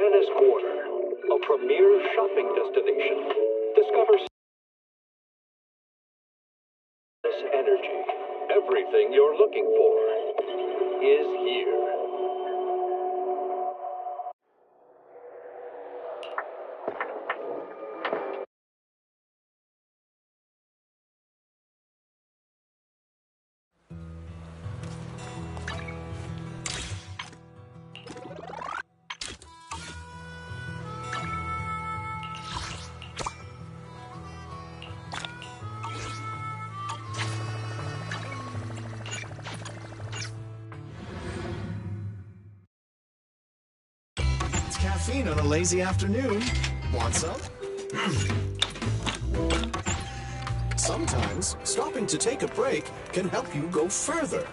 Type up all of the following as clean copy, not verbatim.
Tennis Quarter, a premier shopping destination. Discover this energy. Everything you're looking for is here. Caffeine on a lazy afternoon. Want some? Sometimes, stopping to take a break can help you go further.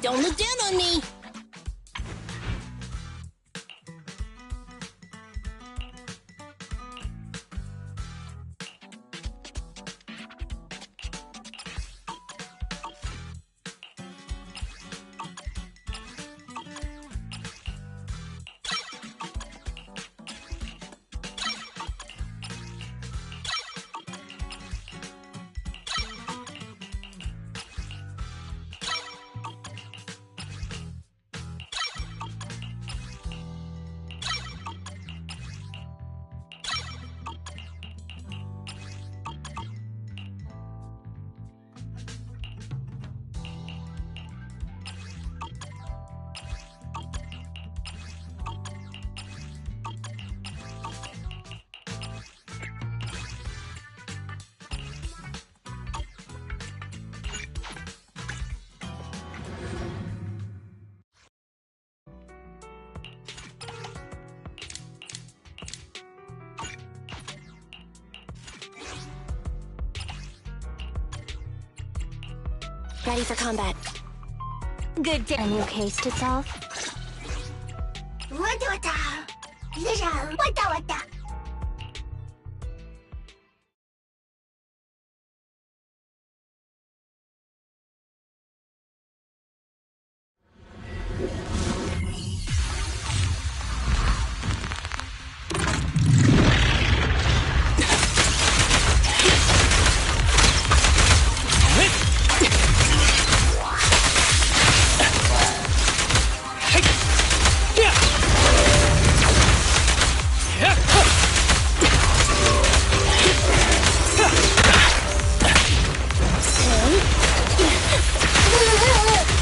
Don't look down on me! Ready for combat. Good day. A new case to solve?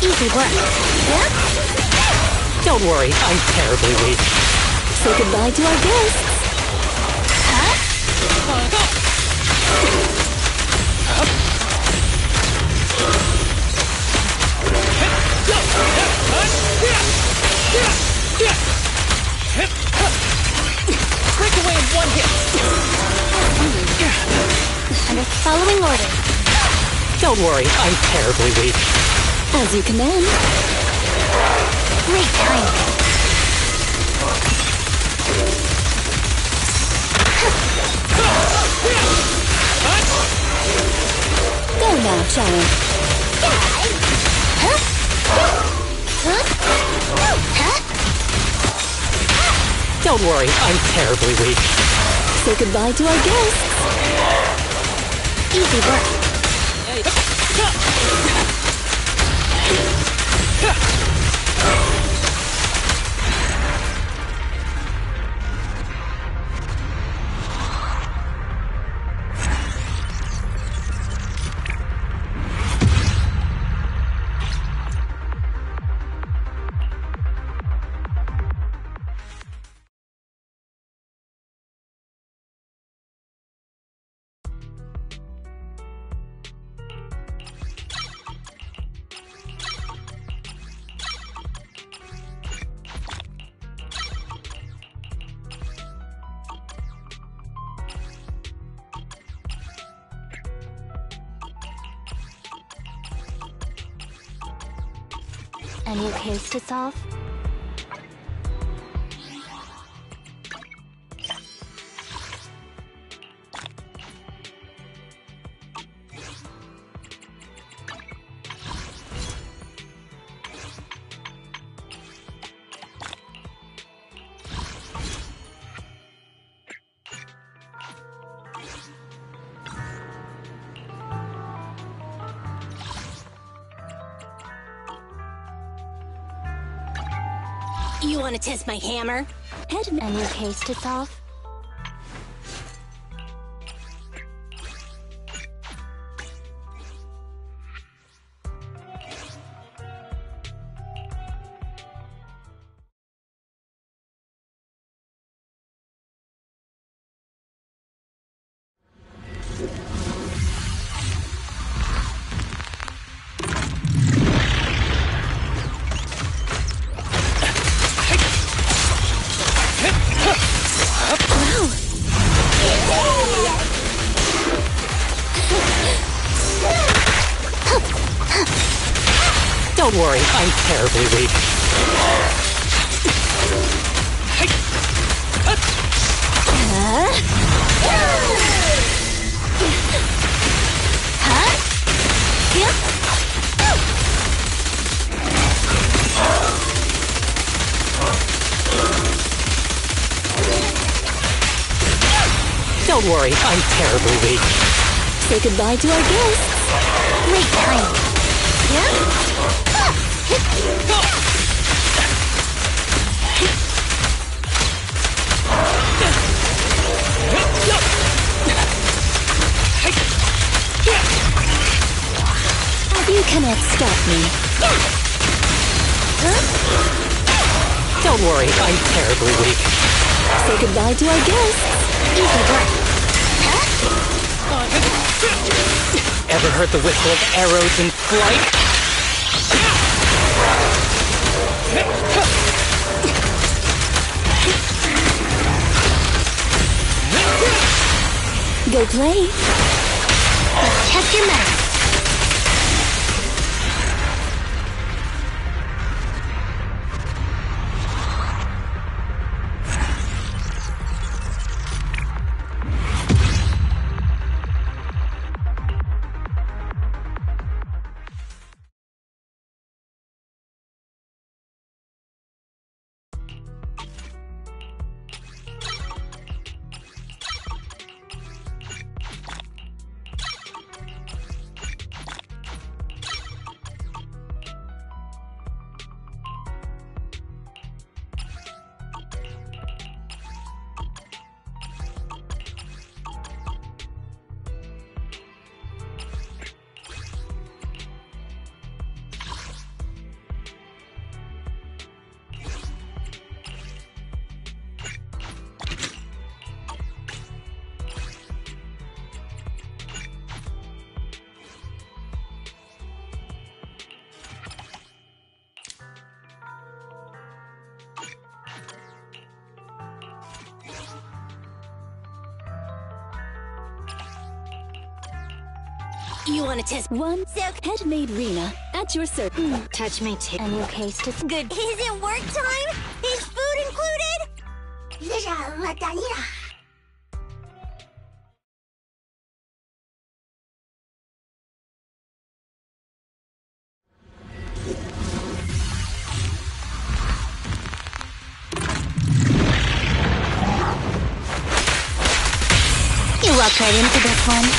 Easy work. Yeah? Don't worry, I'm terribly weak. Say goodbye to our guests. Huh? Break away in one hit. Under following orders. Don't worry, I'm terribly weak. As you command. Great timing. Go now, child. Huh? Huh? Huh? Don't worry, I'm terribly weak. Say goodbye to our guests. Easy work. A new case to solve? You want to test my hammer? A new case to solve? Don't worry, I'm terribly weak. Don't worry, I'm terribly weak. Say goodbye to our guests. Great timing. You cannot stop me. Don't worry, I'm terribly weak. Say goodbye to our guests. Easy breath. Ever heard the whistle of arrows in flight? Go play. Check your mouth. You want to test one silk head-made Rena at your service. Touch me too. A new case to good. Is it work time? Is food included? You walk right into this one.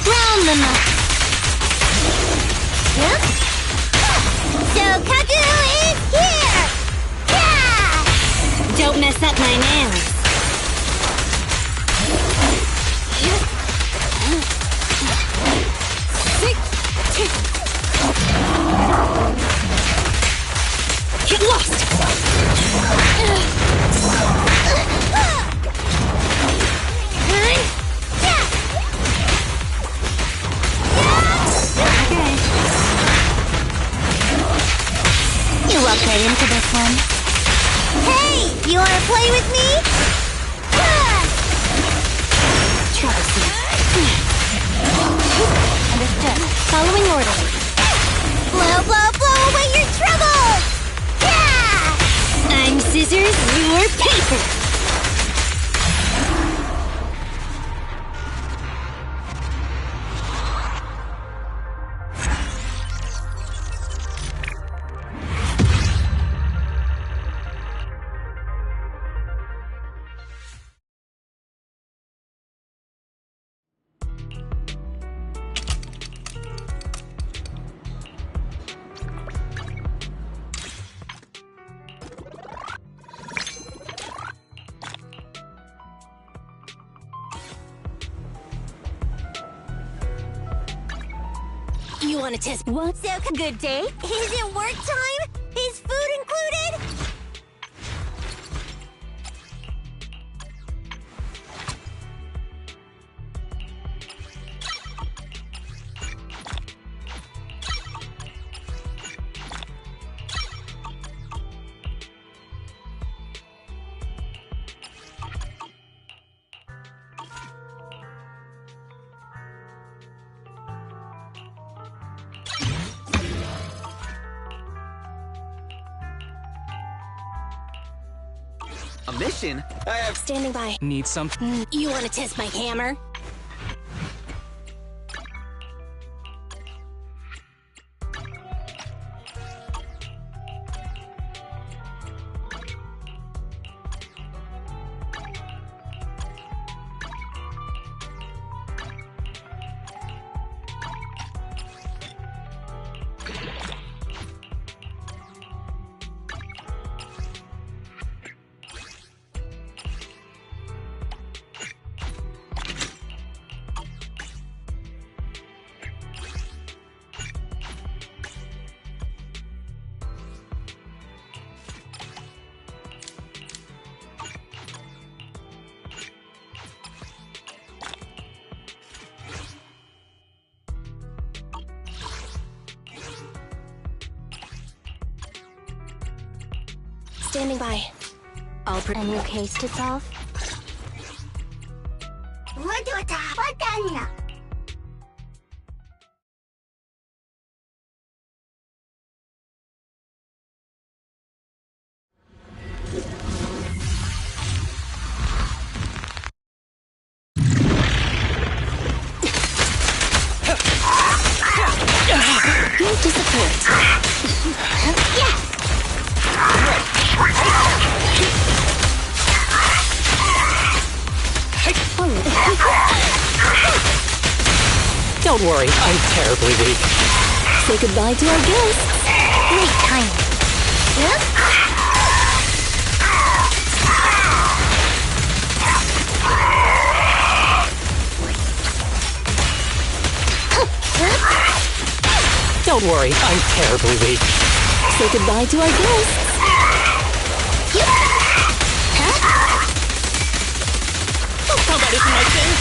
Round them up. So Kaku is here! Yeah! Don't mess up my nails. Get lost! You walk right into this one. Hey! You wanna play with me? Troublesome. Understood. Following orders. Blow, blow, blow away your troubles! Yeah! I'm scissors, you're paper. You want to test what? So good day? Is it work time? Is food included? A mission? I have... Standing by. Need some? You want to test my hammer? Standing by. A new case to solve? Don't disappoint. Don't worry, I'm terribly weak. Say goodbye to our guests. Great timing. Don't worry, I'm terribly weak. Say goodbye to our guests. Combat isn't my thing.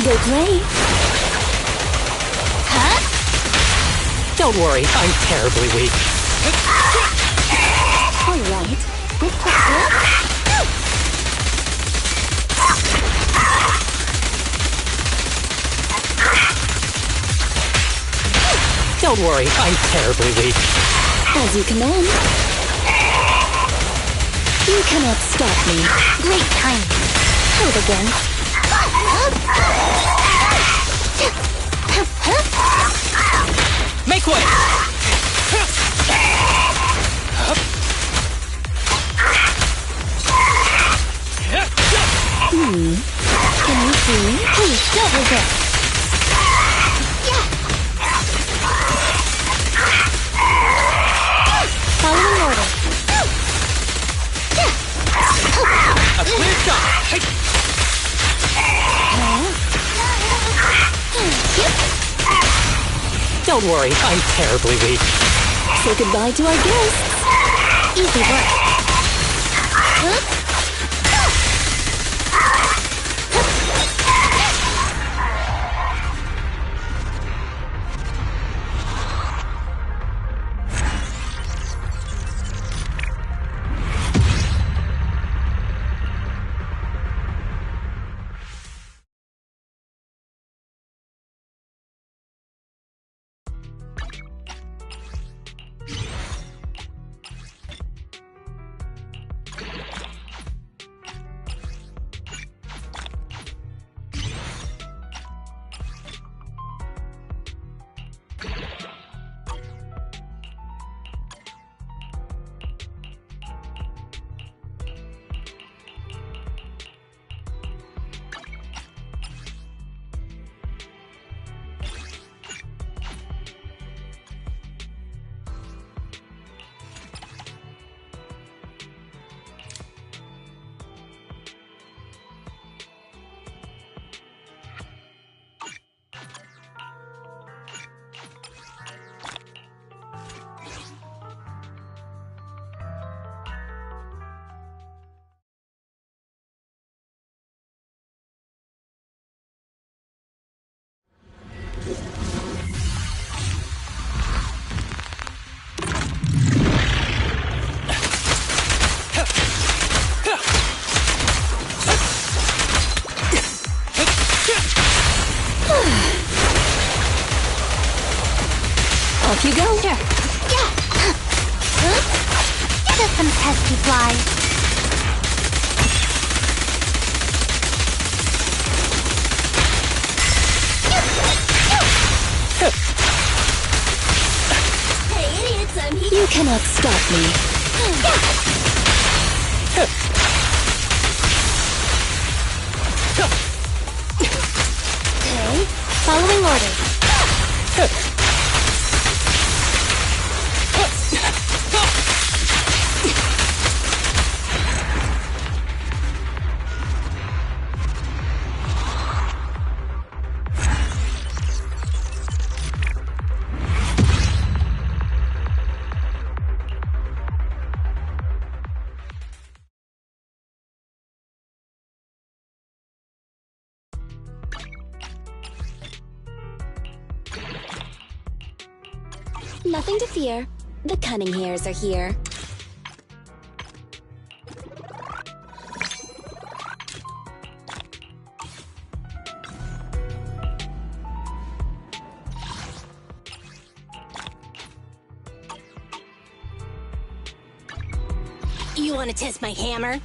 Go play. Don't worry, I'm terribly weak. All right. Good practice. Don't worry, I'm terribly weak. As you command. You cannot stop me. Great timing. Hold again. Make way! Can you see me? Please don't regret. Following order. A clear shot! Don't worry, I'm terribly weak. Say goodbye to our guests. Easy work. You go. Sure. Yeah. Just some pesky flies. Hey, idiots, I'm here. You cannot stop me. Okay. Following orders. Nothing to fear. The cunning hairs are here. You want to test my hammer?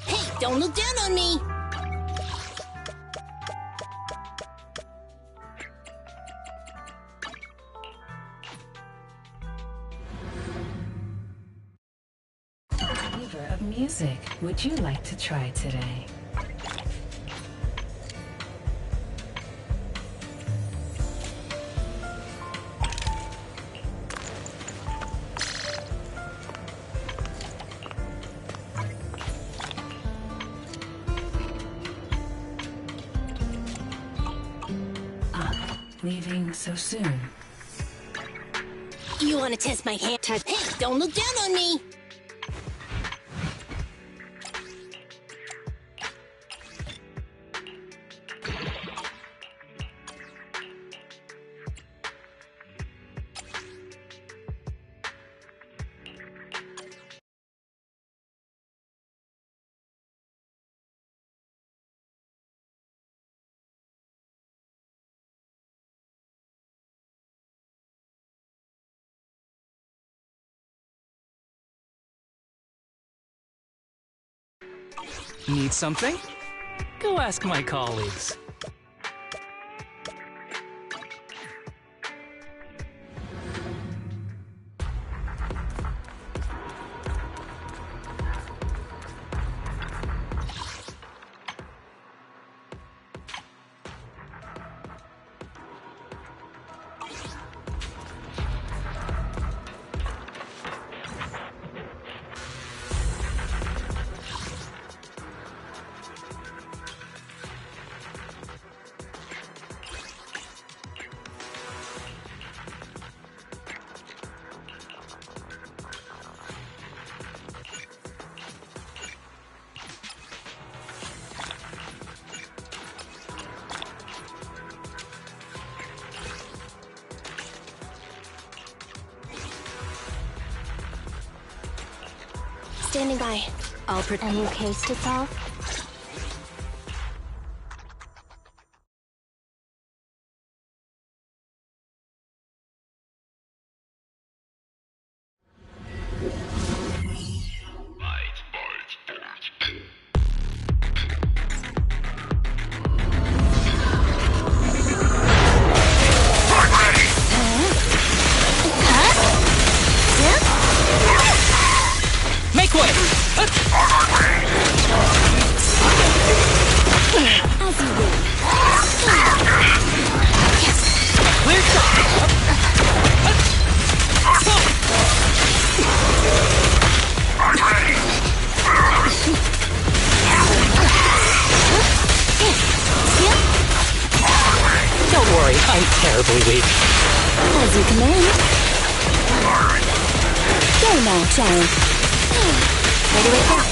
Hey, don't look down on me! Flavor of music would you like to try today? Leaving so soon? You want to test my hand? Hey, don't look down on me! Need something? Go ask my colleagues. Standing by. A new case to solve? Make way! As you will. Clear shot! Don't worry, I'm terribly weak. As you command. Go now, child. Ready to wake up.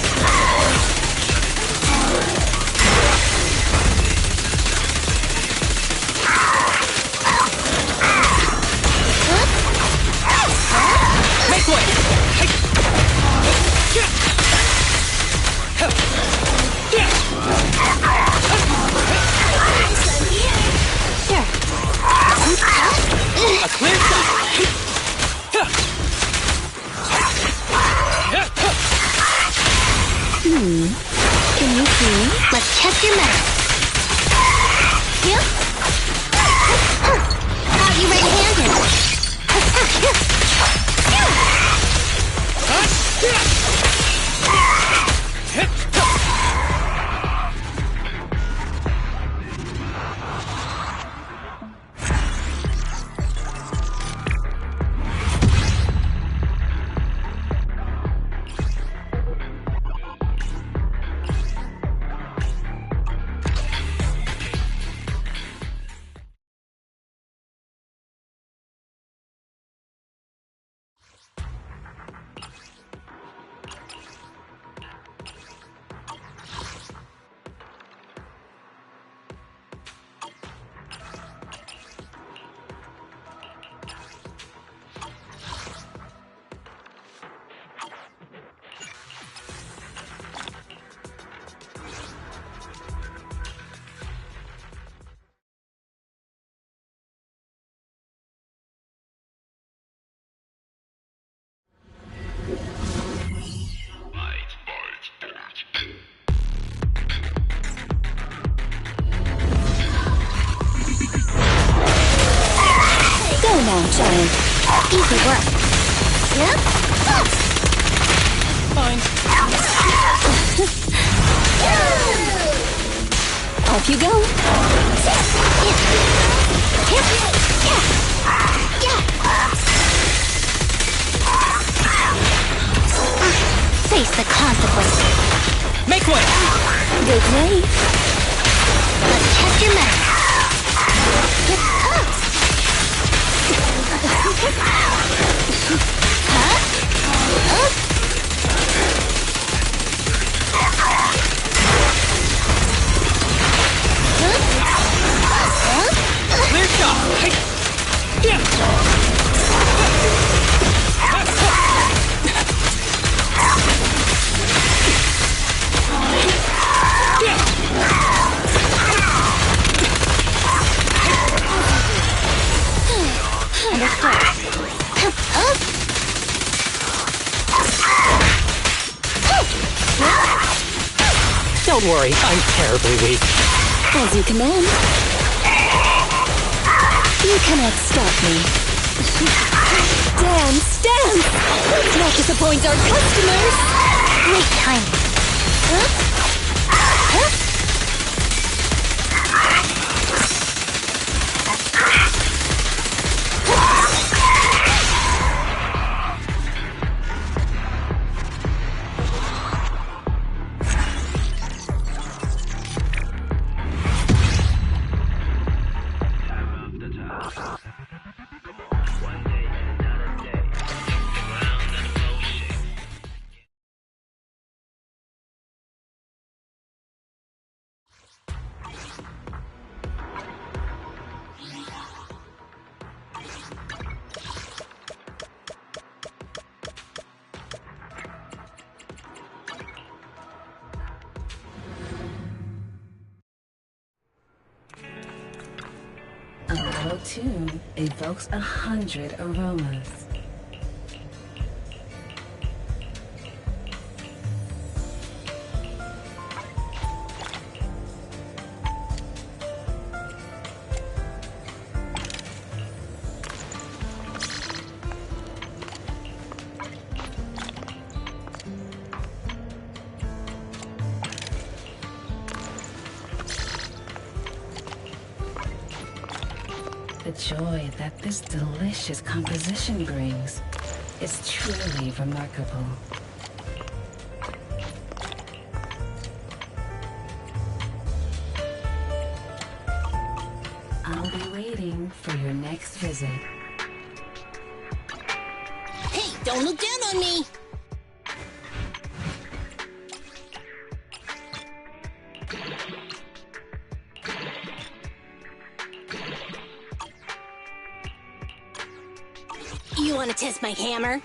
now, child. Easy work. Yep. Fine. Off you go. Face the consequences. Make way! Good day. Let's test your mettle. Clear shot! Yeah. Don't worry, I'm terribly weak. As you command. You cannot stop me. Dance, dance! Let's not disappoint our customers! Great timing. A mellow tune evokes 100 aromas. The joy that this delicious composition brings is truly remarkable. I'll be waiting for your next visit. Hey, don't look down on me. You want to test my hammer?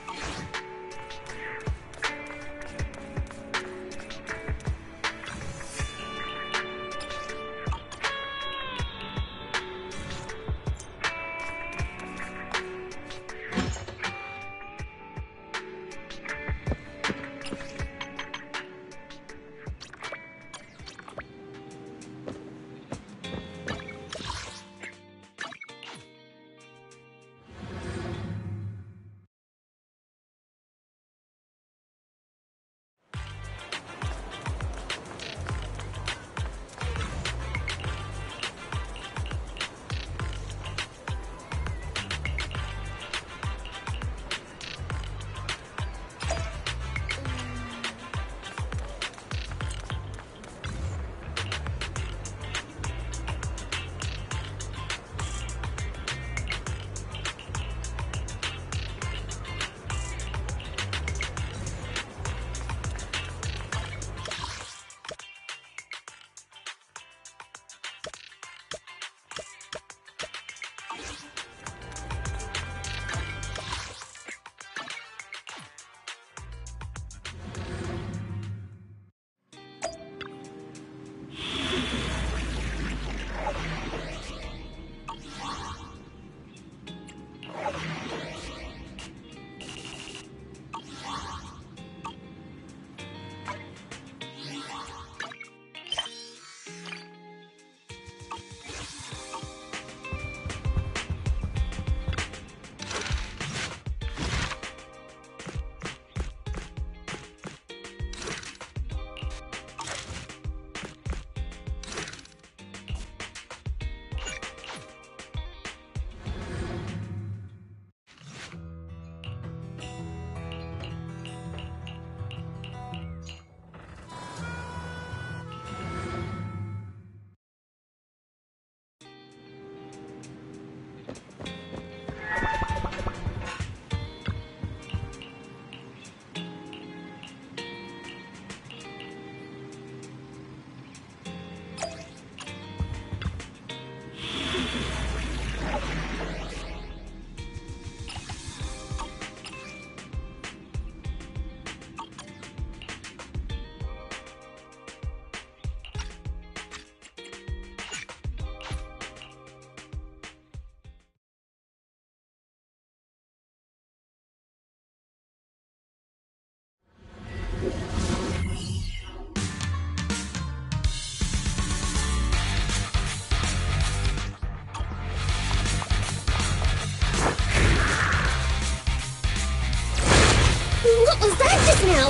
What was that just now?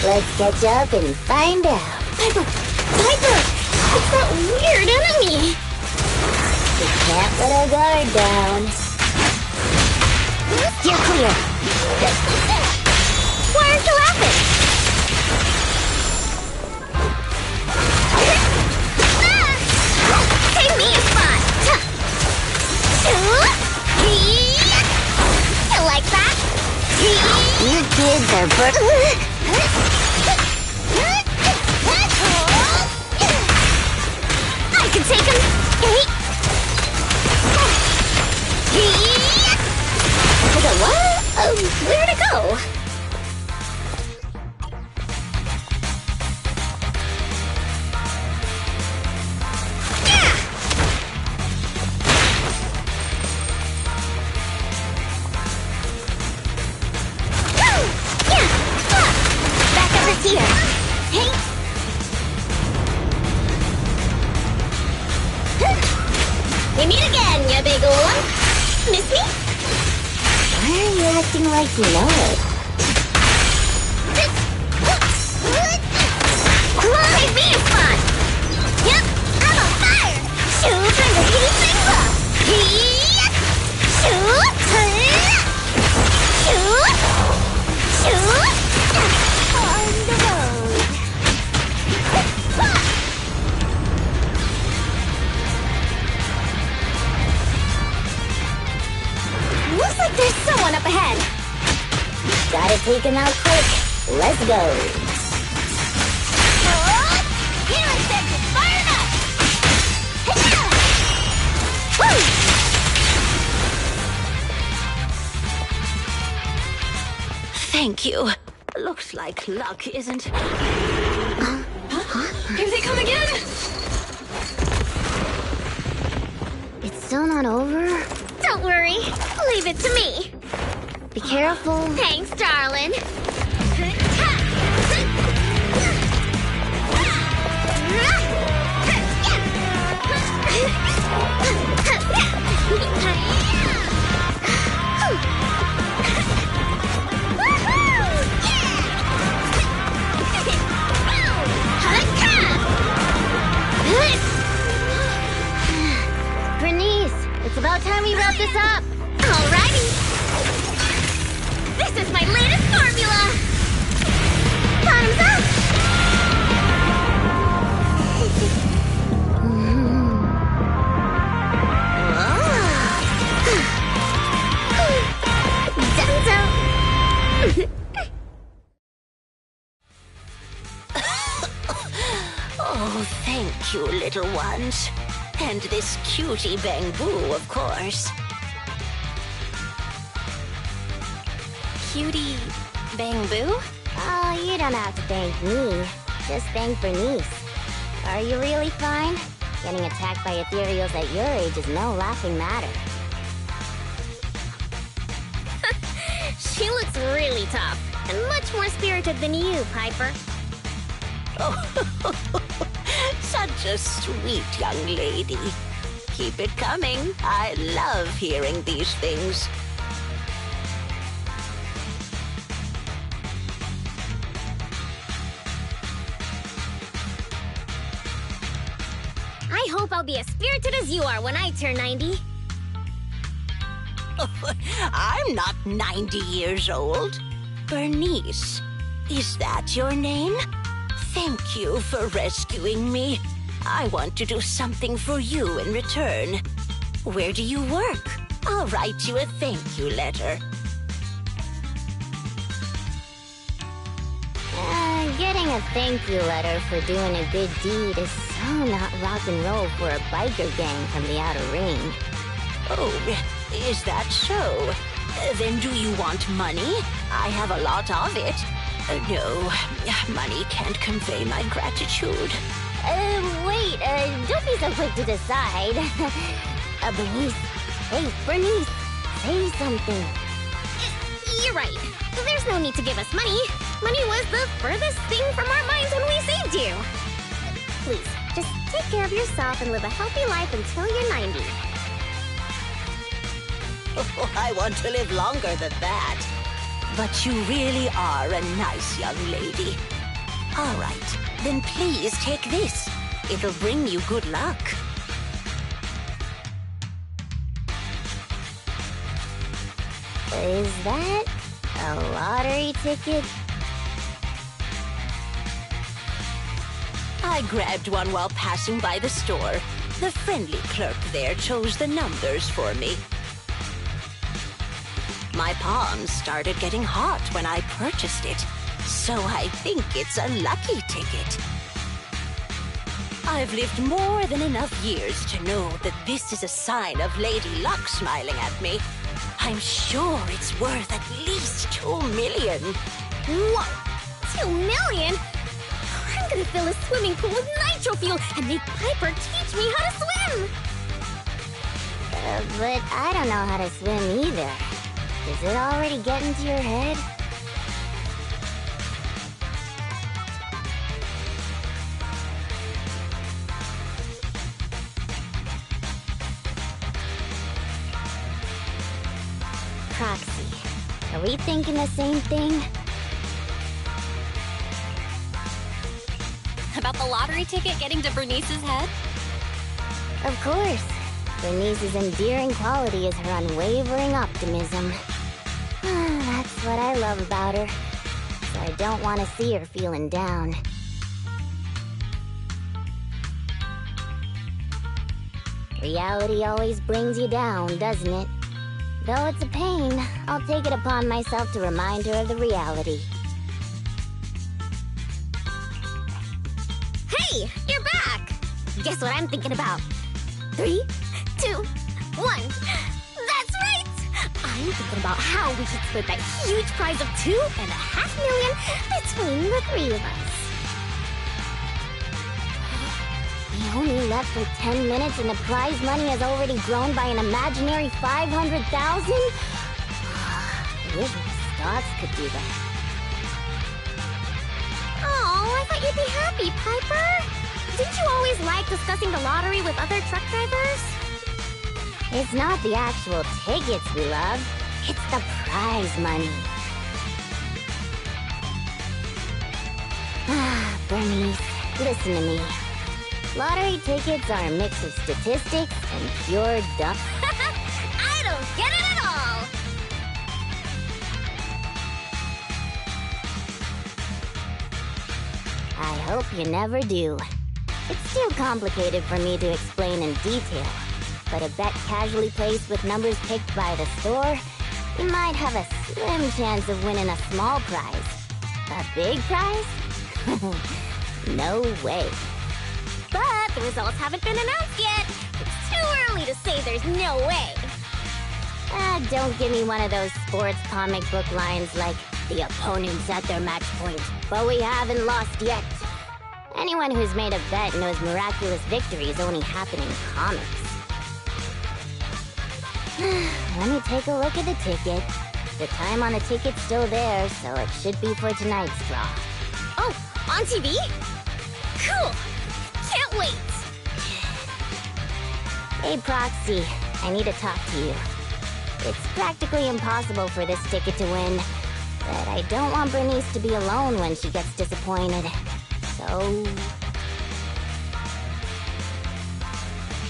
Let's catch up and find out. Piper! Piper! It's that weird enemy! We can't let our guard down. You're clear. Why aren't you laughing? Take me a spot! You like that? You kids are I can take him! What? Where'd it go? Here. Hey. We meet again, you big one. Miss me? Why are you acting like you know it? Take me a spot. Yep, I'm on fire. Shoot, bring the heat things up. Shoot. Shoot. On the road. Looks like there's someone up ahead. Gotta take him out quick. Let's go. Healing sensor fired up. Woo! Thank you. Looks like luck isn't... Here they come again! It's still not over? Don't worry. Leave it to me. Be careful. Thanks, darling. Bernice, it's about time we wrap this up. Alrighty. This is my latest formula. Bottoms up. Oh, thank you, little ones. And this cutie Bangbu, of course. Cutie Bangbu? Oh, you don't have to thank me. Just thank Bernice. Are you really fine? Getting attacked by ethereals at your age is no laughing matter. She looks really tough and much more spirited than you, Piper. Such a sweet young lady. Keep it coming. I love hearing these things. I hope I'll be as spirited as you are when I turn 90. I'm not 90 years old. Bernice, is that your name? Thank you for rescuing me. I want to do something for you in return. Where do you work? I'll write you a thank you letter. Getting a thank you letter for doing a good deed is so not rock and roll for a biker gang from the outer ring. Oh, is that so? Then do you want money? I have a lot of it. No, money can't convey my gratitude. Wait, don't be so quick to decide. Bernice. Hey, Bernice, say something. You're right. There's no need to give us money. Money was the furthest thing from our minds when we saved you. Please, just take care of yourself and live a healthy life until you're 90. Oh, I want to live longer than that. But you really are a nice young lady. All right, then please take this. It'll bring you good luck. Is that a lottery ticket? I grabbed one while passing by the store. The friendly clerk there chose the numbers for me. My palms started getting hot when I purchased it, so I think it's a lucky ticket. I've lived more than enough years to know that this is a sign of Lady Luck smiling at me. I'm sure it's worth at least 2 million. Whoa! 2 million? I'm gonna fill a swimming pool with nitro fuel and make Piper teach me how to swim! But I don't know how to swim either. Does it already get into your head? Proxy, are we thinking the same thing? About the lottery ticket getting to Bernice's head? Of course. Bernice's endearing quality is her unwavering optimism. That's what I love about her. So I don't want to see her feeling down. Reality always brings you down, doesn't it? Though it's a pain, I'll take it upon myself to remind her of the reality. Hey, you're back! Guess what I'm thinking about? 3, 2, 1. That's right! I'm thinking about how we should split that huge prize of $2.5 million between the 3 of us. We only left for 10 minutes and the prize money has already grown by an imaginary 500,000? I wish my stocks could do that. Oh, I thought you'd be happy, Piper. Didn't you always like discussing the lottery with other truck drivers? It's not the actual tickets we love, it's the prize money. Bernice, listen to me. Lottery tickets are a mix of statistics and pure duck. I don't get it at all! I hope you never do. It's too complicated for me to explain in detail, but a bet casually placed with numbers picked by the store, you might have a slim chance of winning a small prize. A big prize? No way. But the results haven't been announced yet. It's too early to say there's no way. Don't give me one of those sports comic book lines like, the opponent's at their match point, but we haven't lost yet. Anyone who's made a bet knows miraculous victories only happen in comics. Let me take a look at the ticket. The time on the ticket's still there, so it should be for tonight's draw. Oh, on TV? Cool! Can't wait! Hey, Proxy, I need to talk to you. It's practically impossible for this ticket to win, but I don't want Bernice to be alone when she gets disappointed. So...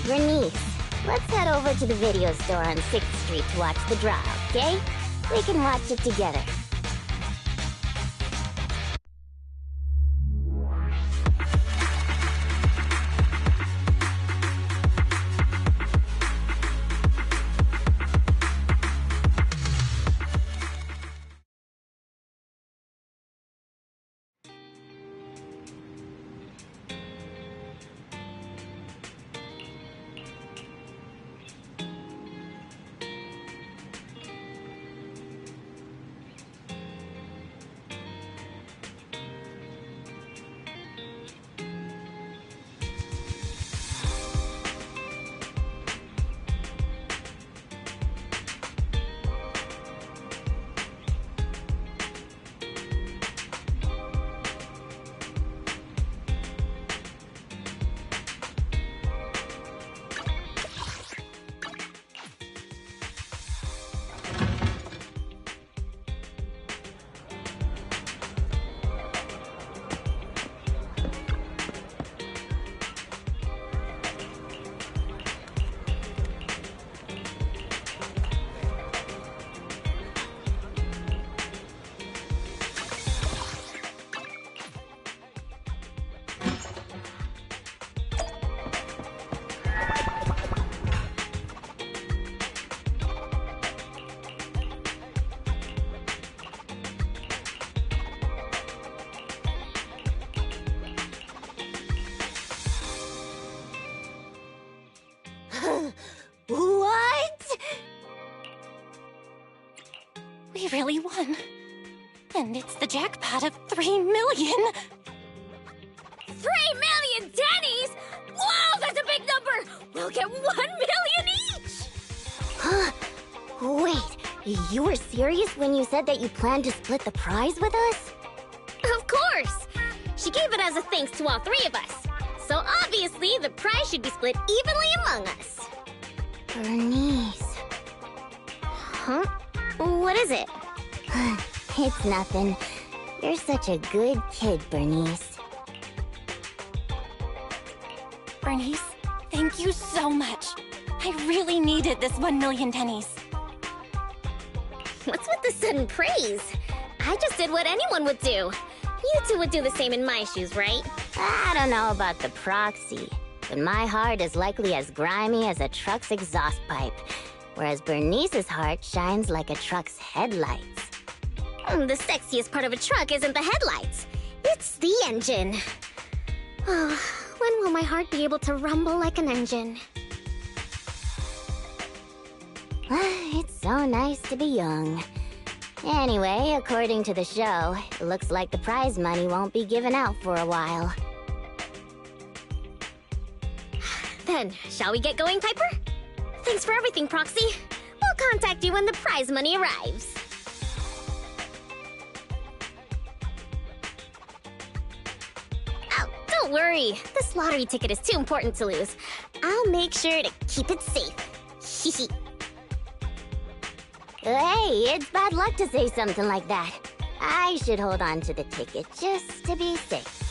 Bernice, let's head over to the video store on 6th Street to watch the draw, okay? We can watch it together. What? We really won. And it's the jackpot of 3 million. 3 million tennies? Whoa, that's a big number! We'll get 1 million each! Huh? Wait, you were serious when you said that you planned to split the prize with us? Of course! She gave it as a thanks to all 3 of us. So obviously, the prize should be split evenly among us. Bernice. Huh? What is it? It's nothing. You're such a good kid, Bernice. Bernice, thank you so much. I really needed this 1 million tennies. What's with the sudden praise? I just did what anyone would do. You two would do the same in my shoes, right? I don't know about the proxy, but my heart is likely as grimy as a truck's exhaust pipe, whereas Bernice's heart shines like a truck's headlights. The sexiest part of a truck isn't the headlights. It's the engine. Oh, when will my heart be able to rumble like an engine? It's so nice to be young. Anyway, according to the show, it looks like the prize money won't be given out for a while. Then, shall we get going, Piper? Thanks for everything, Proxy. We'll contact you when the prize money arrives. Oh, don't worry. This lottery ticket is too important to lose. I'll make sure to keep it safe. Hehe. Hey, it's bad luck to say something like that. I should hold on to the ticket just to be safe.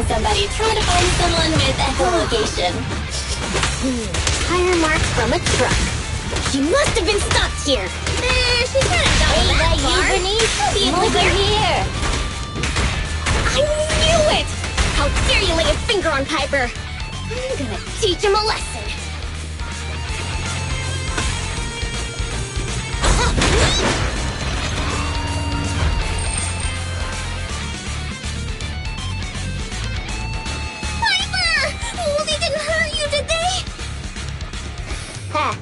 Somebody try to find someone with echolocation. Tire marks from a truck. She must have been stuck here. She can't have gone that far. Bernice? Be able to Over here! dare you lay a finger on Piper! I'm gonna teach him a lesson! Piper! Oh, they didn't hurt you, did they? Ha!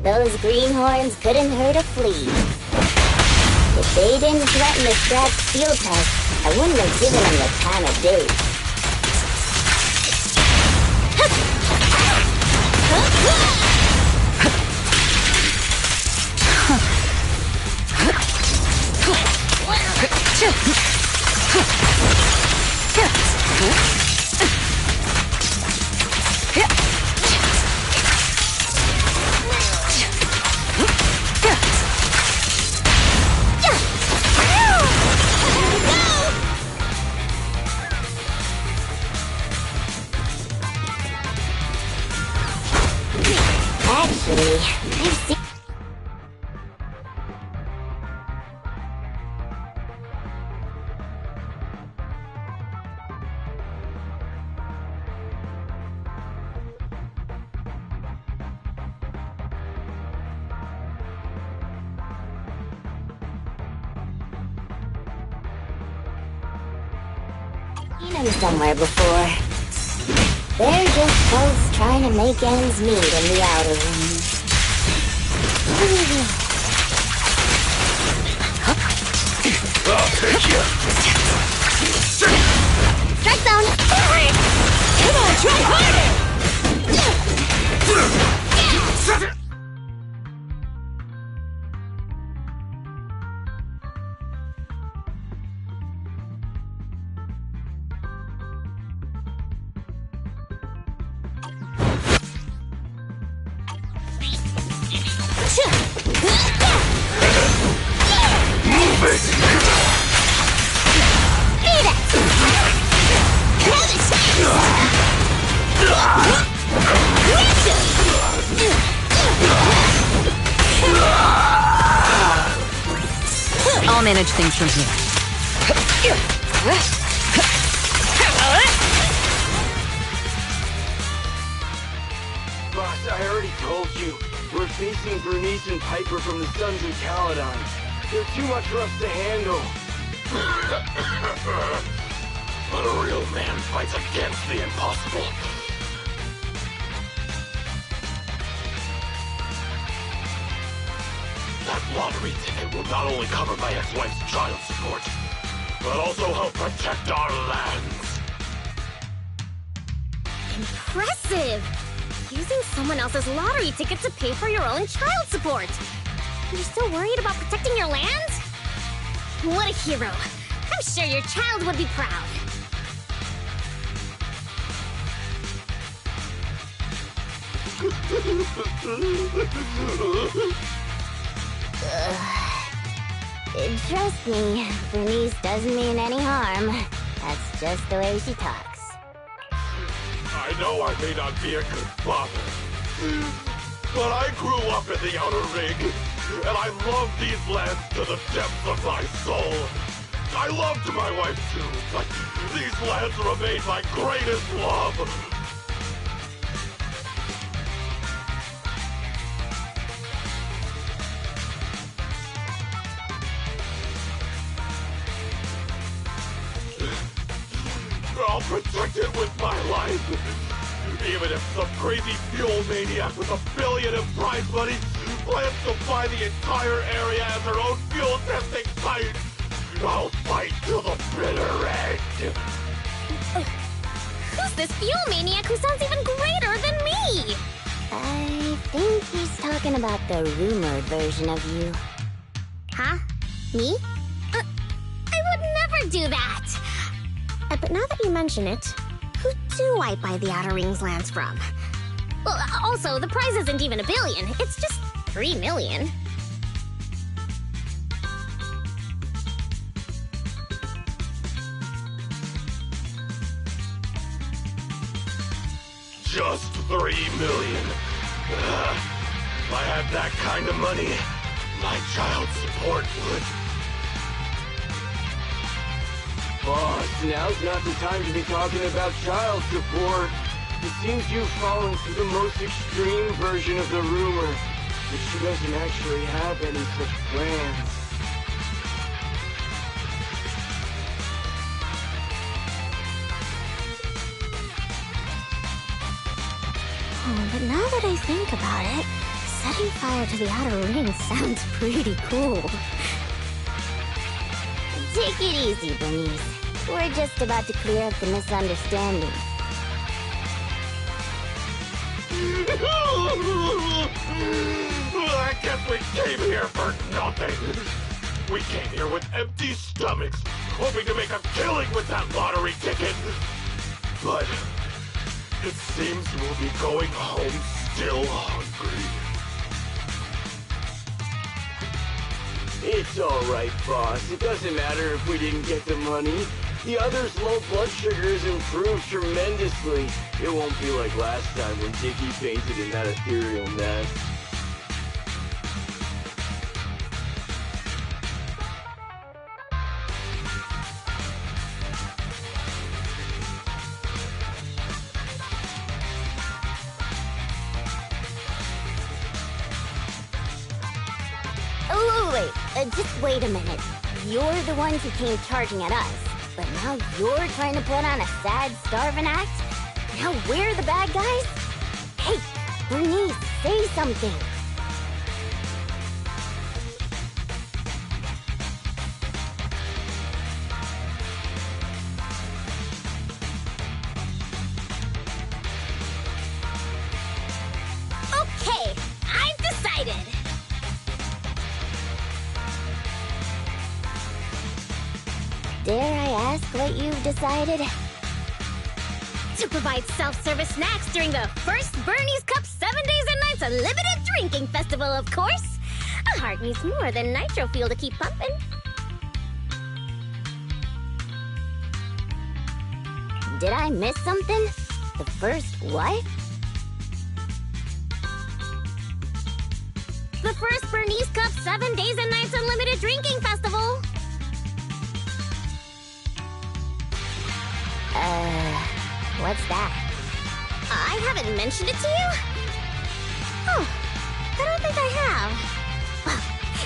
Those greenhorns couldn't hurt a flea. If they didn't threaten to scratch steel test, I wouldn't have given them the time of day. Actually, I've seen... them somewhere before. They're just folks trying to make ends meet in the outer rings. I'll take you. Strike zone! Come on, try harder! Move it! Eat it! I'll manage things from here. Boss, I already told you. We're facing Bernice and Piper from the Sons of Caledon. They're too much for us to handle. But a real man fights against the impossible. That lottery ticket will not only cover my ex-wife's child support, but also help protect our lands. Impressive! Using someone else's lottery ticket to pay for your own child support! You're still worried about protecting your land? What a hero! I'm sure your child would be proud. Trust me, Bernice doesn't mean any harm. That's just the way she talks. I know I may not be a good father, but I grew up in the Outer Ring, and I love these lands to the depths of my soul. I loved my wife too, but these lands remain my greatest love. I'll protect it with my life. Even if some crazy fuel maniac with $1 billion in prize money plans to buy the entire area as her own fuel testing site, I'll fight till the bitter end. Who's this fuel maniac who sounds even greater than me? I think he's talking about the rumored version of you. Huh? Me? I would never do that! But now that you mention it, who do I buy the Outer Rings lands from? Well, also, the prize isn't even $1 billion. It's just 3 million. Just 3 million. If I had that kind of money, my child support would... Boss, now's not the time to be talking about child support. It seems you've fallen for the most extreme version of the rumor, but she doesn't actually have any such plans. Oh, but now that I think about it, setting fire to the outer ring sounds pretty cool. Take it easy, Bernice. We're just about to clear up the misunderstanding. I guess we came here for nothing. We came here with empty stomachs, hoping to make a killing with that lottery ticket. But it seems we'll be going home still hungry. It's alright, boss. It doesn't matter if we didn't get the money. The other's low blood sugar has improved tremendously. It won't be like last time when Dickie fainted in that ethereal nest. Oh, wait. Just wait a minute. You're the ones who came charging at us. But now you're trying to put on a sad, starving act? Now we're the bad guys? Hey, Bernice, say something. Okay, I've decided. Dare I ask what you've decided? To provide self-service snacks during the first Bernie's Cup 7 Days and Nights Unlimited Drinking Festival, of course. A heart needs more than nitro fuel to keep pumping. Did I miss something? The first what? The first Bernie's Cup 7 Days and Nights Unlimited Drinking Festival. What's that? I haven't mentioned it to you? Oh, I don't think I have. Well,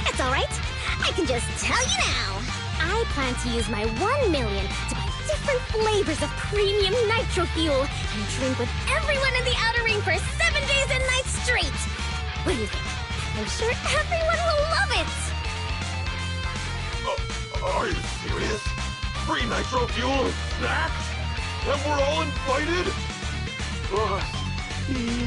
it's alright. I can just tell you now. I plan to use my 1 million to buy different flavors of premium nitro fuel and drink with everyone in the outer ring for 7 days and nights straight. What do you think? I'm sure everyone will love it. Are you serious? Free nitro fuel and snacks? And we're all invited? Boss,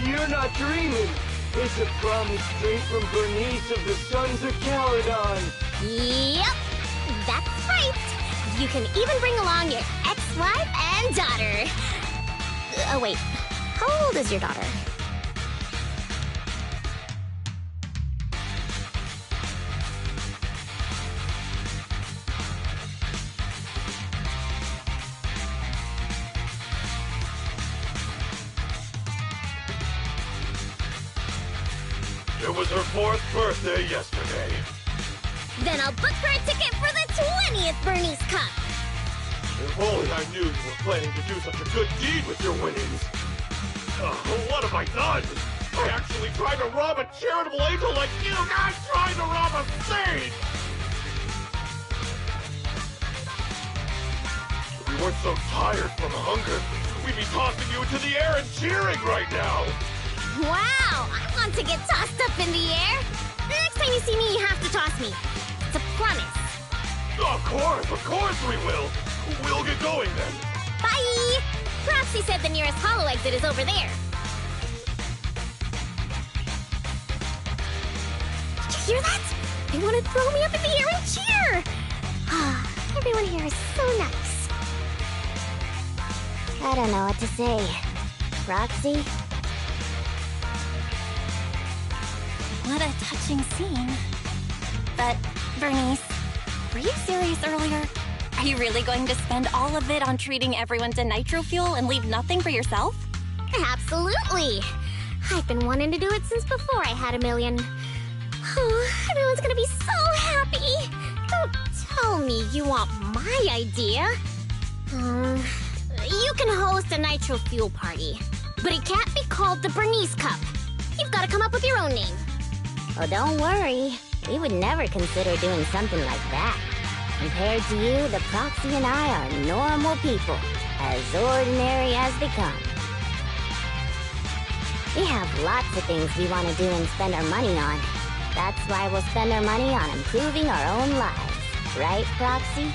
you're not dreaming. It's a promise straight from Bernice of the Sons of Caledon. Yep, that's right. You can even bring along your ex-wife and daughter. Oh, wait. How old is your daughter? It was her 4th birthday yesterday. Then I'll book her a ticket for the 20th Bernie's Cup. If only I knew you were planning to do such a good deed with your winnings. What have I done? I actually tried to rob a charitable angel like you guys tried to rob a saint! If we weren't so tired from hunger, we'd be tossing you into the air and cheering right now! Wow, I want to get tossed up in the air. The next time you see me, you have to toss me. It's a promise. Of course we will! We'll get going then. Bye! Proxy said the nearest hollow exit is over there. Did you hear that? They want to throw me up in the air and cheer! Everyone here is so nice. I don't know what to say. Roxy? What a touching scene. But, Bernice, were you serious earlier? Are you really going to spend all of it on treating everyone to nitro fuel and leave nothing for yourself? Absolutely! I've been wanting to do it since before I had 1 million. Oh, everyone's gonna be so happy! Don't tell me you want my idea! You can host a nitro fuel party, but it can't be called the Bernice Cup. You've got to come up with your own name. Oh, don't worry. We would never consider doing something like that. Compared to you, the Proxy and I are normal people, as ordinary as they come. We have lots of things we want to do and spend our money on. That's why we'll spend our money on improving our own lives. Right, Proxy?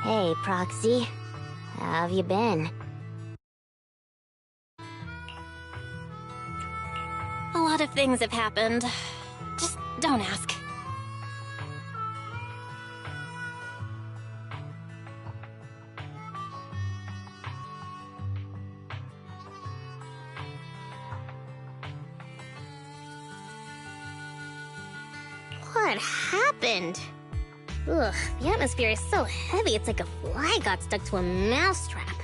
Hey, Proxy. How have you been? A lot of things have happened. Just don't ask. What happened? Ugh, the atmosphere is so heavy it's like a fly got stuck to a mousetrap.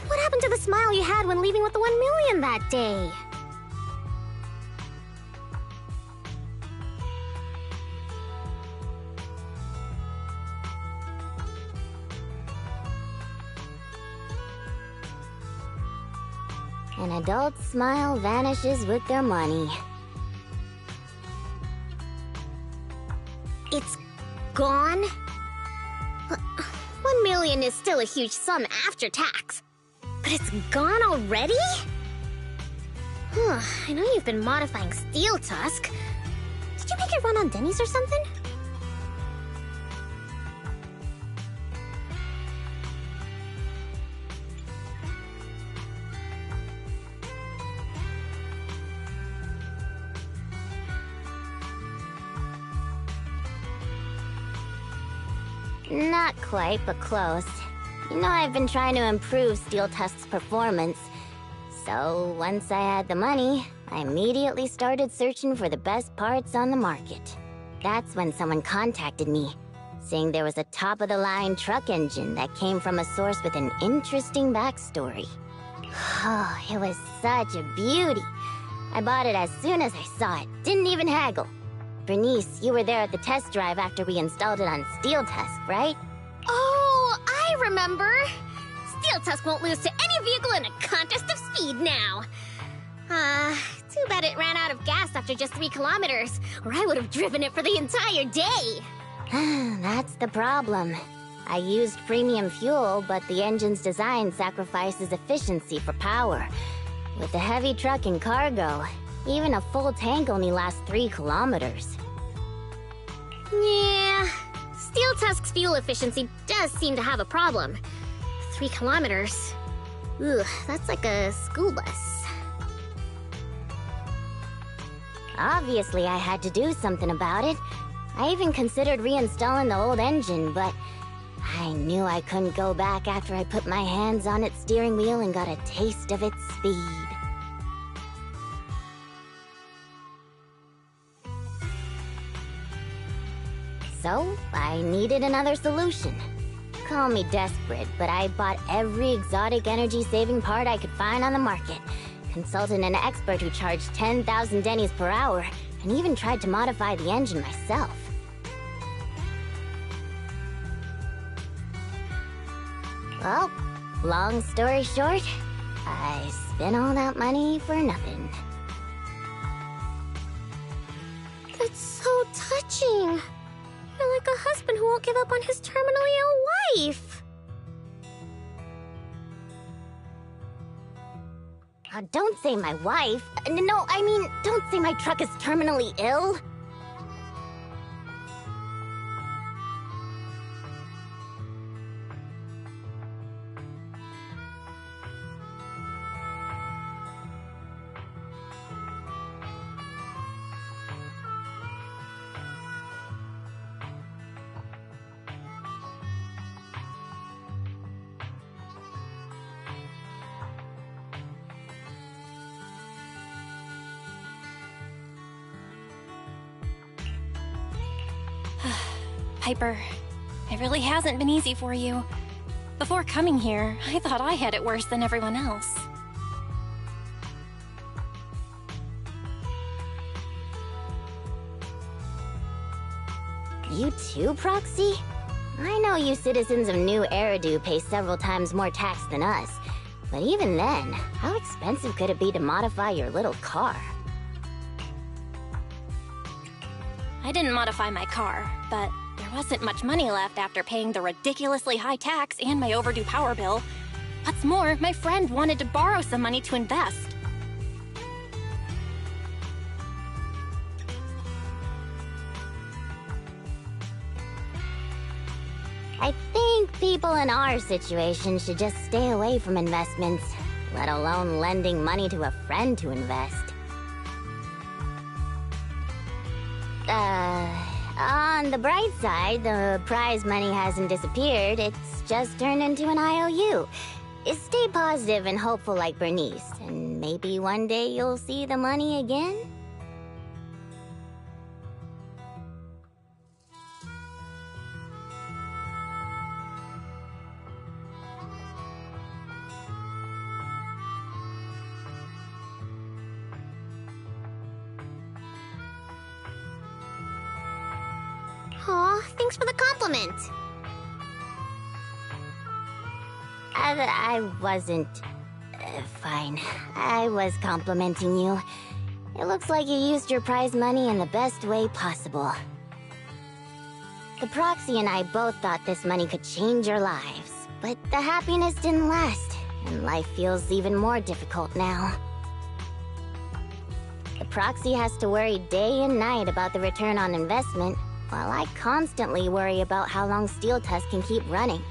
What happened to the smile you had when leaving with the 1 million that day? An adult's smile vanishes with their money. It's gone? 1 million is still a huge sum after tax. But it's gone already? I know you've been modifying Steel Tusk. Did you make it run on Denny's or something? Not quite, but close. You know, I've been trying to improve Steel Tusk's performance. So, once I had the money, I immediately started searching for the best parts on the market. That's when someone contacted me, saying there was a top-of-the-line truck engine that came from a source with an interesting backstory. Oh, it was such a beauty. I bought it as soon as I saw it, didn't even haggle. Bernice, you were there at the test drive after we installed it on Steel Tusk, right? Oh, I remember! Steel Tusk won't lose to any vehicle in a contest of speed now. Too bad it ran out of gas after just 3 kilometers, or I would have driven it for the entire day. That's the problem. I used premium fuel, but the engine's design sacrifices efficiency for power. With the heavy truck and cargo, even a full tank only lasts 3 kilometers. Yeah, Steel Tusk's fuel efficiency does seem to have a problem. 3 kilometers? Ugh, that's like a school bus. Obviously, I had to do something about it. I even considered reinstalling the old engine, but I knew I couldn't go back after I put my hands on its steering wheel and got a taste of its speed. So, I needed another solution. Call me desperate, but I bought every exotic energy-saving part I could find on the market, consulted an expert who charged 10,000 dennies per hour, and even tried to modify the engine myself. Well, long story short, I spent all that money for nothing. That's so touching. You're like a husband who won't give up on his terminally ill wife. Don't say my wife. No, I mean, don't say my truck is terminally ill. Piper, it really hasn't been easy for you. Before coming here, I thought I had it worse than everyone else. You too, Proxy? I know you citizens of New Eridu pay several times more tax than us, but even then, how expensive could it be to modify your little car? I didn't modify my car, but there wasn't much money left after paying the ridiculously high tax and my overdue power bill. What's more, my friend wanted to borrow some money to invest. I think people in our situation should just stay away from investments, let alone lending money to a friend to invest. On the bright side, the prize money hasn't disappeared, it's just turned into an IOU. Stay positive and hopeful like Bernice, and maybe one day you'll see the money again? Aw, thanks for the compliment. I wasn't... fine. I was complimenting you. It looks like you used your prize money in the best way possible. The Proxy and I both thought this money could change your lives, but the happiness didn't last, and life feels even more difficult now. The Proxy has to worry day and night about the return on investment, while I constantly worry about how long Steel Tusk can keep running.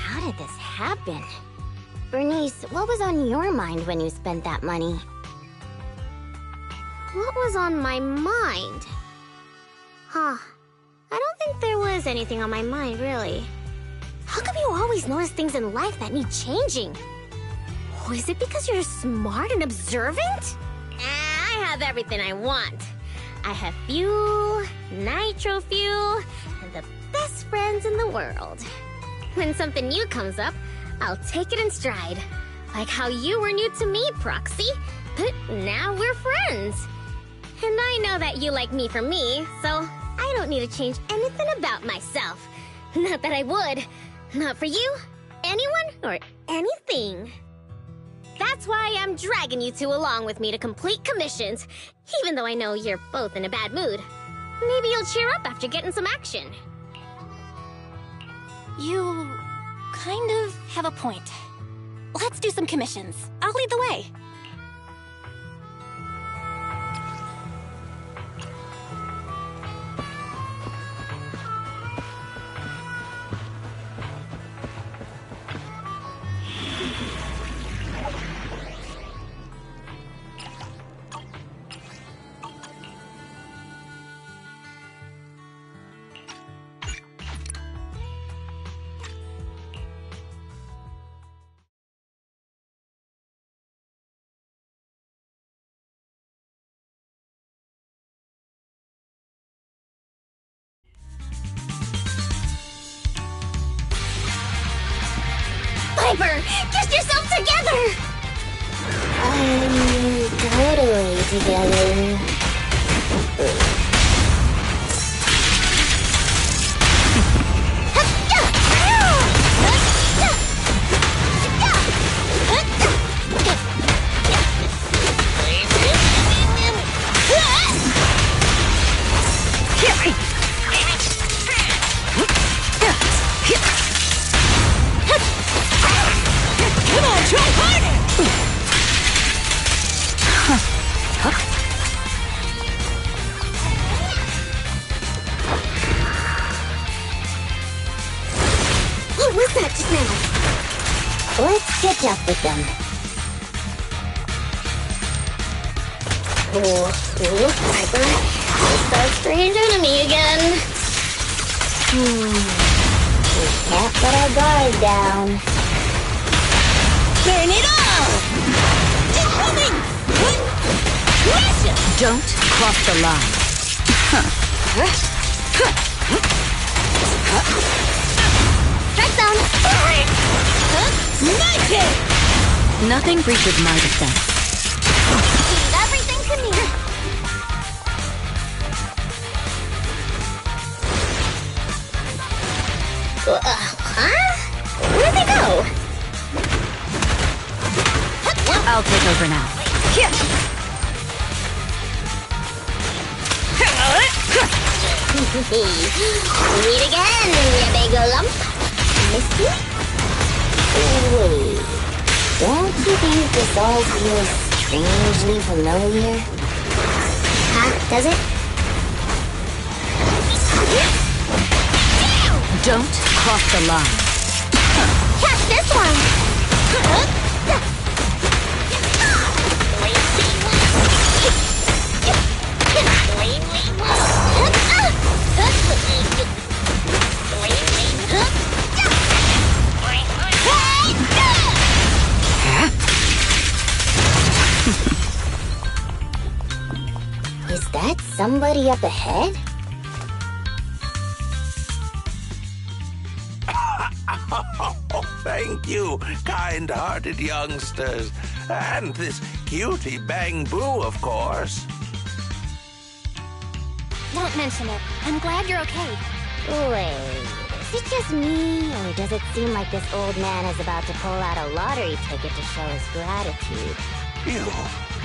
How did this happen? Bernice, what was on your mind when you spent that money? What was on my mind? Huh. I don't think there was anything on my mind, really. How come you always notice things in life that need changing? Oh, is it because you're smart and observant? I have everything I want. I have fuel, nitro fuel, and the best friends in the world. When something new comes up, I'll take it in stride. Like how you were new to me, Proxy, but now we're friends. And I know that you like me for me, so I don't need to change anything about myself. Not that I would. Not for you, anyone, or anything. That's why I'm dragging you two along with me to complete commissions, even though I know you're both in a bad mood. Maybe you'll cheer up after getting some action. You kind of have a point. Let's do some commissions. I'll lead the way. Piper! Get yourself together! I'm totally together. Come on, try harder! What was that just now? Let's catch up with them. Ooh, Piper. It's that strange enemy again. We can't let our guard down. Burn it all! Incoming! Crush it! Don't cross the line. Strike zone! Smash it! Nothing breaches my defense. Leave everything to me. Huh? Where'd they go? I'll take over now. Meet again, you big lump. Missed you? Wait. Don't you think this all feels strangely familiar? Huh? Does it? Don't cross the line. Catch this one! Is that somebody up ahead? Thank you, kind-hearted youngsters. And this cutie Bang Boo, of course. Don't mention it. I'm glad you're okay. Wait, is it just me, or does it seem like this old man is about to pull out a lottery ticket to show his gratitude? You,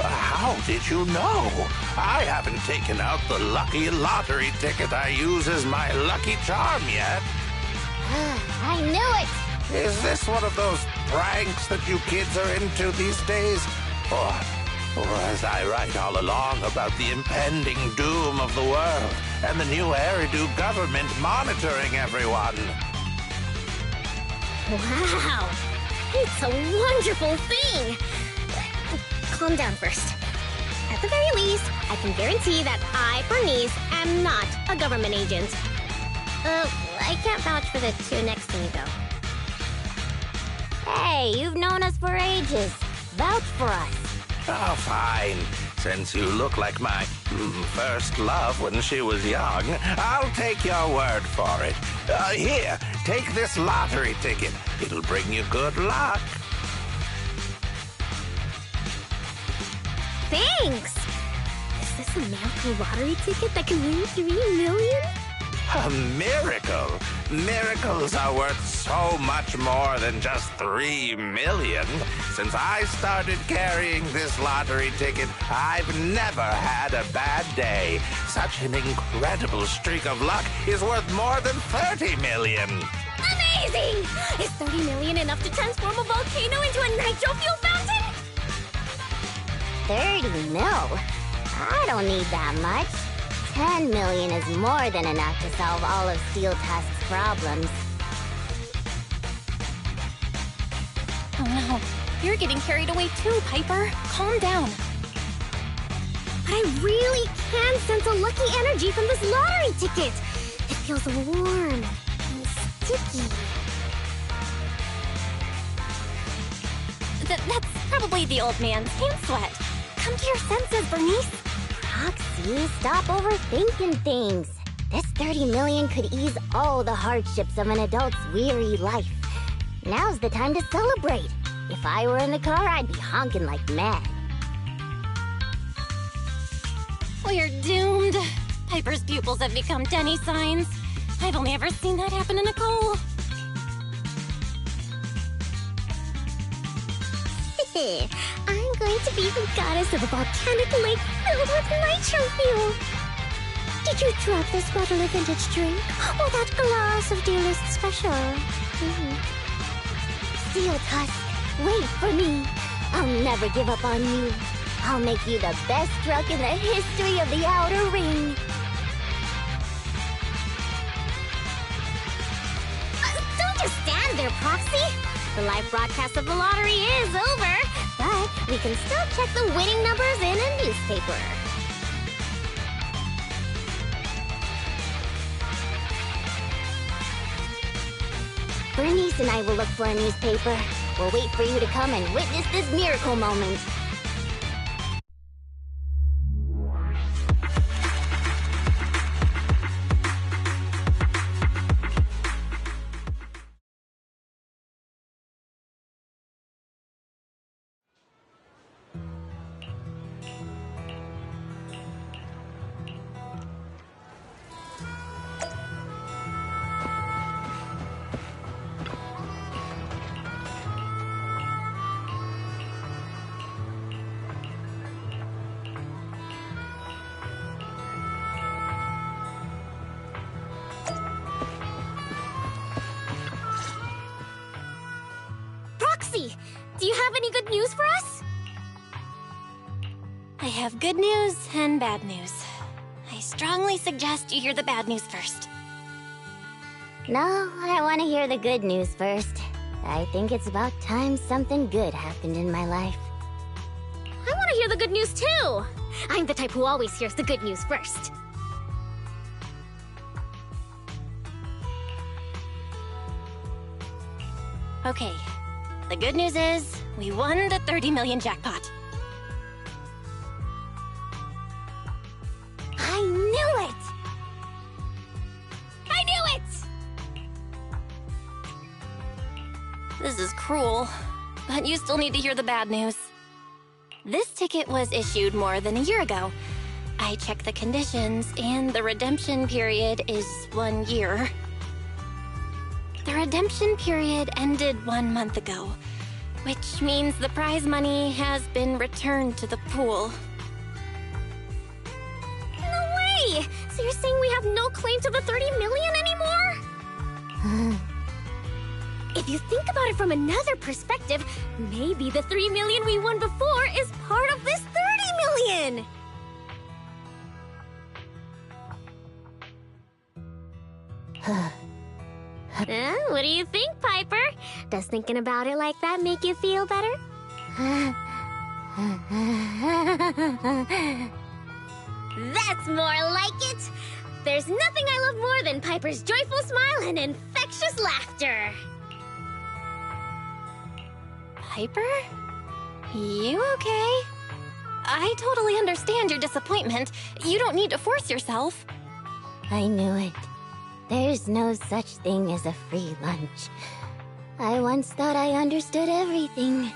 how did you know? I haven't taken out the lucky lottery ticket I use as my lucky charm yet. I knew it! Is this one of those pranks that you kids are into these days? Or as I write all along about the impending doom of the world and the new Eridu government monitoring everyone? Wow! It's a wonderful thing! Calm down first. At the very least, I can guarantee that I, Bernice, am not a government agent. I can't vouch for the two next to me, though. Hey, you've known us for ages. Vouch for us. Oh, fine. Since you look like my first love when she was young, I'll take your word for it. Here, take this lottery ticket. It'll bring you good luck. Thanks! Is this a miracle lottery ticket that can win 3 million? A miracle? Miracles are worth so much more than just 3 million. Since I started carrying this lottery ticket, I've never had a bad day. Such an incredible streak of luck is worth more than 30 million. Amazing! Is 30 million enough to transform a volcano into a nitro fuel fountain? 30 mil? I don't need that much. 10 million is more than enough to solve all of Steel Tusk's problems. Oh no, you're getting carried away too, Piper. Calm down. But I really can sense a lucky energy from this lottery ticket. It feels warm and sticky. That's probably the old man's hand sweat. Come to your senses, Bernice. Roxy, stop overthinking things. This 30 million could ease all the hardships of an adult's weary life. Now's the time to celebrate. If I were in the car, I'd be honking like mad. We're doomed. Piper's pupils have become Denny signs. I've only ever seen that happen in a coal. I'm going to be the goddess of a volcanic lake filled with nitro fuel. Did you drop this bottle of vintage drink? Or that glass of dearest special? Steel Tusk, wait for me. I'll never give up on you. I'll make you the best drug in the history of the Outer Ring. Don't just stand there, Proxy. The live broadcast of the lottery is over, but we can still check the winning numbers in a newspaper. Bernice and I will look for a newspaper. We'll wait for you to come and witness this miracle moment. Proxy, do you have any good news for us? I have good news and bad news. I strongly suggest you hear the bad news first. No, I want to hear the good news first. I think it's about time something good happened in my life. I want to hear the good news too. I'm the type who always hears the good news first. Okay, the good news is we won the 30 million jackpot. I knew it! I knew it! This is cruel, but you still need to hear the bad news. This ticket was issued more than a year ago. I checked the conditions, and the redemption period is 1 year. The redemption period ended 1 month ago, which means the prize money has been returned to the pool. No way! So you're saying we have no claim to the 30 million anymore? If you think about it from another perspective, maybe the 3 million we won before is part of this 30 million! What do you think, Piper? Does thinking about it like that make you feel better? That's more like it! There's nothing I love more than Piper's joyful smile and infectious laughter! Piper? You okay? I totally understand your disappointment. You don't need to force yourself. I knew it. There's no such thing as a free lunch. I once thought I understood everything,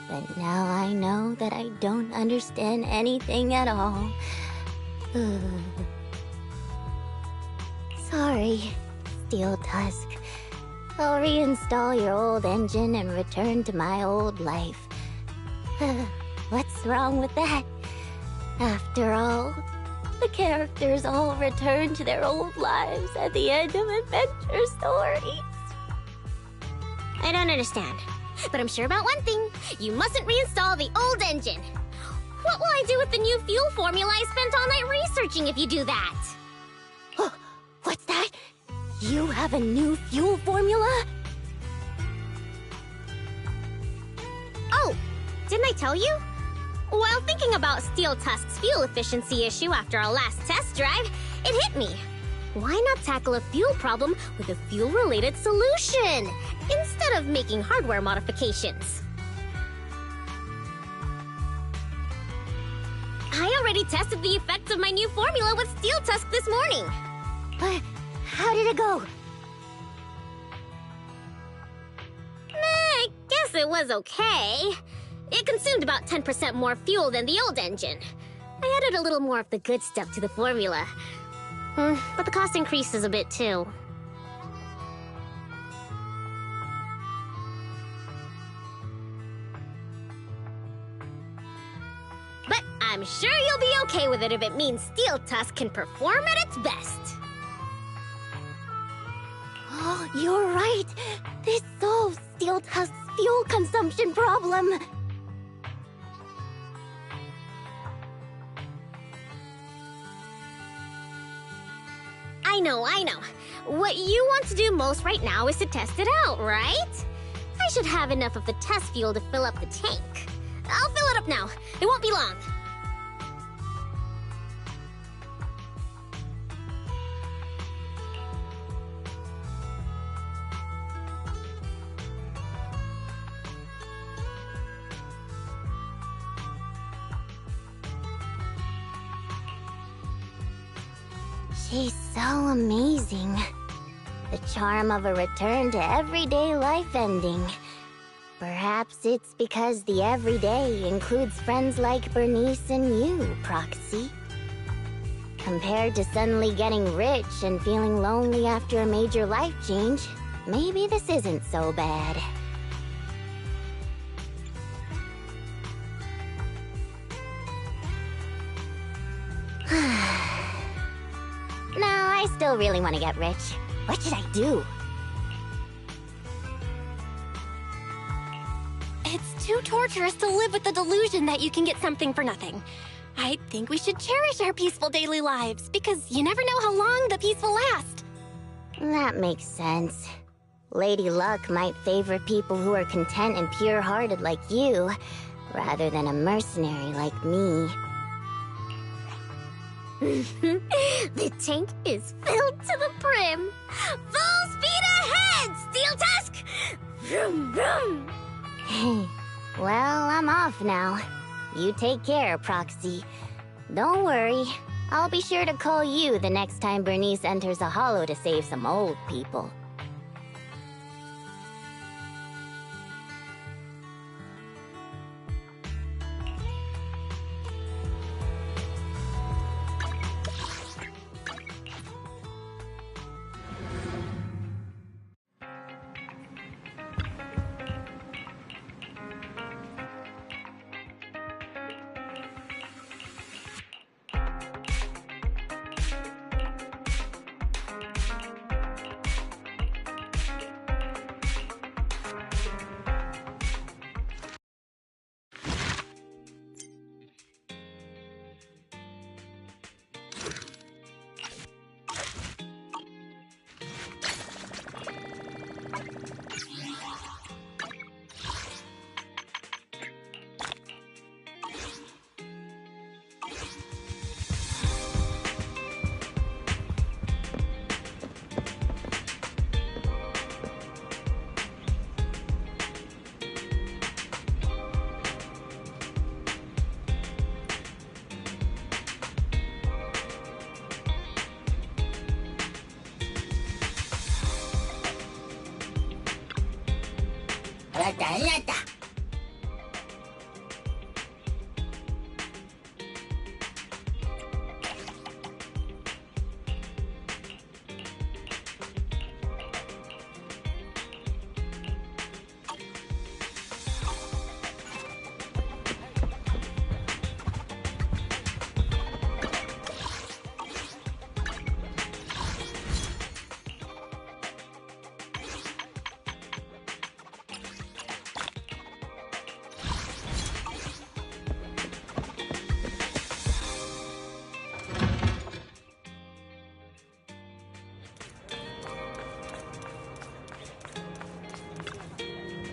but now I know that I don't understand anything at all. Sorry, Steel Tusk. I'll reinstall your old engine and return to my old life. What's wrong with that? After all, the characters all return to their old lives at the end of adventure stories. I don't understand, but I'm sure about one thing. You mustn't reinstall the old engine. What will I do with the new fuel formula I spent all night researching if you do that? What's that? You have a new fuel formula? Oh, didn't I tell you? While thinking about Steel Tusk's fuel efficiency issue after our last test drive, it hit me. Why not tackle a fuel problem with a fuel-related solution, instead of making hardware modifications? I already tested the effects of my new formula with Steel Tusk this morning. But how did it go? guess it was okay. It consumed about 10% more fuel than the old engine. I added a little more of the good stuff to the formula. But the cost increases a bit too. But I'm sure you'll be okay with it if it means Steel Tusk can perform at its best. Oh, you're right. This solves Steel Tusk's fuel consumption problem. I know. What you want to do most right now is to test it out, right? I should have enough of the test fuel to fill up the tank. I'll fill it up now. It won't be long. She's so amazing. The charm of a return to everyday life ending. Perhaps it's because the everyday includes friends like Bernice and you, Proxy. Compared to suddenly getting rich and feeling lonely after a major life change, maybe this isn't so bad. No, I still really want to get rich. What should I do? It's too torturous to live with the delusion that you can get something for nothing. I think we should cherish our peaceful daily lives, because you never know how long the peace will last. That makes sense. Lady Luck might favor people who are content and pure-hearted like you, rather than a mercenary like me. The tank is filled to the brim. Full speed ahead, Steel Tusk! Vroom, vroom. Hey, well, I'm off now. You take care, Proxy. Don't worry. I'll be sure to call you the next time Bernice enters a hollow to save some old people.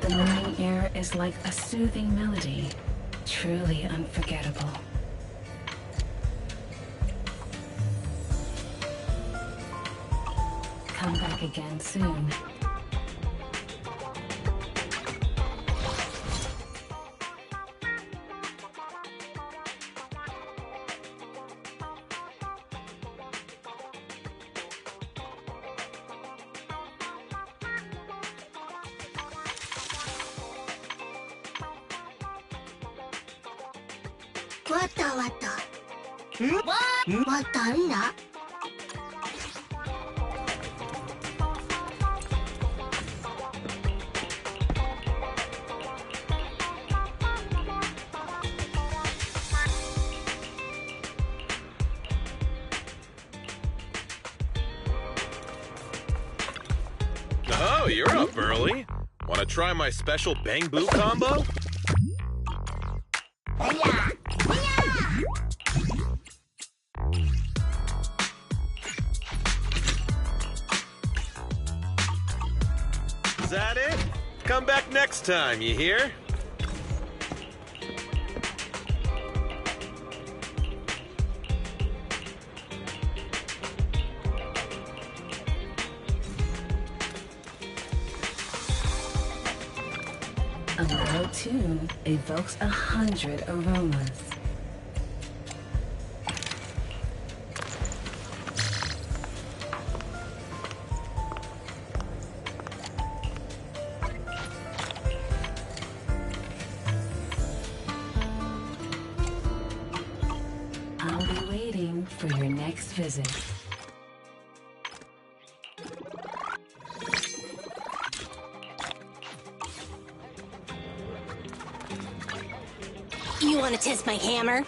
The morning air is like a soothing melody, truly unforgettable. Come back again soon. わったわった。わったんだ。Oh, you're up early. Wanna try my special Bang Boo combo? Is that it? Come back next time, you hear? A low tune evokes 100 aromas. I'll be waiting for your next visit. You want to test my hammer?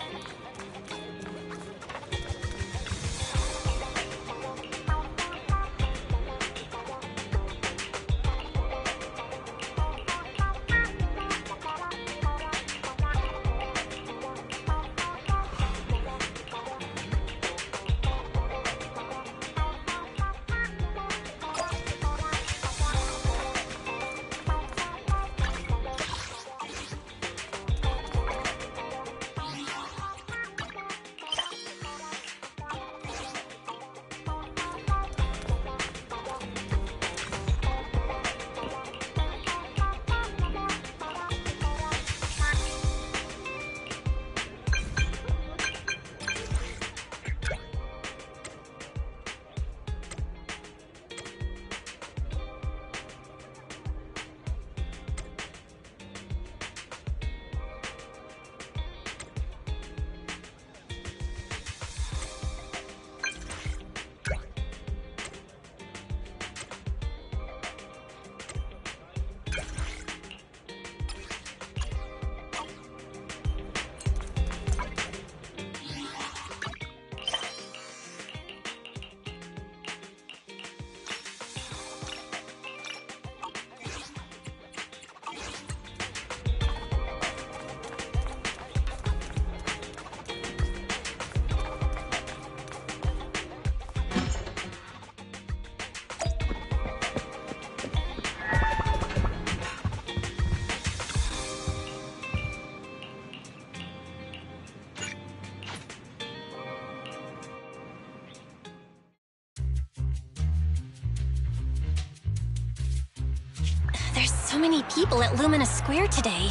There's so many people at Lumina Square today.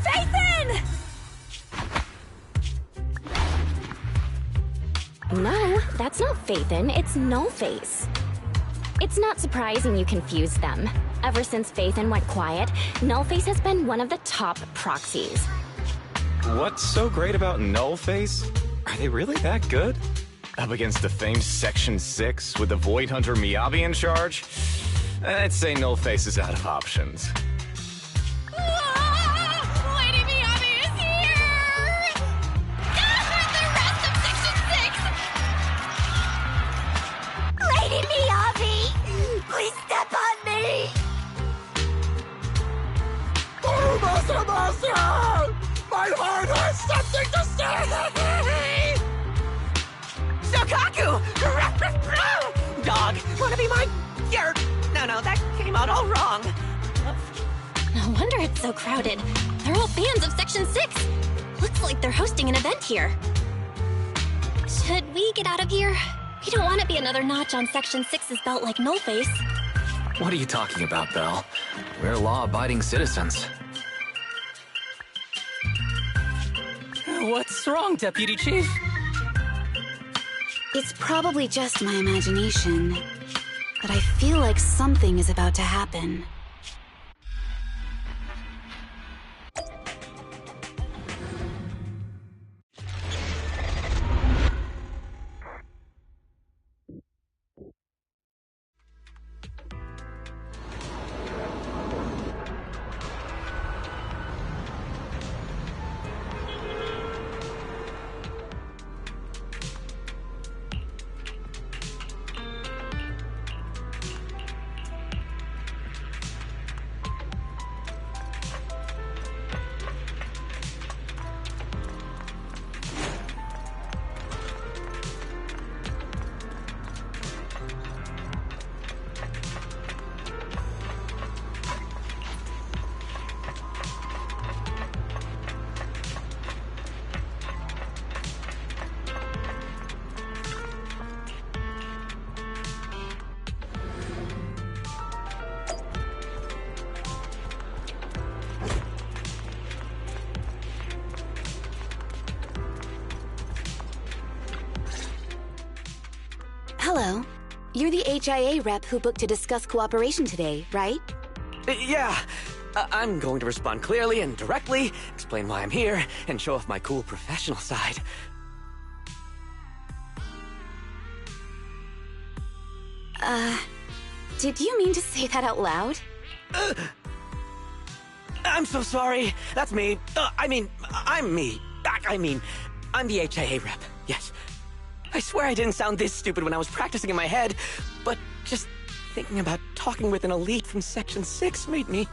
Phaethon! No, that's not Phaethon, it's Nullface. It's not surprising you confused them. Ever since Phaethon went quiet, Nullface has been one of the top proxies. What's so great about Nullface? Are they really that good? Up against the famed Section 6 with the Void Hunter Miyabi in charge? I'd say Nullface is out of options. Lady Miyabi is here! The rest of Section 6! Lady Miyabi! Please step on me! My heart has something to say! Shokaku! Dog, wanna be my... No, that came out all wrong. No wonder it's so crowded. They're all fans of Section 6. Looks like they're hosting an event here. Should we get out of here? We don't want to be another notch on Section 6's belt like Nullface. What are you talking about, Belle? We're law-abiding citizens. What's wrong, Deputy Chief? It's probably just my imagination, but I feel like something is about to happen. You're the HIA rep who booked to discuss cooperation today, right? Yeah. I'm going to respond clearly and directly, explain why I'm here, and show off my cool professional side. Did you mean to say that out loud? I'm so sorry. That's me. I'm me. I'm the HIA rep. Yes. I swear I didn't sound this stupid when I was practicing in my head, but just thinking about talking with an elite from Section 6 made me...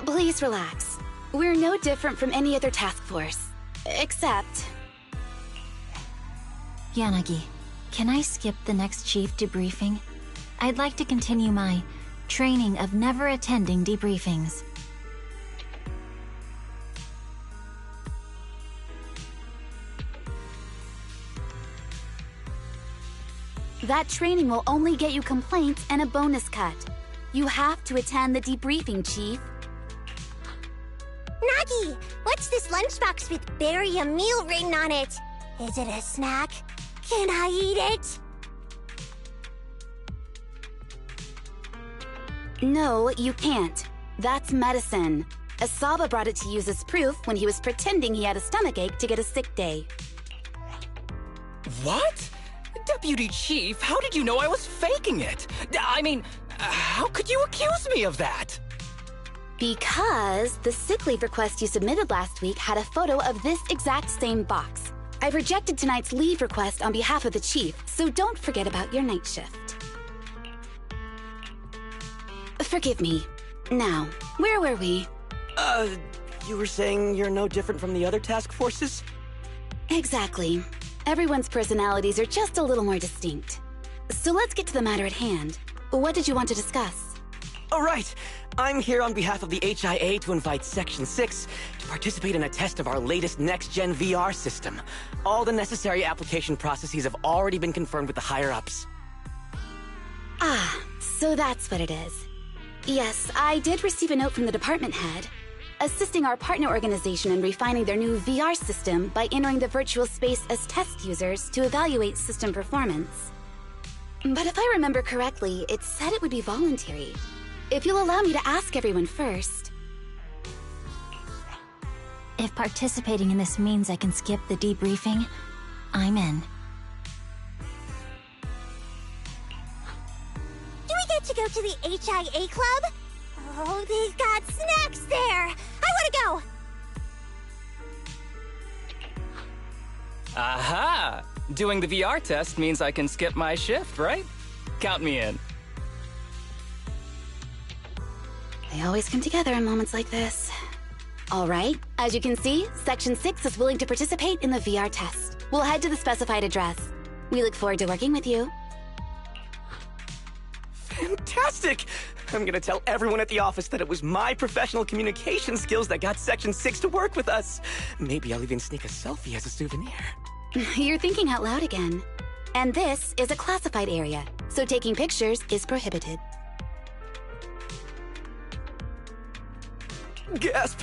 Please relax. We're no different from any other task force. Except... Yanagi, can I skip the next chief debriefing? I'd like to continue my training of never attending debriefings. That training will only get you complaints and a bonus cut. You have to attend the debriefing, Chief. Nagi, what's this lunchbox with "bury a meal" written on it? Is it a snack? Can I eat it? No, you can't. That's medicine. Asaba brought it to use as proof when he was pretending he had a stomachache to get a sick day. What? Deputy Chief, how did you know I was faking it? I mean, how could you accuse me of that? Because the sick leave request you submitted last week had a photo of this exact same box. I've rejected tonight's leave request on behalf of the Chief, so don't forget about your night shift. Forgive me. Now, where were we? You were saying you're no different from the other task forces? Exactly. Everyone's personalities are just a little more distinct. So let's get to the matter at hand. What did you want to discuss? All right. I'm here on behalf of the HIA to invite Section 6 to participate in a test of our latest next-gen VR system. All the necessary application processes have already been confirmed with the higher-ups. Ah, so that's what it is. Yes, I did receive a note from the department head, assisting our partner organization in refining their new VR system by entering the virtual space as test users to evaluate system performance. But if I remember correctly, it said it would be voluntary. If you'll allow me to ask everyone first. If participating in this means I can skip the debriefing, I'm in. Do we get to go to the HIA club? Oh, they've got snacks there! I want to go! Aha! Doing the VR test means I can skip my shift, right? Count me in. They always come together in moments like this. All right, as you can see, Section 6 is willing to participate in the VR test. We'll head to the specified address. We look forward to working with you. Fantastic! I'm gonna tell everyone at the office that it was my professional communication skills that got Section 6 to work with us. Maybe I'll even sneak a selfie as a souvenir. You're thinking out loud again. And this is a classified area, so taking pictures is prohibited. Gasp!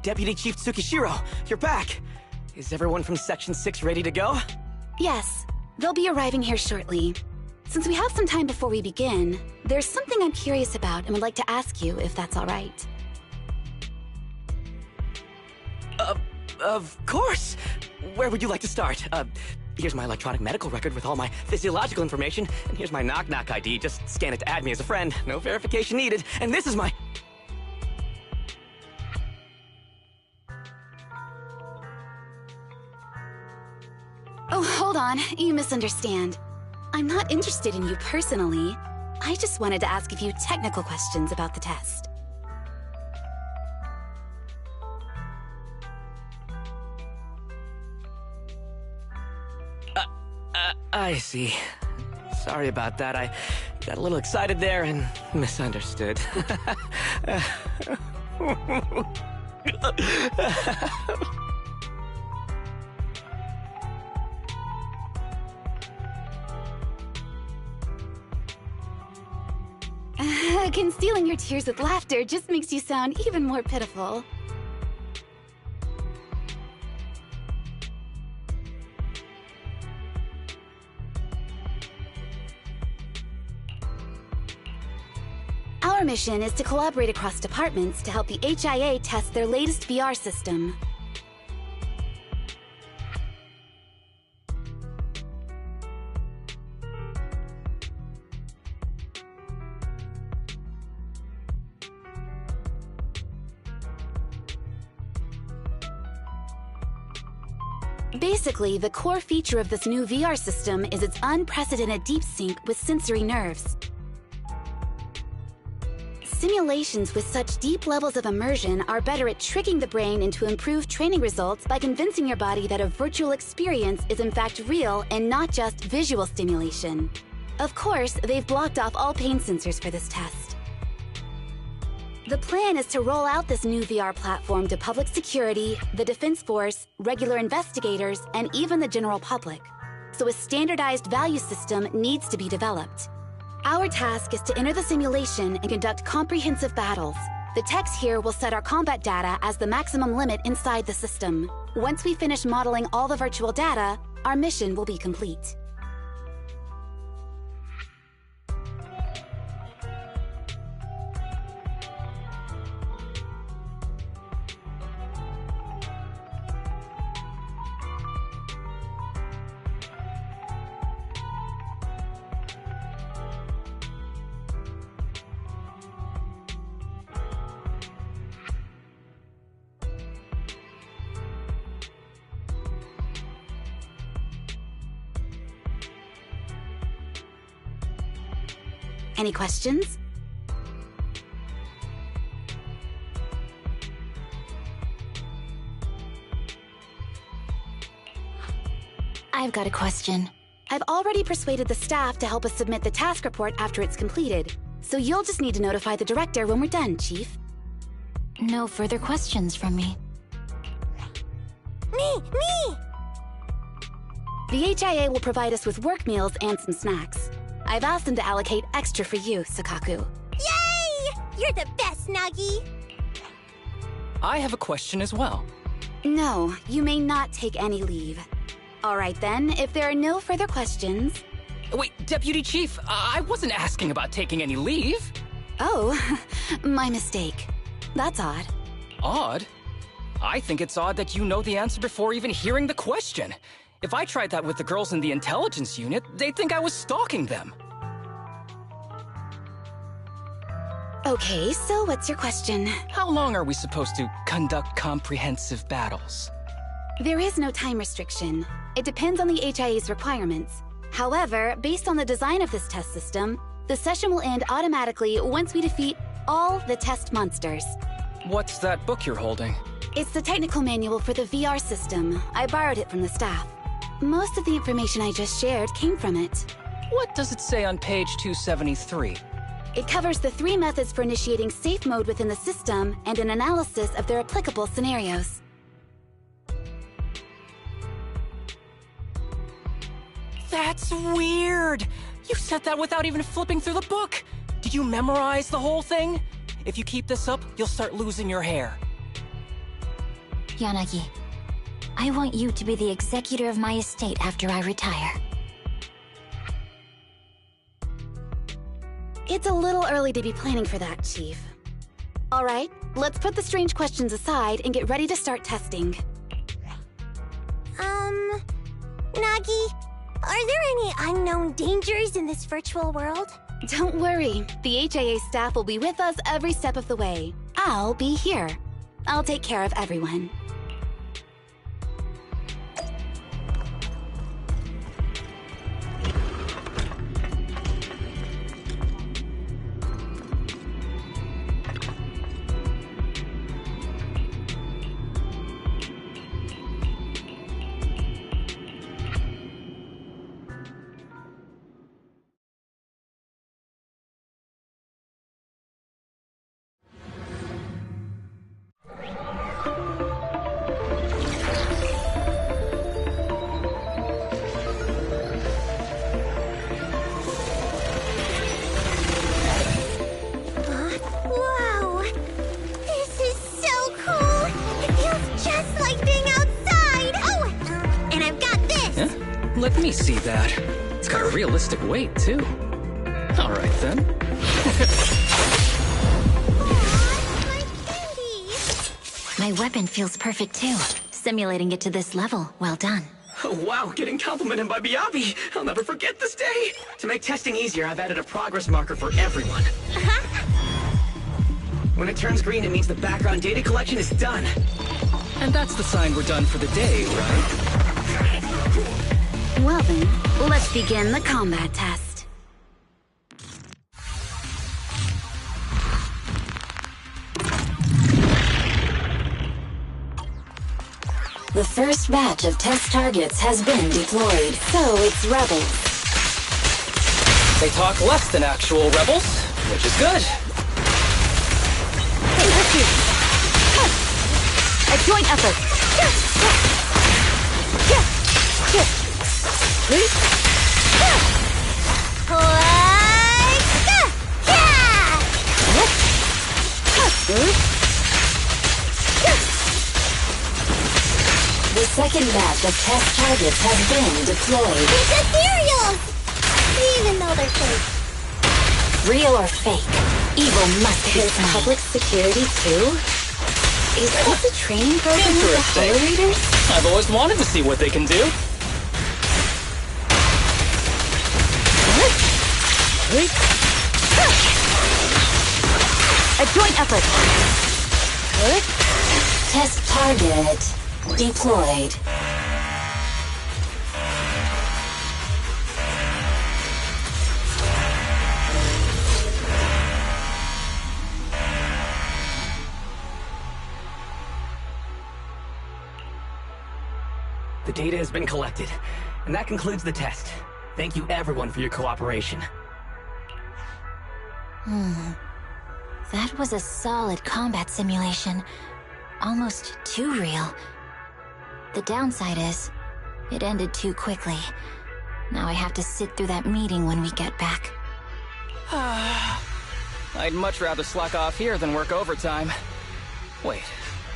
Deputy Chief Tsukishiro, you're back! Is everyone from Section 6 ready to go? Yes, they'll be arriving here shortly. Since we have some time before we begin, there's something I'm curious about and would like to ask you if that's all right. Of course! Where would you like to start? Here's my electronic medical record with all my physiological information, and here's my knock-knock ID. Just scan it to add me as a friend. No verification needed. And this is my... Oh, hold on. You misunderstand. I'm not interested in you personally. I just wanted to ask a few technical questions about the test. I see. Sorry about that. I got a little excited there and misunderstood. Concealing your tears with laughter just makes you sound even more pitiful. Our mission is to collaborate across departments to help the HIA test their latest VR system. Basically, the core feature of this new VR system is its unprecedented deep sync with sensory nerves. Simulations with such deep levels of immersion are better at tricking the brain into improved training results by convincing your body that a virtual experience is in fact real and not just visual stimulation. Of course, they've blocked off all pain sensors for this test. The plan is to roll out this new VR platform to public security, the Defense Force, regular investigators, and even the general public. So a standardized value system needs to be developed. Our task is to enter the simulation and conduct comprehensive battles. The techs here will set our combat data as the maximum limit inside the system. Once we finish modeling all the virtual data, our mission will be complete. Any questions? I've got a question. I've already persuaded the staff to help us submit the task report after it's completed, so you'll just need to notify the director when we're done, Chief. No further questions from me. Me! The HIA will provide us with work meals and some snacks. I've asked them to allocate extra for you, Sakaku. Yay! You're the best, Nagi! I have a question as well. No, you may not take any leave. All right then, if there are no further questions... Wait, Deputy Chief, I wasn't asking about taking any leave. Oh, my mistake. That's odd. Odd? I think it's odd that you know the answer before even hearing the question. If I tried that with the girls in the intelligence unit, they'd think I was stalking them. Okay, so what's your question? How long are we supposed to conduct comprehensive battles? There is no time restriction. It depends on the HIA's requirements. However, based on the design of this test system, the session will end automatically once we defeat all the test monsters. What's that book you're holding? It's the technical manual for the VR system. I borrowed it from the staff. Most of the information I just shared came from it. What does it say on page 273? It covers the 3 methods for initiating safe mode within the system and an analysis of their applicable scenarios. That's weird! You said that without even flipping through the book! Did you memorize the whole thing? If you keep this up, you'll start losing your hair. Yanagi, I want you to be the executor of my estate after I retire. It's a little early to be planning for that, Chief. All right, let's put the strange questions aside and get ready to start testing. Nagi, are there any unknown dangers in this virtual world? Don't worry, the HIA staff will be with us every step of the way. I'll be here. I'll take care of everyone. Wow! This is so cool! It feels just like being outside! Oh! And I've got this! Huh? Let me see that. It's got a realistic weight, too. All right, then. My weapon feels perfect, too. Simulating it to this level. Well done. Oh, wow, getting complimented by Miyabi! I'll never forget this day! To make testing easier, I've added a progress marker for everyone. When it turns green, it means the background data collection is done. And that's the sign we're done for the day, right? Well then, let's begin the combat test. The first batch of test targets has been deployed. So it's rebels. They talk less than actual rebels, which is good. Hey, let's do a joint effort. The second batch of test targets has been deployed. It's ethereals! Even though they're fake. Real or fake, evil must be There's found. public security too? Is this a training program with the Interesting. Hollow Raiders? I've always wanted to see what they can do. A joint effort. Test target deployed. The data has been collected, and that concludes the test. Thank you everyone for your cooperation. That was a solid combat simulation. Almost too real. The downside is, it ended too quickly. Now I have to sit through that meeting when we get back. I'd much rather slack off here than work overtime. Wait,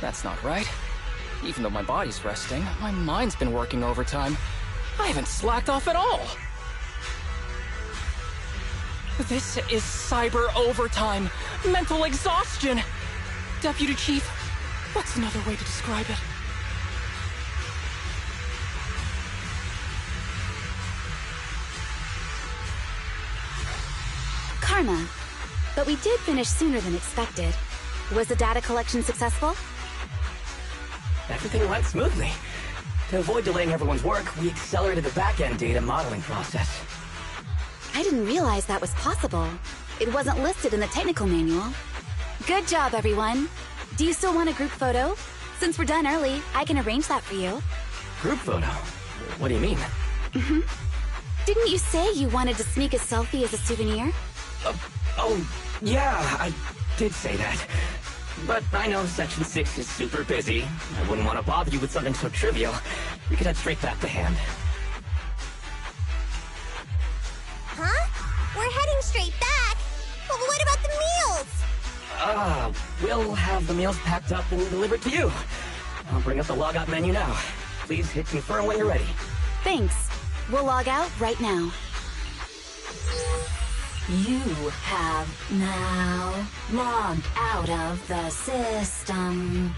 that's not right. Even though my body's resting, my mind's been working overtime. I haven't slacked off at all. This is cyber overtime. Mental exhaustion. Deputy Chief, what's another way to describe it? Karma. But we did finish sooner than expected. Was the data collection successful? Everything went smoothly. To avoid delaying everyone's work, we accelerated the back-end data modeling process. I didn't realize that was possible. It wasn't listed in the technical manual. Good job, everyone. Do you still want a group photo? Since we're done early, I can arrange that for you. Group photo? What do you mean? Didn't you say you wanted to sneak a selfie as a souvenir? Oh, yeah, I did say that. But I know Section 6 is super busy. I wouldn't want to bother you with something so trivial. We could head straight back to hand. Huh? We're heading straight back. But what about the meals? We'll have the meals packed up and delivered to you. I'll bring up the logout menu now. Please hit confirm when you're ready. Thanks. We'll log out right now. You have now logged out of the system.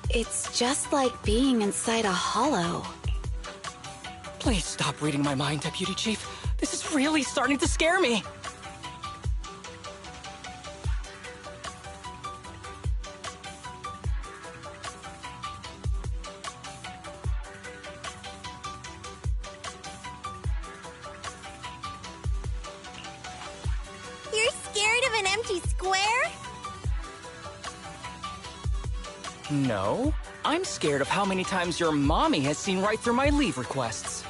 It's just like being inside a hollow. Please stop reading my mind, Deputy Chief. This is really starting to scare me. You're scared of an empty square? No, I'm scared of how many times your mommy has seen right through my leave requests.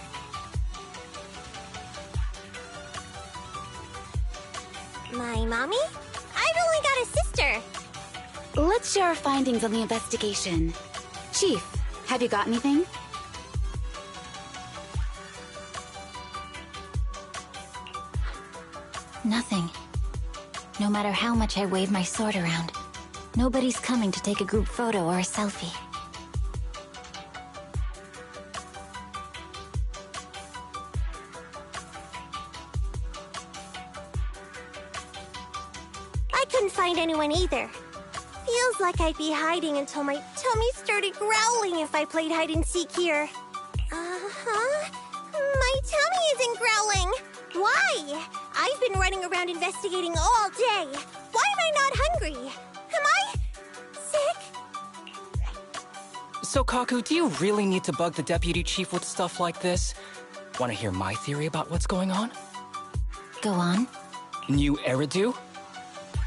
My mommy? I've only got a sister. Let's share our findings on the investigation. Chief, have you got anything? Nothing. No matter how much I wave my sword around, nobody's coming to take a group photo or a selfie. anyone either. Feels like I'd be hiding until my tummy started growling if I played hide-and-seek here. Uh-huh. My tummy isn't growling. Why? I've been running around investigating all day. Why am I not hungry? Am I sick? So, Kaku, do you really need to bug the deputy chief with stuff like this? Want to hear my theory about what's going on? Go on. New Eridu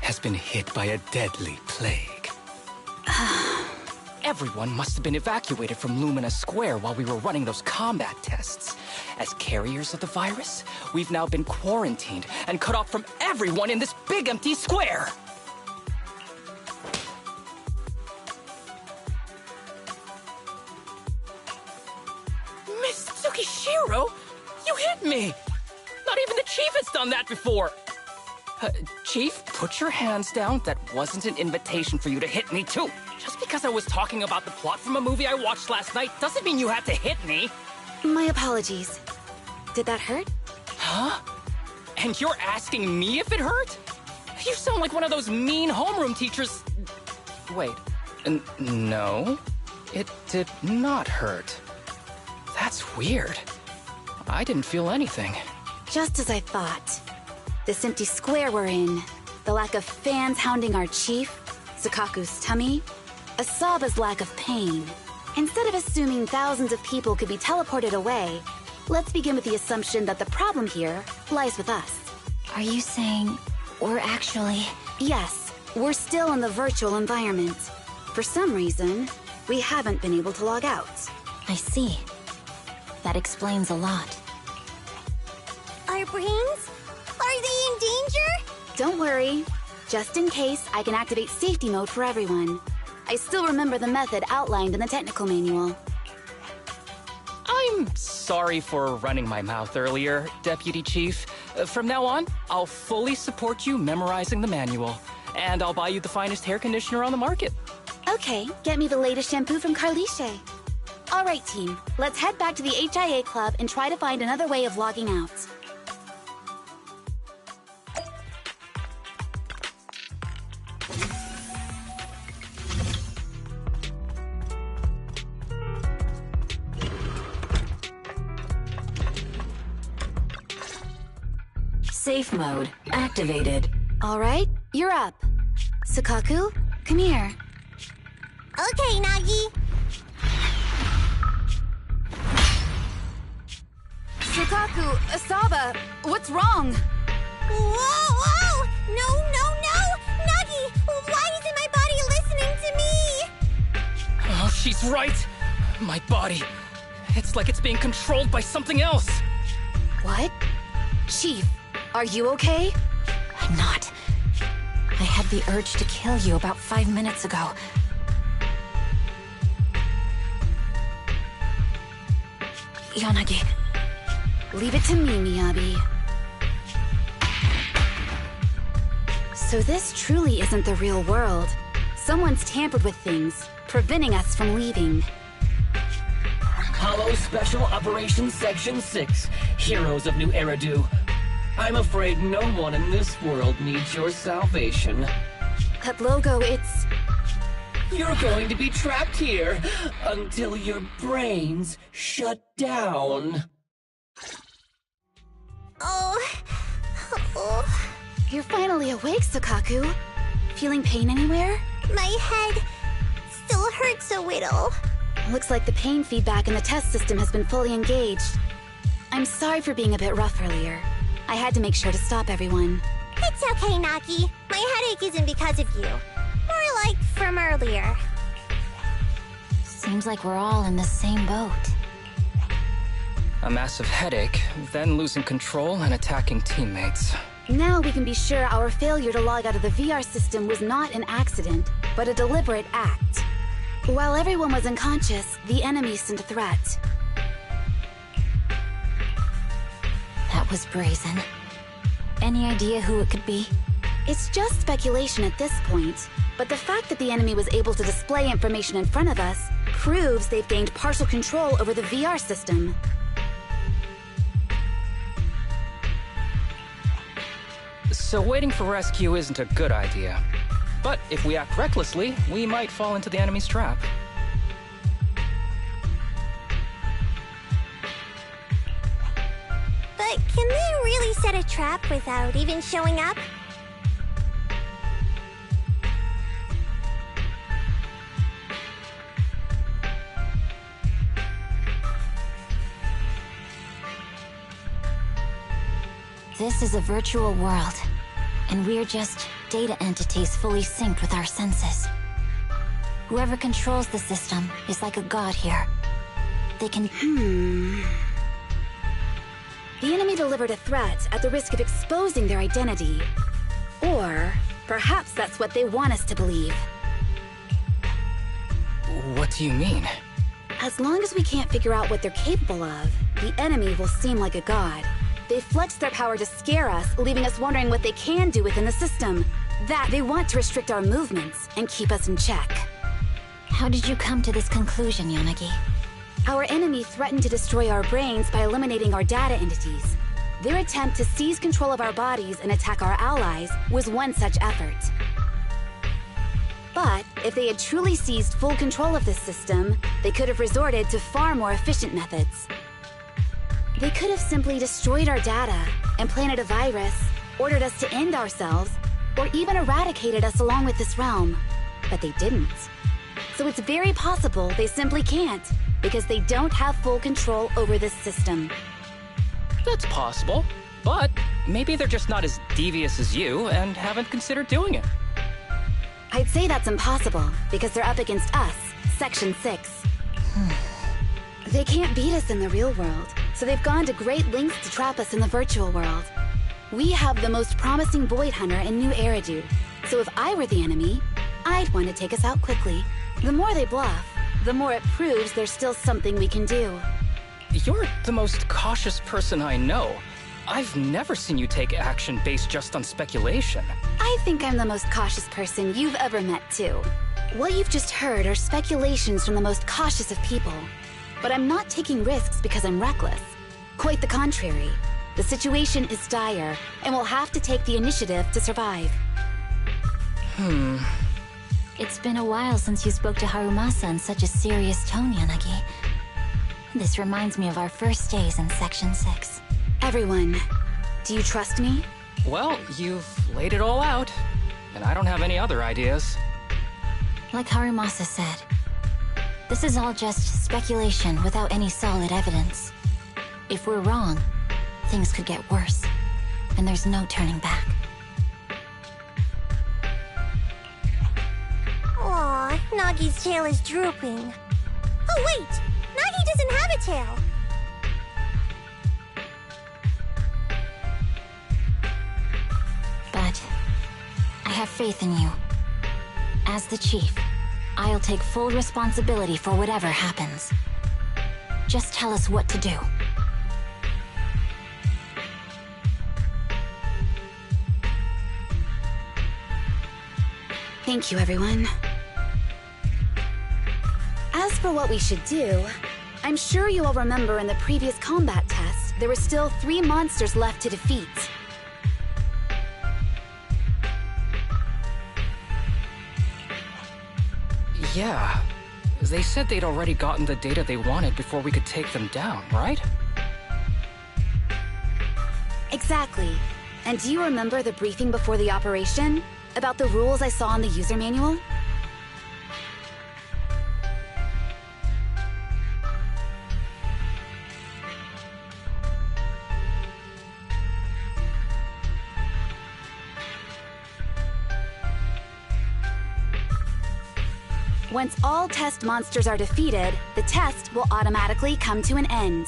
has been hit by a deadly plague. Everyone must have been evacuated from Lumina Square while we were running those combat tests. As carriers of the virus, we've now been quarantined and cut off from everyone in this big empty square. Miss Tsukishiro, you hit me! Not even the chief has done that before! Chief, put your hands down. That wasn't an invitation for you to hit me, too. Just because I was talking about the plot from a movie I watched last night doesn't mean you had to hit me. My apologies. Did that hurt? Huh? And you're asking me if it hurt? You sound like one of those mean homeroom teachers. Wait, no, it did not hurt. That's weird. I didn't feel anything. Just as I thought. This empty square we're in, the lack of fans hounding our chief, Sukaku's tummy, Asaba's lack of pain. Instead of assuming thousands of people could be teleported away, let's begin with the assumption that the problem here lies with us. Are you saying we're actually... Yes, we're still in the virtual environment. For some reason, we haven't been able to log out. I see. That explains a lot. Our brains? Are they in danger? Don't worry. Just in case, I can activate safety mode for everyone. I still remember the method outlined in the technical manual. I'm sorry for running my mouth earlier, Deputy Chief. From now on, I'll fully support you memorizing the manual. And I'll buy you the finest hair conditioner on the market. Okay, get me the latest shampoo from Carliche. All right, team. Let's head back to the HIA Club and try to find another way of logging out. Safe mode activated. All right, you're up. Sukaku, come here. Okay, Nagi. Sukaku, Asaba, what's wrong? Whoa! No! Nagi, why isn't my body listening to me? Oh, she's right. My body. It's like it's being controlled by something else. What? Chief, are you okay? I'm not. I had the urge to kill you about 5 minutes ago. Yanagi. Leave it to me, Miyabi. So this truly isn't the real world. Someone's tampered with things, preventing us from leaving. Hollow Special Operations Section 6, Heroes of New Eridu. I'm afraid no one in this world needs your salvation. That logo, it's... You're going to be trapped here until your brains shut down. Oh. You're finally awake, Sukaku. Feeling pain anywhere? My head still hurts a little. Looks like the pain feedback in the test system has been fully engaged. I'm sorry for being a bit rough earlier. I had to make sure to stop everyone. It's okay, Nagi. My headache isn't because of you. More like from earlier. Seems like we're all in the same boat. A massive headache, then losing control and attacking teammates. Now we can be sure our failure to log out of the VR system was not an accident, but a deliberate act. While everyone was unconscious, the enemy sent a threat. That was brazen. Any idea who it could be? It's just speculation at this point, but the fact that the enemy was able to display information in front of us proves they've gained partial control over the VR system. So waiting for rescue isn't a good idea. But if we act recklessly, we might fall into the enemy's trap. But can they really set a trap without even showing up? This is a virtual world, and we're just data entities fully synced with our senses. Whoever controls the system is like a god here. They can... The enemy delivered a threat at the risk of exposing their identity. Or perhaps that's what they want us to believe. What do you mean? As long as we can't figure out what they're capable of, the enemy will seem like a god. They flex their power to scare us, leaving us wondering what they can do within the system. That they want to restrict our movements and keep us in check. How did you come to this conclusion, Yanagi? Our enemy threatened to destroy our brains by eliminating our data entities. Their attempt to seize control of our bodies and attack our allies was one such effort. But if they had truly seized full control of this system, they could have resorted to far more efficient methods. They could have simply destroyed our data, implanted a virus, ordered us to end ourselves, or even eradicated us along with this realm. But they didn't. So it's very possible they simply can't, because they don't have full control over this system. That's possible, but maybe they're just not as devious as you and haven't considered doing it. I'd say that's impossible, because they're up against us, Section 6. They can't beat us in the real world, so they've gone to great lengths to trap us in the virtual world. We have the most promising Void Hunter in New Eridu, so if I were the enemy, I'd want to take us out quickly. The more they bluff, the more it proves there's still something we can do. You're the most cautious person I know. I've never seen you take action based just on speculation. I think I'm the most cautious person you've ever met, too. What you've just heard are speculations from the most cautious of people. But I'm not taking risks because I'm reckless. Quite the contrary. The situation is dire, and we'll have to take the initiative to survive. It's been a while since you spoke to Harumasa in such a serious tone, Yanagi. This reminds me of our first days in Section 6. Everyone, do you trust me? Well, you've laid it all out, and I don't have any other ideas. Like Harumasa said, this is all just speculation without any solid evidence. If we're wrong, things could get worse, and there's no turning back. Aw, Nagi's tail is drooping. Oh wait! Nagi doesn't have a tail! But I have faith in you. As the chief, I'll take full responsibility for whatever happens. Just tell us what to do. Thank you, everyone. As for what we should do, I'm sure you all remember in the previous combat test, there were still 3 monsters left to defeat. Yeah. They said they'd already gotten the data they wanted before we could take them down, right? Exactly. And do you remember the briefing before the operation? About the rules I saw in the user manual? Once all test monsters are defeated, the test will automatically come to an end.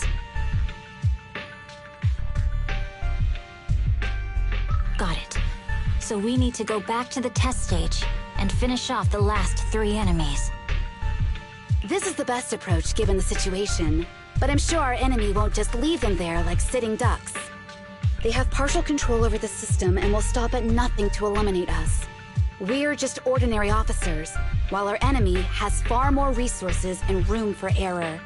Got it. So we need to go back to the test stage and finish off the last 3 enemies. This is the best approach given the situation, but I'm sure our enemy won't just leave them there like sitting ducks. They have partial control over the system and will stop at nothing to eliminate us. We're just ordinary officers, while our enemy has far more resources and room for error.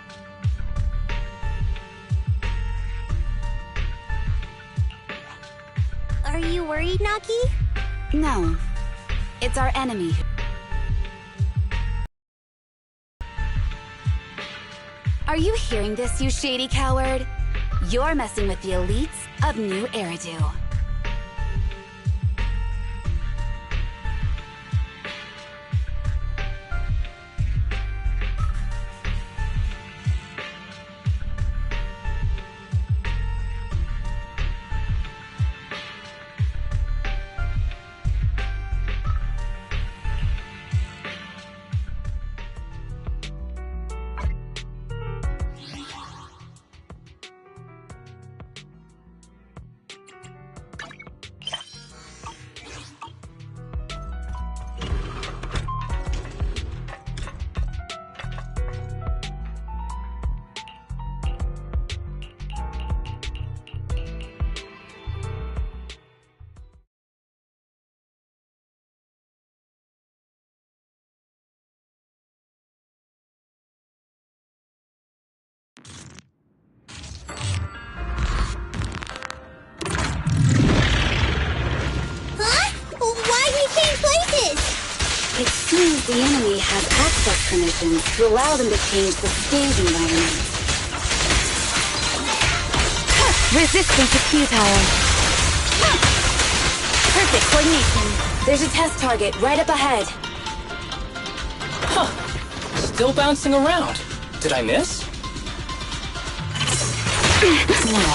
Are you worried, Nagi? No. It's our enemy. Are you hearing this, you shady coward? You're messing with the elites of New Eridu. It seems the enemy has access permissions to allow them to change the stage environment. Resistance is futile. Perfect coordination. There's a test target right up ahead. Huh. Still bouncing around. Did I miss? No.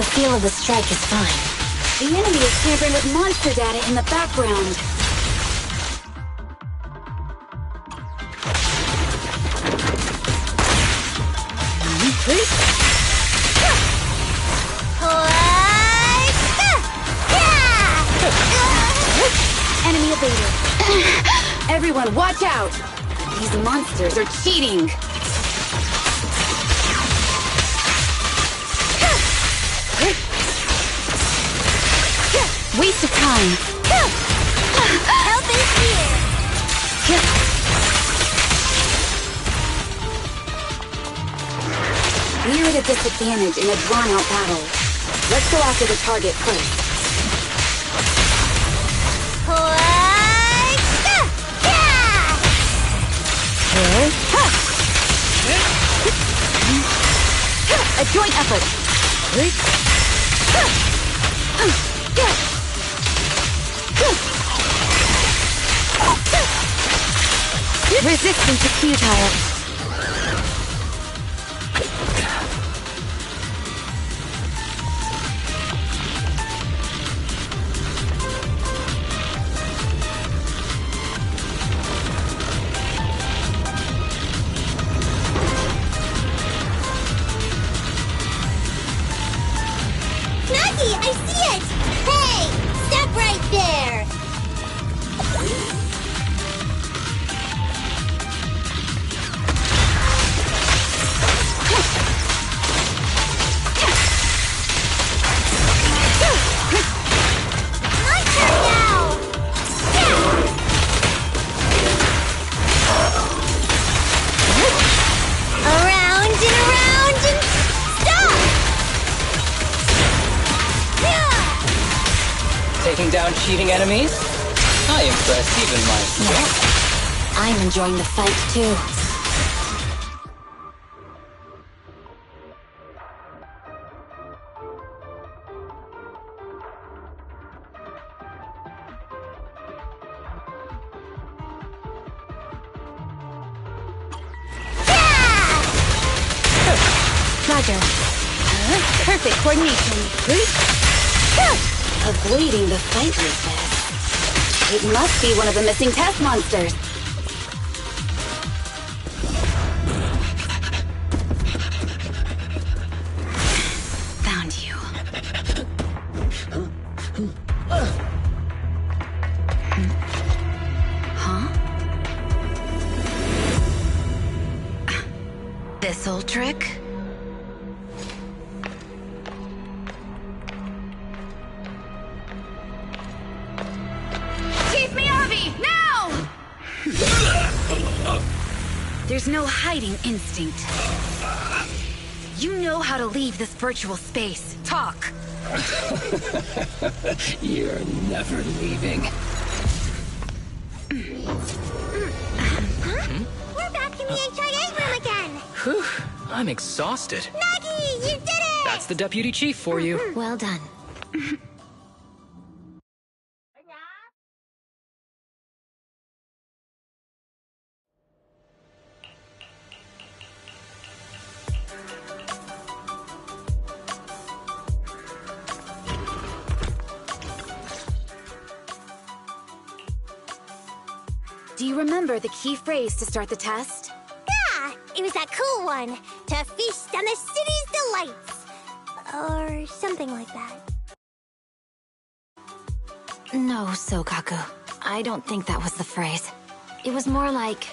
The feel of the strike is fine. The enemy is tampering with monster data in the background. Enemy evaded. Everyone, watch out! These monsters are cheating! Waste of time. Help is here! We're at a disadvantage in a drawn-out battle. Let's go after the target first. A joint effort. Resistance is futile. I see it! Hey! Step right there! My turn now! Around and around and stop! Taking down cheating enemies? I impress even myself. I'm enjoying the fight too. Roger. Perfect coordination. Avoiding the fight like this. It must be one of the missing test monsters. Found you. Huh? This old trick? There's no hiding instinct. You know how to leave this virtual space. Talk! You're never leaving. We're back in the HIA room again! Whew, I'm exhausted. Nagi, you did it! That's the deputy chief for you. Well done. Do you remember the key phrase to start the test? Yeah! It was that cool one. To feast on the city's delights. Or something like that. No, Sokaku. I don't think that was the phrase. It was more like,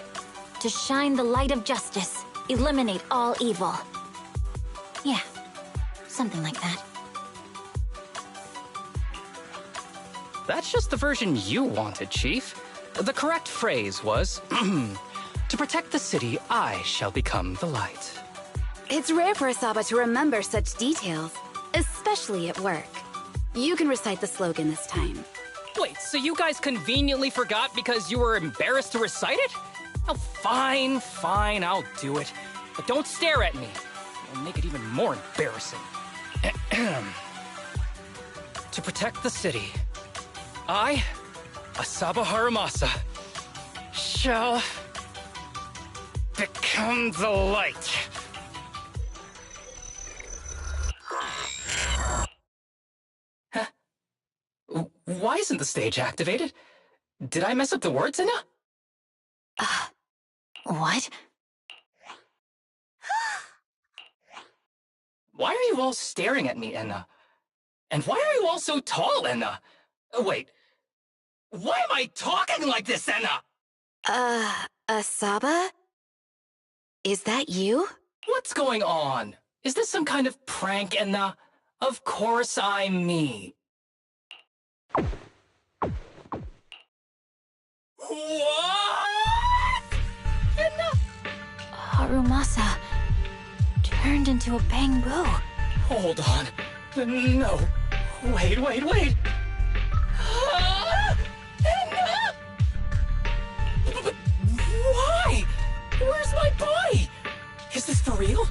to shine the light of justice, eliminate all evil. Yeah, something like that. That's just the version you wanted, Chief. The correct phrase was, to protect the city, I shall become the light. It's rare for Asaba to remember such details, especially at work. You can recite the slogan this time. Wait, so you guys conveniently forgot because you were embarrassed to recite it? Oh, fine, I'll do it. But don't stare at me. It'll make it even more embarrassing. To protect the city, I, Asaba Harumasa, shall become the light. Huh? Why isn't the stage activated? Did I mess up the words, Enna? What? Why are you all staring at me, Enna? And why are you all so tall, Enna? Wait. Why am I talking like this, Enna? Asaba? Is that you? What's going on? Is this some kind of prank, Enna? Of course I'm me. What? Enna? Harumasa turned into a bamboo. Hold on. No. Wait. Enna! But why? Where's my body? Is this for real?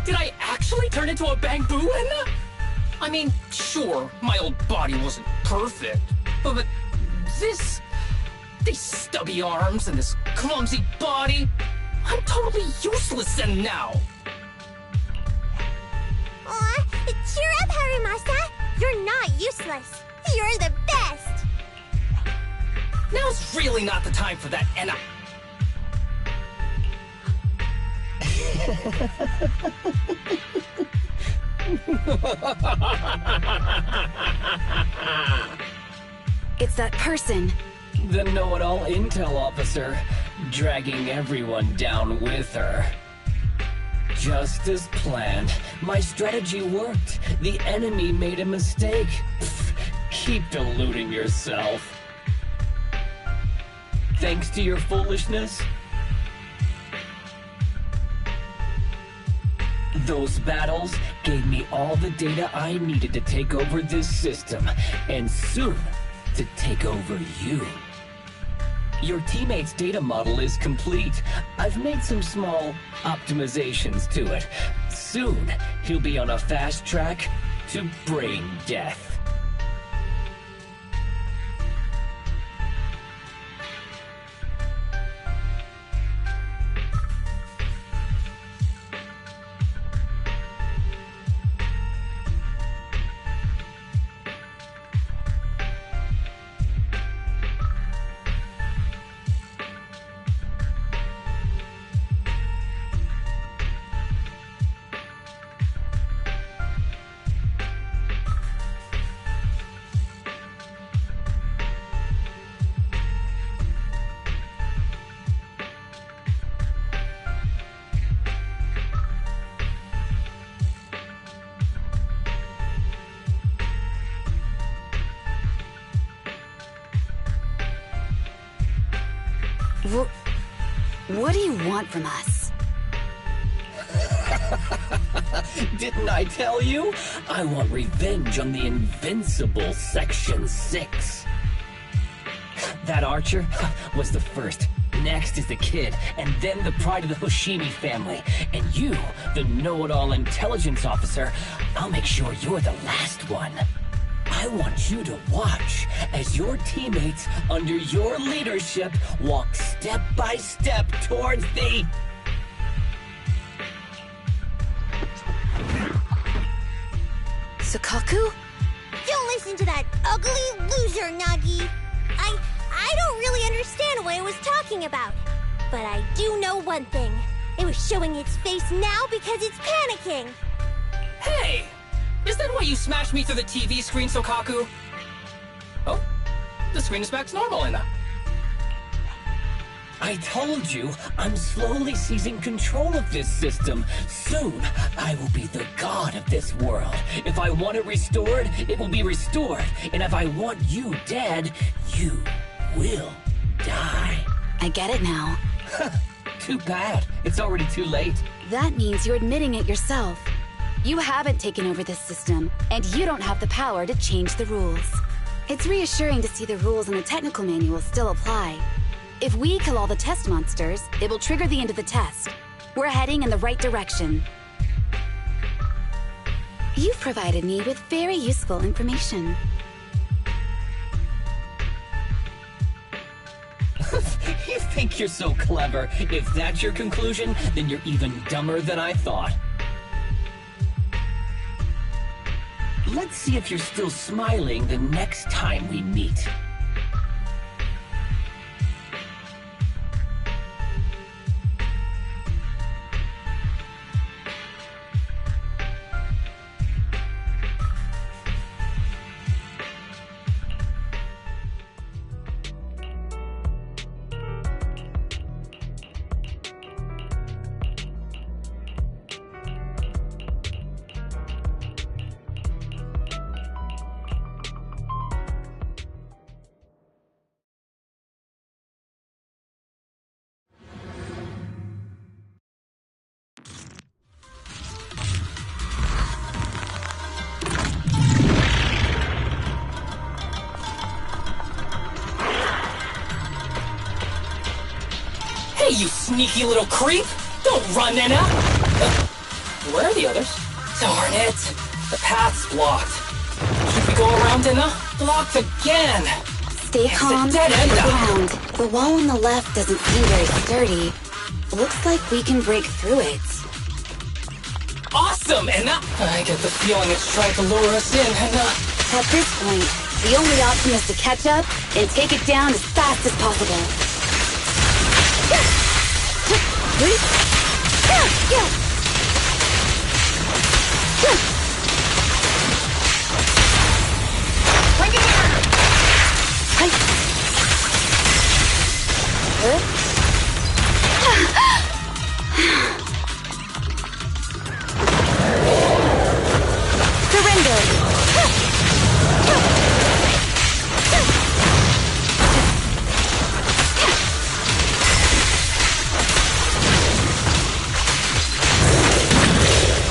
Did I actually turn into a bamboo, Enna? I mean, sure, my old body wasn't perfect, but this... these stubby arms and this clumsy body... I'm totally useless then now! Aw, cheer up, Harumasa! You're not useless! You're the best! Now's really not the time for that, Enna! It's that person. The know-it-all intel officer, dragging everyone down with her. Just as planned. My strategy worked. The enemy made a mistake. Pfft, keep deluding yourself. Thanks to your foolishness, those battles gave me all the data I needed to take over this system, and soon to take over you. Your teammate's data model is complete. I've made some small optimizations to it. Soon, he'll be on a fast track to brain death. What do you want from us? Didn't I tell you? I want revenge on the invincible Section 6. That archer was the first. Next is the kid, and then the pride of the Hoshimi family. And you, the know-it-all intelligence officer, I'll make sure you're the last one. I want you to watch as your teammates, under your leadership, walk step by step towards the... Sukaku? Don't listen to that ugly loser, Nagi. I don't really understand what it was talking about. But I do know one thing. It was showing its face now because it's panicking. Hey! Is that why you smashed me through the TV screen, Sokaku? Oh, the screen is back to normal, Enna. I told you, I'm slowly seizing control of this system. Soon, I will be the god of this world. If I want it restored, it will be restored. And if I want you dead, you will die. I get it now. Too bad. It's already too late. That means you're admitting it yourself. You haven't taken over this system, and you don't have the power to change the rules. It's reassuring to see the rules in the technical manual still apply. If we kill all the test monsters, it will trigger the end of the test. We're heading in the right direction. You've provided me with very useful information. You think you're so clever. If that's your conclusion, then you're even dumber than I thought. Let's see if you're still smiling the next time we meet. Hey, you sneaky little creep! Don't run, Enna! Where are the others? Darn it! The path's blocked. Should we go around, Enna? Blocked again! Stay calm, dead end look around. The wall on the left doesn't seem very sturdy. Looks like we can break through it. Awesome, Enna! I get the feeling it's trying to lure us in, Enna. At this point, the only option is to catch up and take it down as fast as possible. Bring it here! Surrender!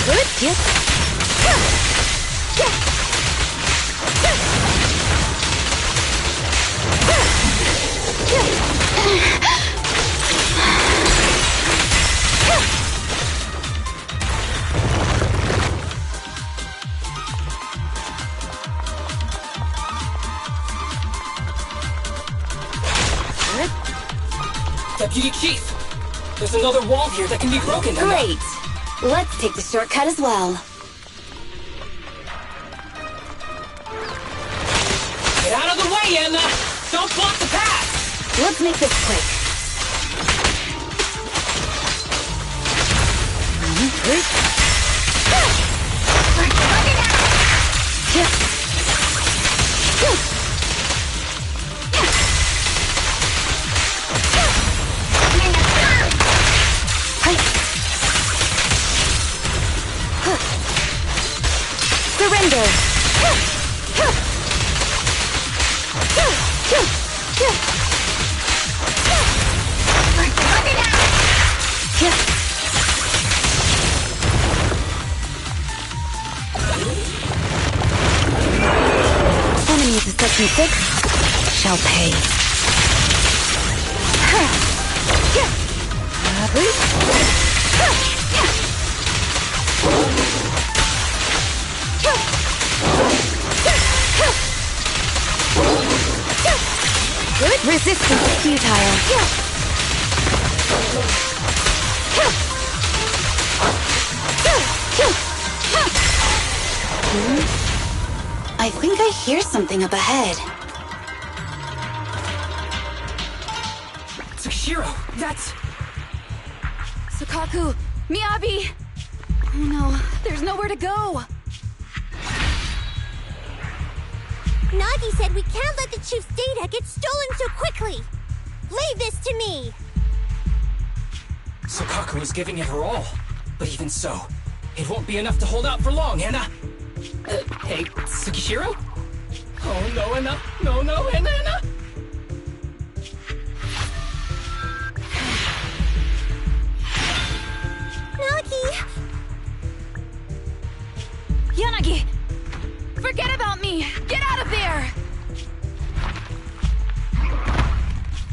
Good, yes. Deputy Chief, there's another wall here that can be broken. Great. Let's take the shortcut as well. Get out of the way, Enna! Don't block the path! Let's make this quick. Surrender! Enemies of Section 6 shall pay. I think I hear something up ahead. Tsukishiro, that's... Sukaku! Miyabi! Oh no, there's nowhere to go! Nagi said we can't let the Chief's data get stolen so quickly! Leave this to me! Sukaku is giving it her all. But even so, it won't be enough to hold out for long, Anna! Hey, Tsukishiro? Oh no, Anna! No, Anna! Nagi! Yanagi! Forget about me! Get out of there!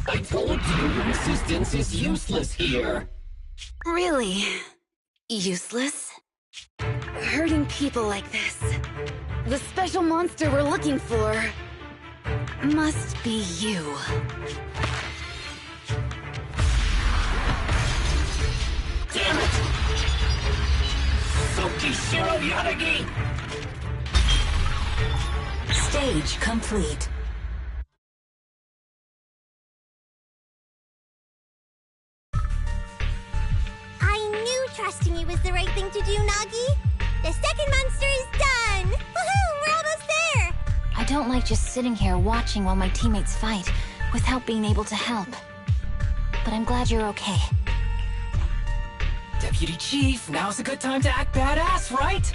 I told you your assistance is useless here. Really? Useless? Hurting people like this. The special monster we're looking for must be you. Damn it! Tsukishiro Yanagi! Stage complete. I knew trusting you was the right thing to do, Nagi! The second monster is done! Woohoo! We're almost there! I don't like just sitting here watching while my teammates fight without being able to help. But I'm glad you're okay. Deputy Chief, now's a good time to act badass, right?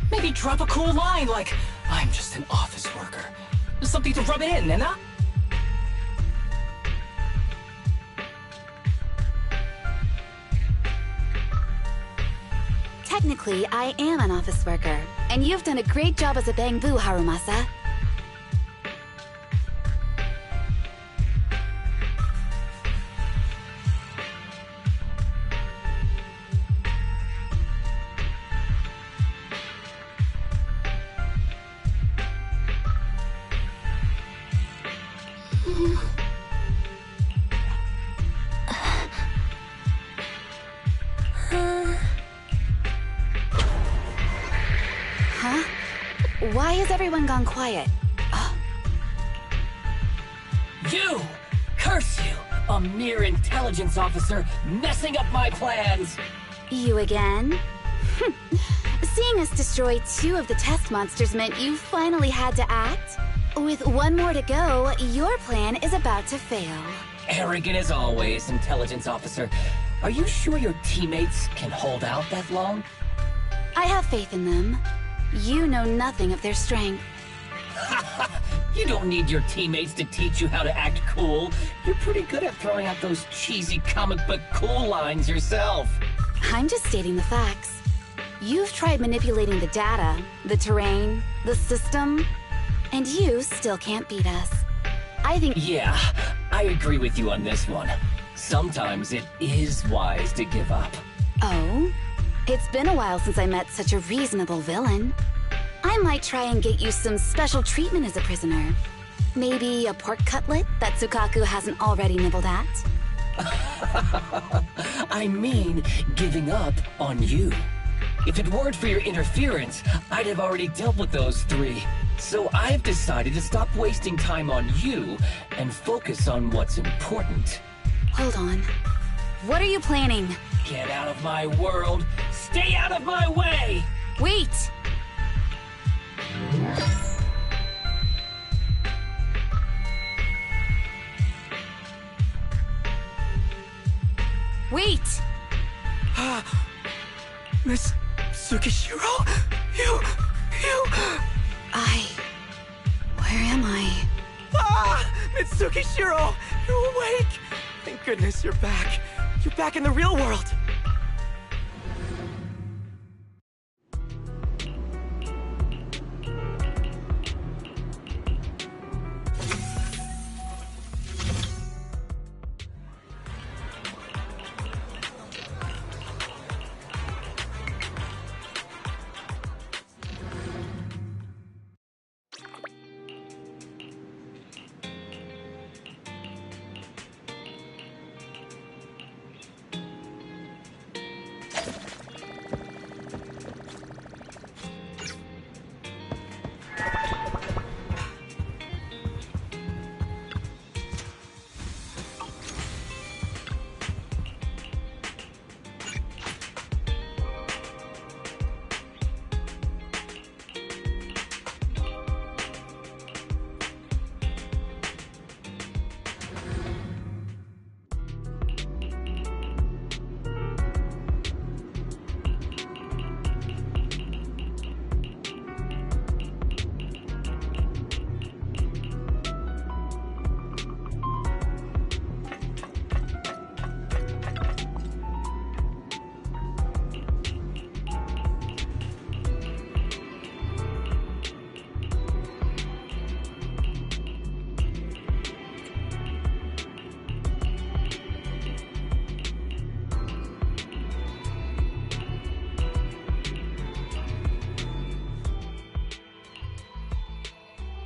Maybe drop a cool line like, I'm just an office worker. Something to rub it in, Anna? Technically, I am an office worker, and you've done a great job as a bamboo, Harumasa. Huh? Why has everyone gone quiet? You! Curse you! A mere intelligence officer messing up my plans! You again? Seeing us destroy 2 of the test monsters meant you finally had to act? With 1 more to go, your plan is about to fail. Arrogant as always, intelligence officer. Are you sure your teammates can hold out that long? I have faith in them. You know nothing of their strength. You don't need your teammates to teach you how to act cool. You're pretty good at throwing out those cheesy comic book cool lines yourself. I'm just stating the facts. You've tried manipulating the data, the terrain, the system, and you still can't beat us. I think... Yeah, I agree with you on this one. Sometimes it is wise to give up. Oh? It's been a while since I met such a reasonable villain. I might try and get you some special treatment as a prisoner. Maybe a pork cutlet that Sukaku hasn't already nibbled at? I mean, giving up on you. If it weren't for your interference, I'd have already dealt with those 3. So I've decided to stop wasting time on you and focus on what's important. Hold on. What are you planning? Get out of my world! Stay out of my way! Wait! Wait! Miss Tsukishiro? You... Where am I? Miss Tsukishiro! You're awake! Thank goodness you're back. You're back in the real world!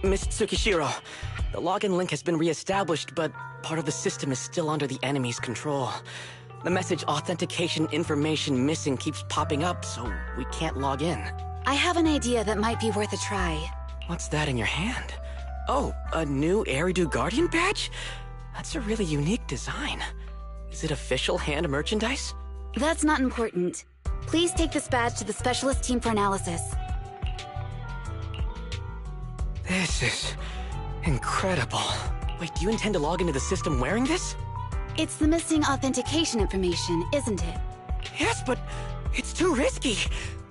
Miss Tsukishiro, the login link has been re-established, but part of the system is still under the enemy's control. The message authentication information missing keeps popping up, so we can't log in. I have an idea that might be worth a try. What's that in your hand? Oh, a new Eridu Guardian badge? That's a really unique design. Is it official hand merchandise? That's not important. Please take this badge to the specialist team for analysis. This is incredible. Wait, do you intend to log into the system wearing this? It's the missing authentication information, isn't it? Yes, but it's too risky.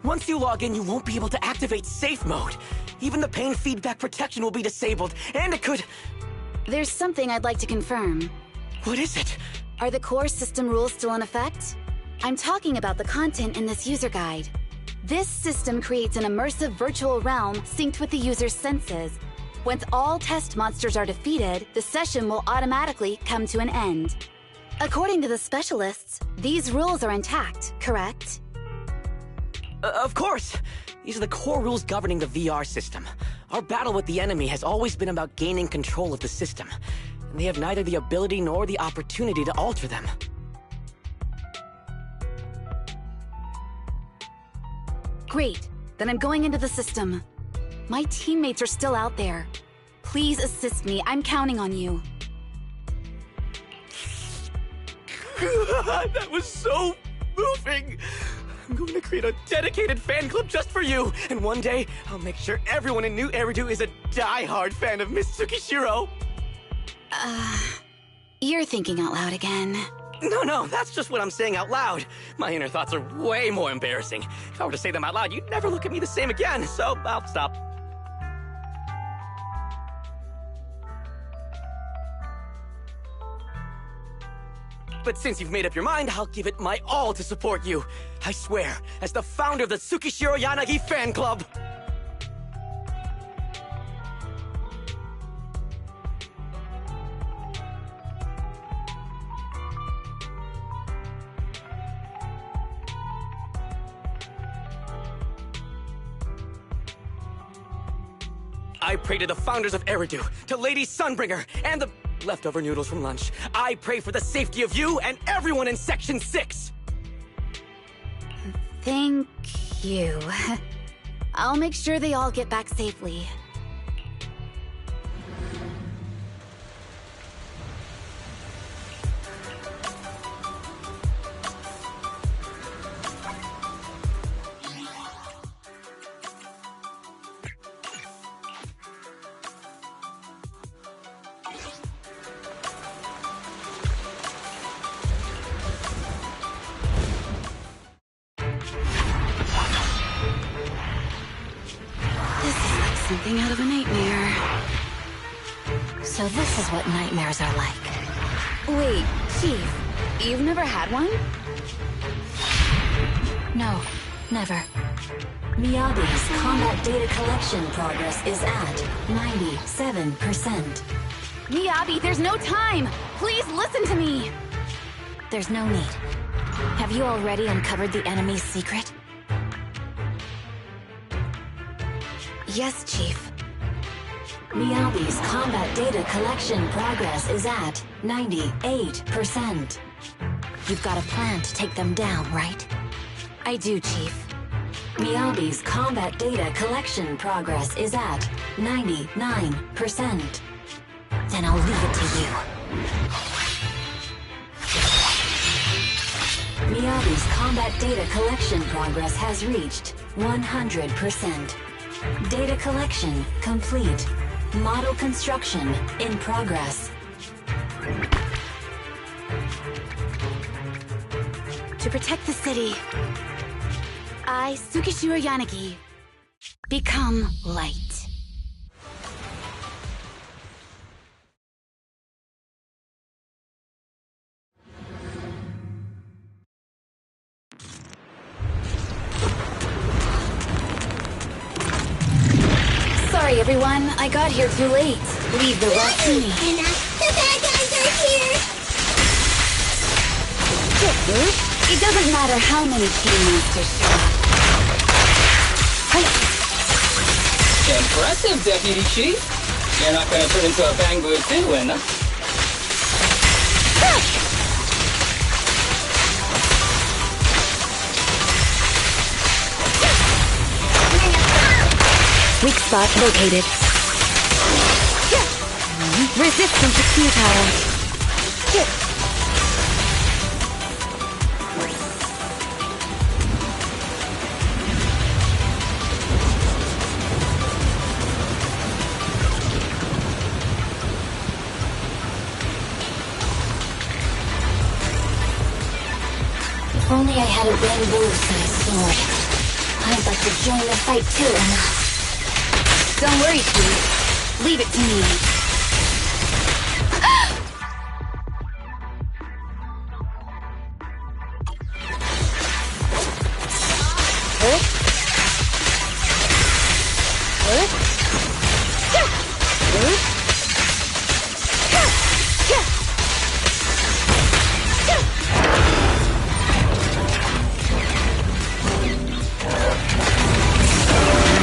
Once you log in, you won't be able to activate safe mode. Even the pain feedback protection will be disabled, and it could... There's something I'd like to confirm. What is it? Are the core system rules still in effect? I'm talking about the content in this user guide. This system creates an immersive virtual realm synced with the user's senses. Once all test monsters are defeated, the session will automatically come to an end. According to the specialists, these rules are intact, correct? Of course! These are the core rules governing the VR system. Our battle with the enemy has always been about gaining control of the system, and they have neither the ability nor the opportunity to alter them. Great. Then I'm going into the system. My teammates are still out there. Please assist me. I'm counting on you. That was so moving! I'm going to create a dedicated fan club just for you, and one day, I'll make sure everyone in New Eridu is a die-hard fan of Miss Tsukishiro! You're thinking out loud again. No, that's just what I'm saying out loud. My inner thoughts are way more embarrassing. If I were to say them out loud, you'd never look at me the same again, so I'll stop. But since you've made up your mind, I'll give it my all to support you. I swear, as the founder of the Tsukishiro Yanagi fan club. I pray to the founders of Eridu, to Lady Sunbringer, and the leftover noodles from lunch. I pray for the safety of you and everyone in Section 6! Thank you. I'll make sure they all get back safely. Something out of a nightmare. So this is what nightmares are like. Wait, Chief, you've never had one? No, never. Miyabi's combat data collection progress is at 97%. Miyabi, there's no time! Please listen to me! There's no need. Have you already uncovered the enemy's secret? Yes, Chief. Miyabi's combat data collection progress is at 98%. You've got a plan to take them down, right? I do, Chief. Miyabi's combat data collection progress is at 99%. Then I'll leave it to you. Miyabi's combat data collection progress has reached 100%. Data collection complete. Model construction in progress. To protect the city, I, Tsukishiro Yanagi, become light. Sorry, everyone. I got here too late. Leave the rest to me. The bad guys are here! It doesn't matter how many team monsters show up. Impressive, Deputy Chief. You're not gonna turn into a Bangbu too, and Weak spot located. Resistance is futile. If only I had a bamboo-sized sword. I'd like to join the fight too, Emma. Don't worry, Chief. Leave it to me.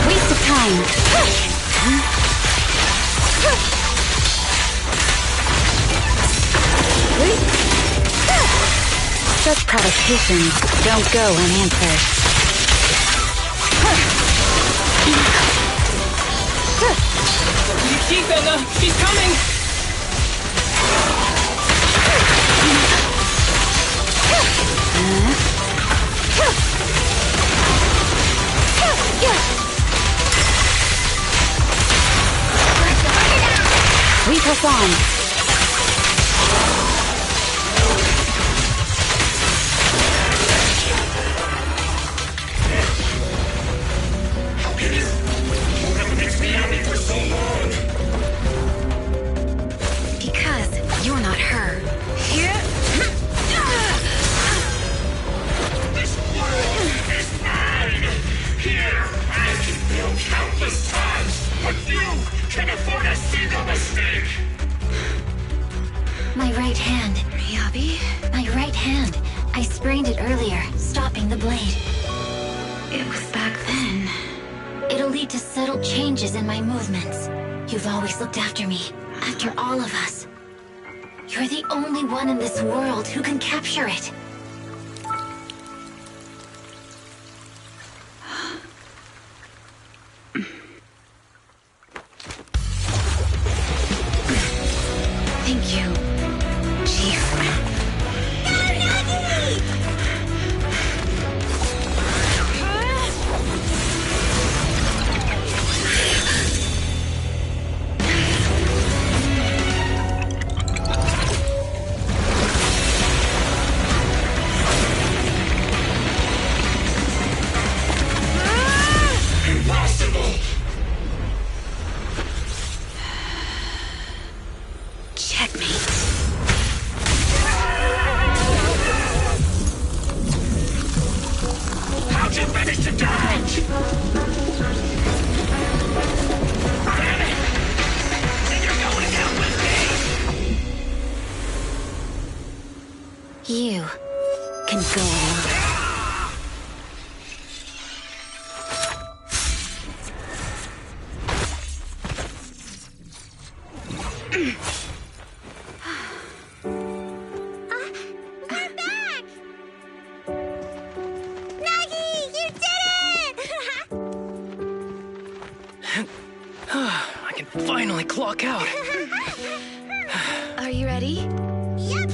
Waste of time. Such provocations don't go unanswered. Chief, Emma, she's coming! We press on. Because you're not her. This world is mine! Here, I can fail countless times, but you can afford a single mistake! My right hand. Miyabi? My right hand. I sprained it earlier, stopping the blade. It was back then. It'll lead to subtle changes in my movements. You've always looked after me, after all of us. You're the only one in this world who can capture it. Thank you, Chief. Impossible! Checkmate. How'd you manage to dodge? And you're going down with me! You can go alone. We're back! Nagi, you did it! I can finally clock out. Are you ready? Yep.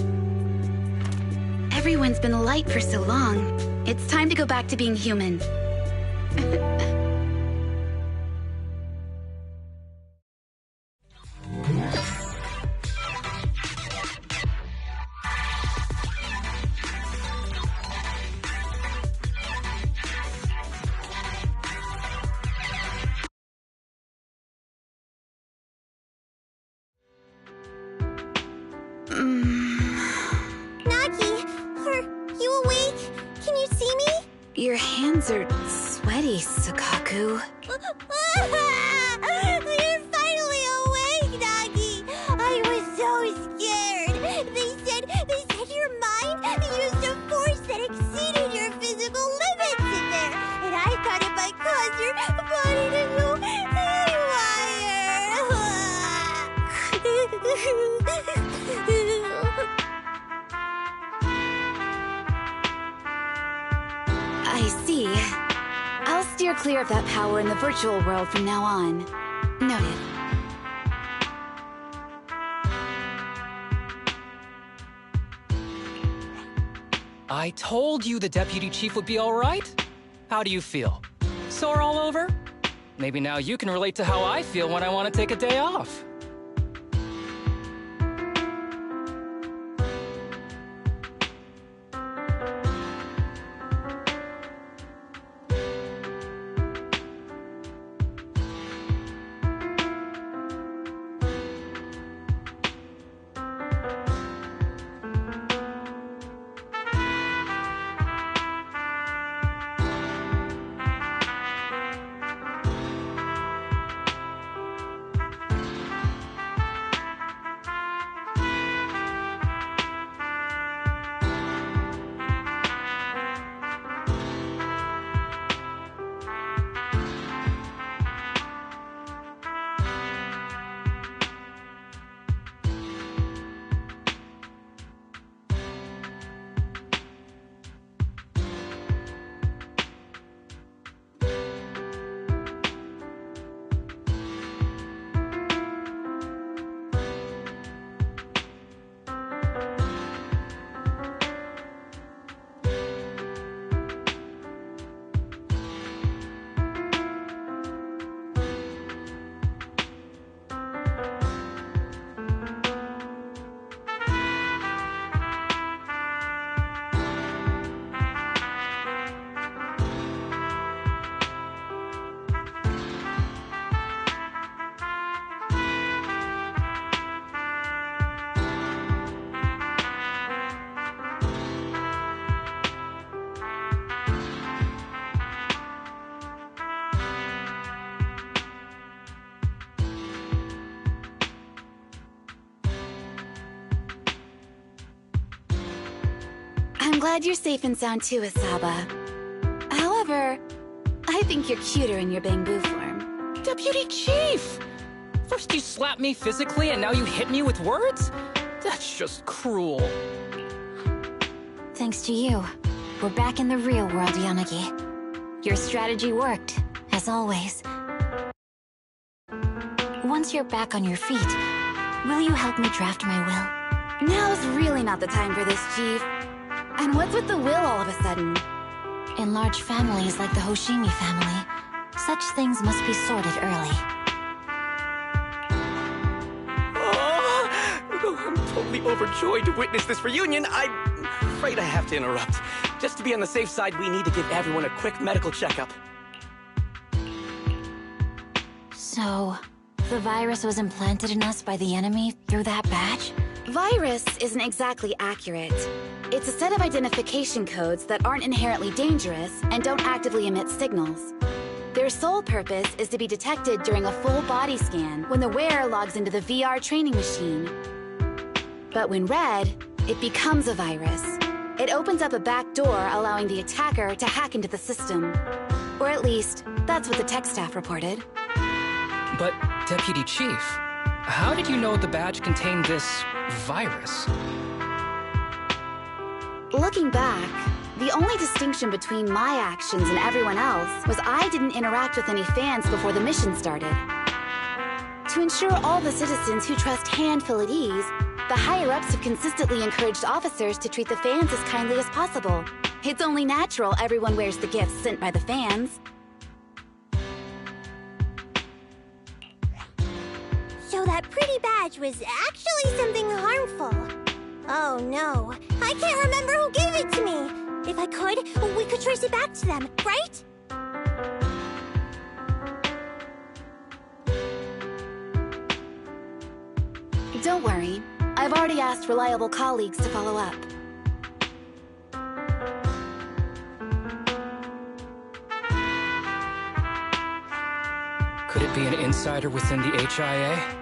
Everyone's been light for so long. It's time to go back to being human. Nagi, are you awake? Can you see me? Your hands are sweaty, Sukaku. You're finally awake, Nagi! I was so scared! They said your mind used a force that exceeded your physical limits in there! And I thought it might cause your body to go haywire! I see. I'll steer clear of that power in the virtual world from now on. Noted. I told you the deputy chief would be all right. How do you feel? Sore all over? Maybe now you can relate to how I feel when I want to take a day off. I'm glad you're safe and sound too, Asaba. However, I think you're cuter in your bamboo form. Deputy Chief! First you slap me physically and now you hit me with words? That's just cruel. Thanks to you, we're back in the real world, Yanagi. Your strategy worked, as always. Once you're back on your feet, will you help me draft my will? Now's really not the time for this, Chief. And what's with the will all of a sudden? In large families like the Hoshimi family, such things must be sorted early. Oh, I'm totally overjoyed to witness this reunion. I'm afraid I have to interrupt. Just to be on the safe side, we need to give everyone a quick medical checkup. So, the virus was implanted in us by the enemy through that badge? Virus isn't exactly accurate. It's a set of identification codes that aren't inherently dangerous and don't actively emit signals. Their sole purpose is to be detected during a full body scan when the wearer logs into the VR training machine. But when read, it becomes a virus. It opens up a back door, allowing the attacker to hack into the system. Or at least, that's what the tech staff reported. But, Deputy Chief, how did you know the badge contained this virus? Looking back, the only distinction between my actions and everyone else was I didn't interact with any fans before the mission started. To ensure all the citizens who trust Han feel at ease, the higher-ups have consistently encouraged officers to treat the fans as kindly as possible. It's only natural everyone wears the gifts sent by the fans. So that pretty badge was actually something harmful. Oh no, I can't remember who gave it to me. If I could, we could trace it back to them, right? Don't worry. I've already asked reliable colleagues to follow up. Could it be an insider within the HIA?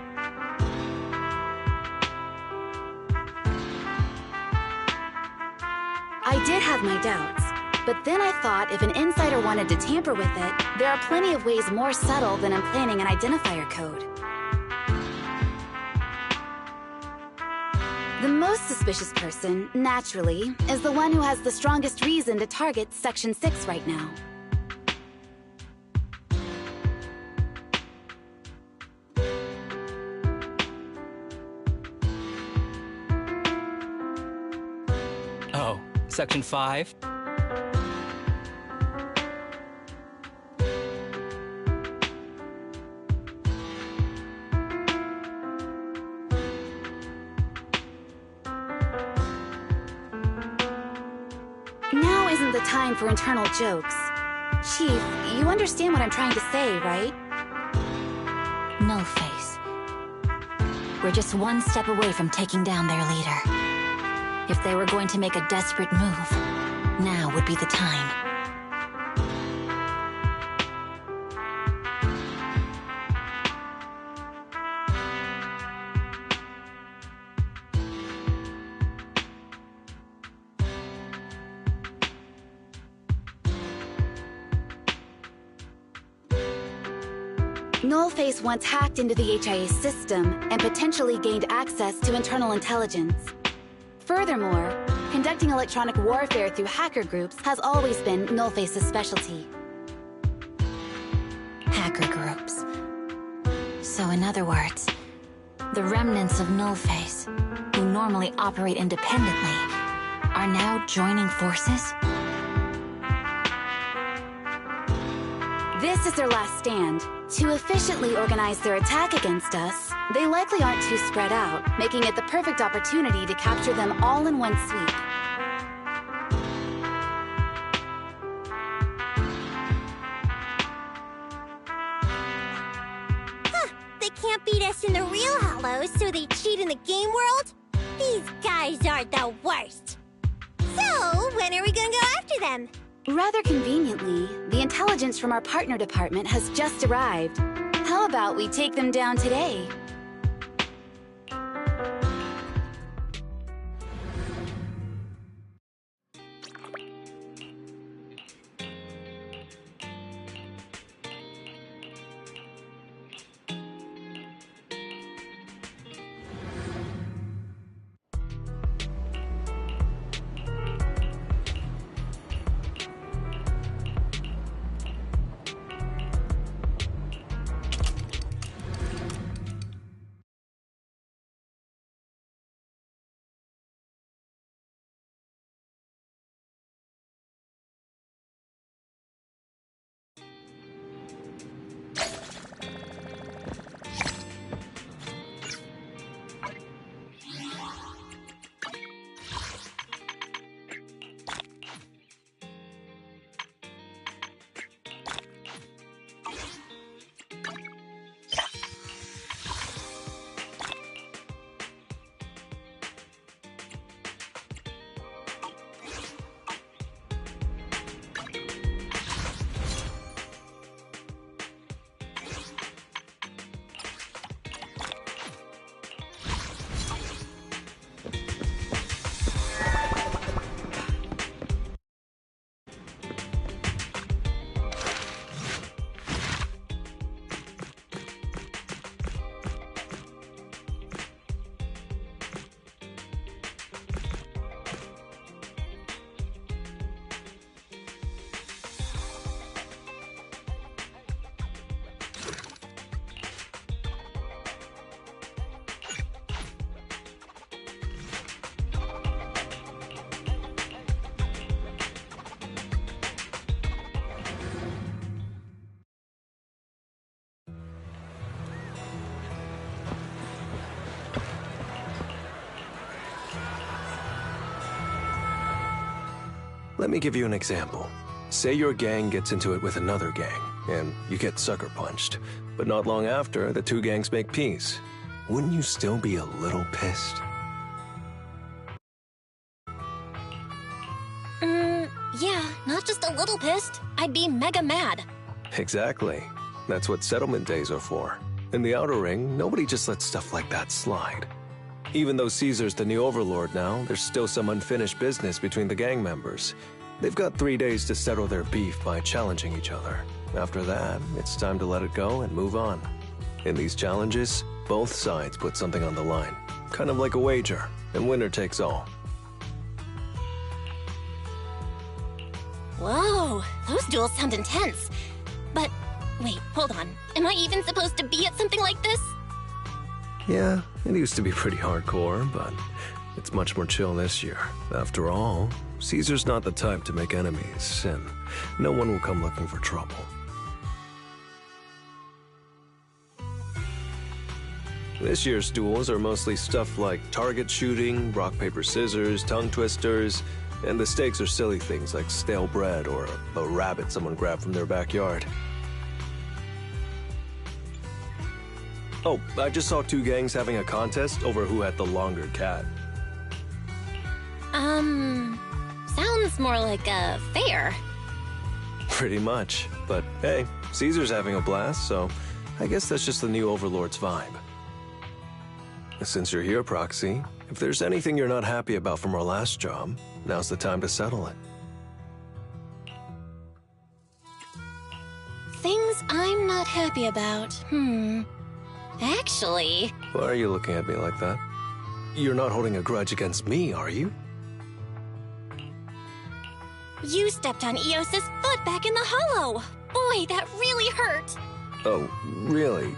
I did have my doubts, but then I thought if an insider wanted to tamper with it, there are plenty of ways more subtle than implanting an identifier code. The most suspicious person, naturally, is the one who has the strongest reason to target Section 6 right now. Oh, Section 5? Now isn't the time for internal jokes. Chief, you understand what I'm trying to say, right? No face. We're just one step away from taking down their leader. If they were going to make a desperate move, now would be the time. Nullface once hacked into the HIA system and potentially gained access to internal intelligence. Furthermore, conducting electronic warfare through hacker groups has always been Nullface's specialty. Hacker groups. So in other words, the remnants of Nullface, who normally operate independently, are now joining forces? This is their last stand. To efficiently organize their attack against us, they likely aren't too spread out, making it the perfect opportunity to capture them all in one sweep. Huh, they can't beat us in the real Hollows, so they cheat in the game world? These guys are the worst. So, when are we gonna go after them? Rather conveniently, the intelligence from our partner department has just arrived. How about we take them down today? Let me give you an example. Say your gang gets into it with another gang, and you get sucker punched. But not long after, the two gangs make peace. Wouldn't you still be a little pissed? Yeah, not just a little pissed. I'd be mega mad. Exactly. That's what settlement days are for. In the Outer Ring, nobody just lets stuff like that slide. Even though Caesar's the new overlord now, there's still some unfinished business between the gang members. They've got 3 days to settle their beef by challenging each other. After that, it's time to let it go and move on. In these challenges, both sides put something on the line. Kind of like a wager, and winner takes all. Whoa, those duels sound intense. But, wait, hold on. Am I even supposed to be at something like this? Yeah, it used to be pretty hardcore, but it's much more chill this year. After all, Caesar's not the type to make enemies, and no one will come looking for trouble. This year's duels are mostly stuff like target shooting, rock, paper, scissors, tongue twisters, and the stakes are silly things like stale bread or a rabbit someone grabbed from their backyard. Oh, I just saw two gangs having a contest over who had the longer cat. Sounds more like a fair. Pretty much. But hey, Caesar's having a blast, so I guess that's just the new Overlord's vibe. Since you're here, Proxy, if there's anything you're not happy about from our last job, now's the time to settle it. Things I'm not happy about. Actually... Why are you looking at me like that? You're not holding a grudge against me, are you? You stepped on Eos's foot back in the hollow. Boy, that really hurt. Oh, really?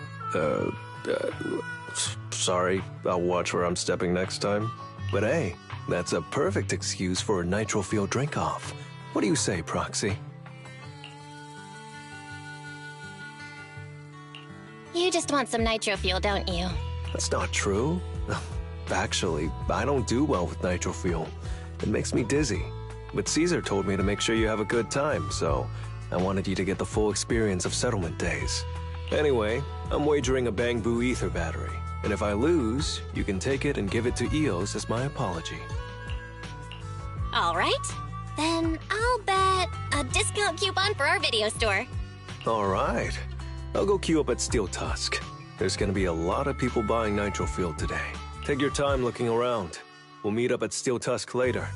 Sorry. I'll watch where I'm stepping next time. But hey, that's a perfect excuse for a nitro fuel drink-off. What do you say, Proxy? You just want some nitro fuel, don't you? That's not true. Actually, I don't do well with nitro fuel. It makes me dizzy. But Caesar told me to make sure you have a good time, so I wanted you to get the full experience of settlement days. Anyway, I'm wagering a Bangbu ether battery, and if I lose, you can take it and give it to Eos as my apology. All right. Then I'll bet a discount coupon for our video store. All right. I'll go queue up at Steel Tusk. There's gonna be a lot of people buying nitro fuel today. Take your time looking around. We'll meet up at Steel Tusk later.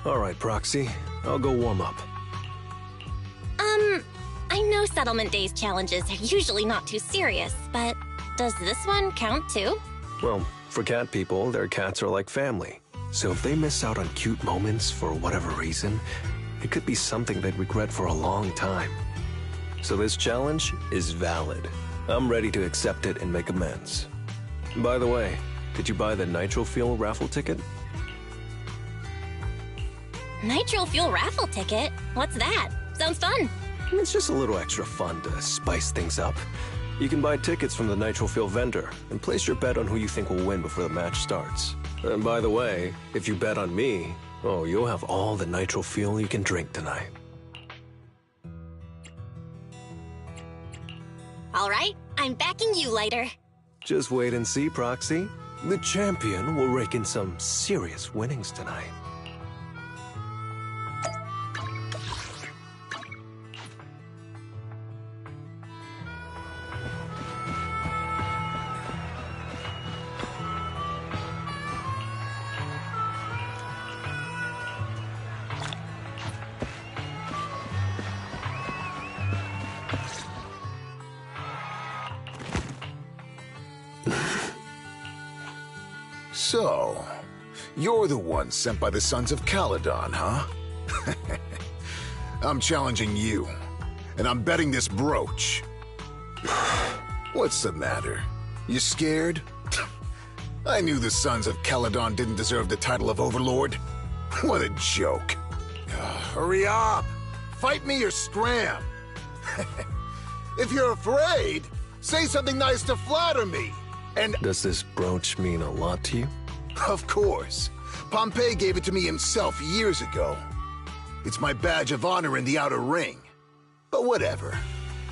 All right, Proxy. I'll go warm up. I know Settlement Days challenges are usually not too serious, but does this one count too? Well, for cat people, their cats are like family. So if they miss out on cute moments for whatever reason, it could be something they'd regret for a long time. So this challenge is valid. I'm ready to accept it and make amends. By the way, did you buy the Nitro Fuel raffle ticket? Nitro Fuel raffle ticket? What's that? Sounds fun. It's just a little extra fun to spice things up. You can buy tickets from the Nitro Fuel vendor and place your bet on who you think will win before the match starts. And by the way, if you bet on me, oh, you'll have all the Nitro Fuel you can drink tonight. All right, I'm backing you, Lighter. Just wait and see, Proxy. The champion will rake in some serious winnings tonight. So, you're the one sent by the Sons of Caledon, huh? I'm challenging you, and I'm betting this brooch. What's the matter? You scared? I knew the Sons of Caledon didn't deserve the title of Overlord. What a joke. Hurry up! Fight me or scram! If you're afraid, say something nice to flatter me. And does this brooch mean a lot to you? Of course. Pompey gave it to me himself years ago. It's my badge of honor in the outer ring. But whatever.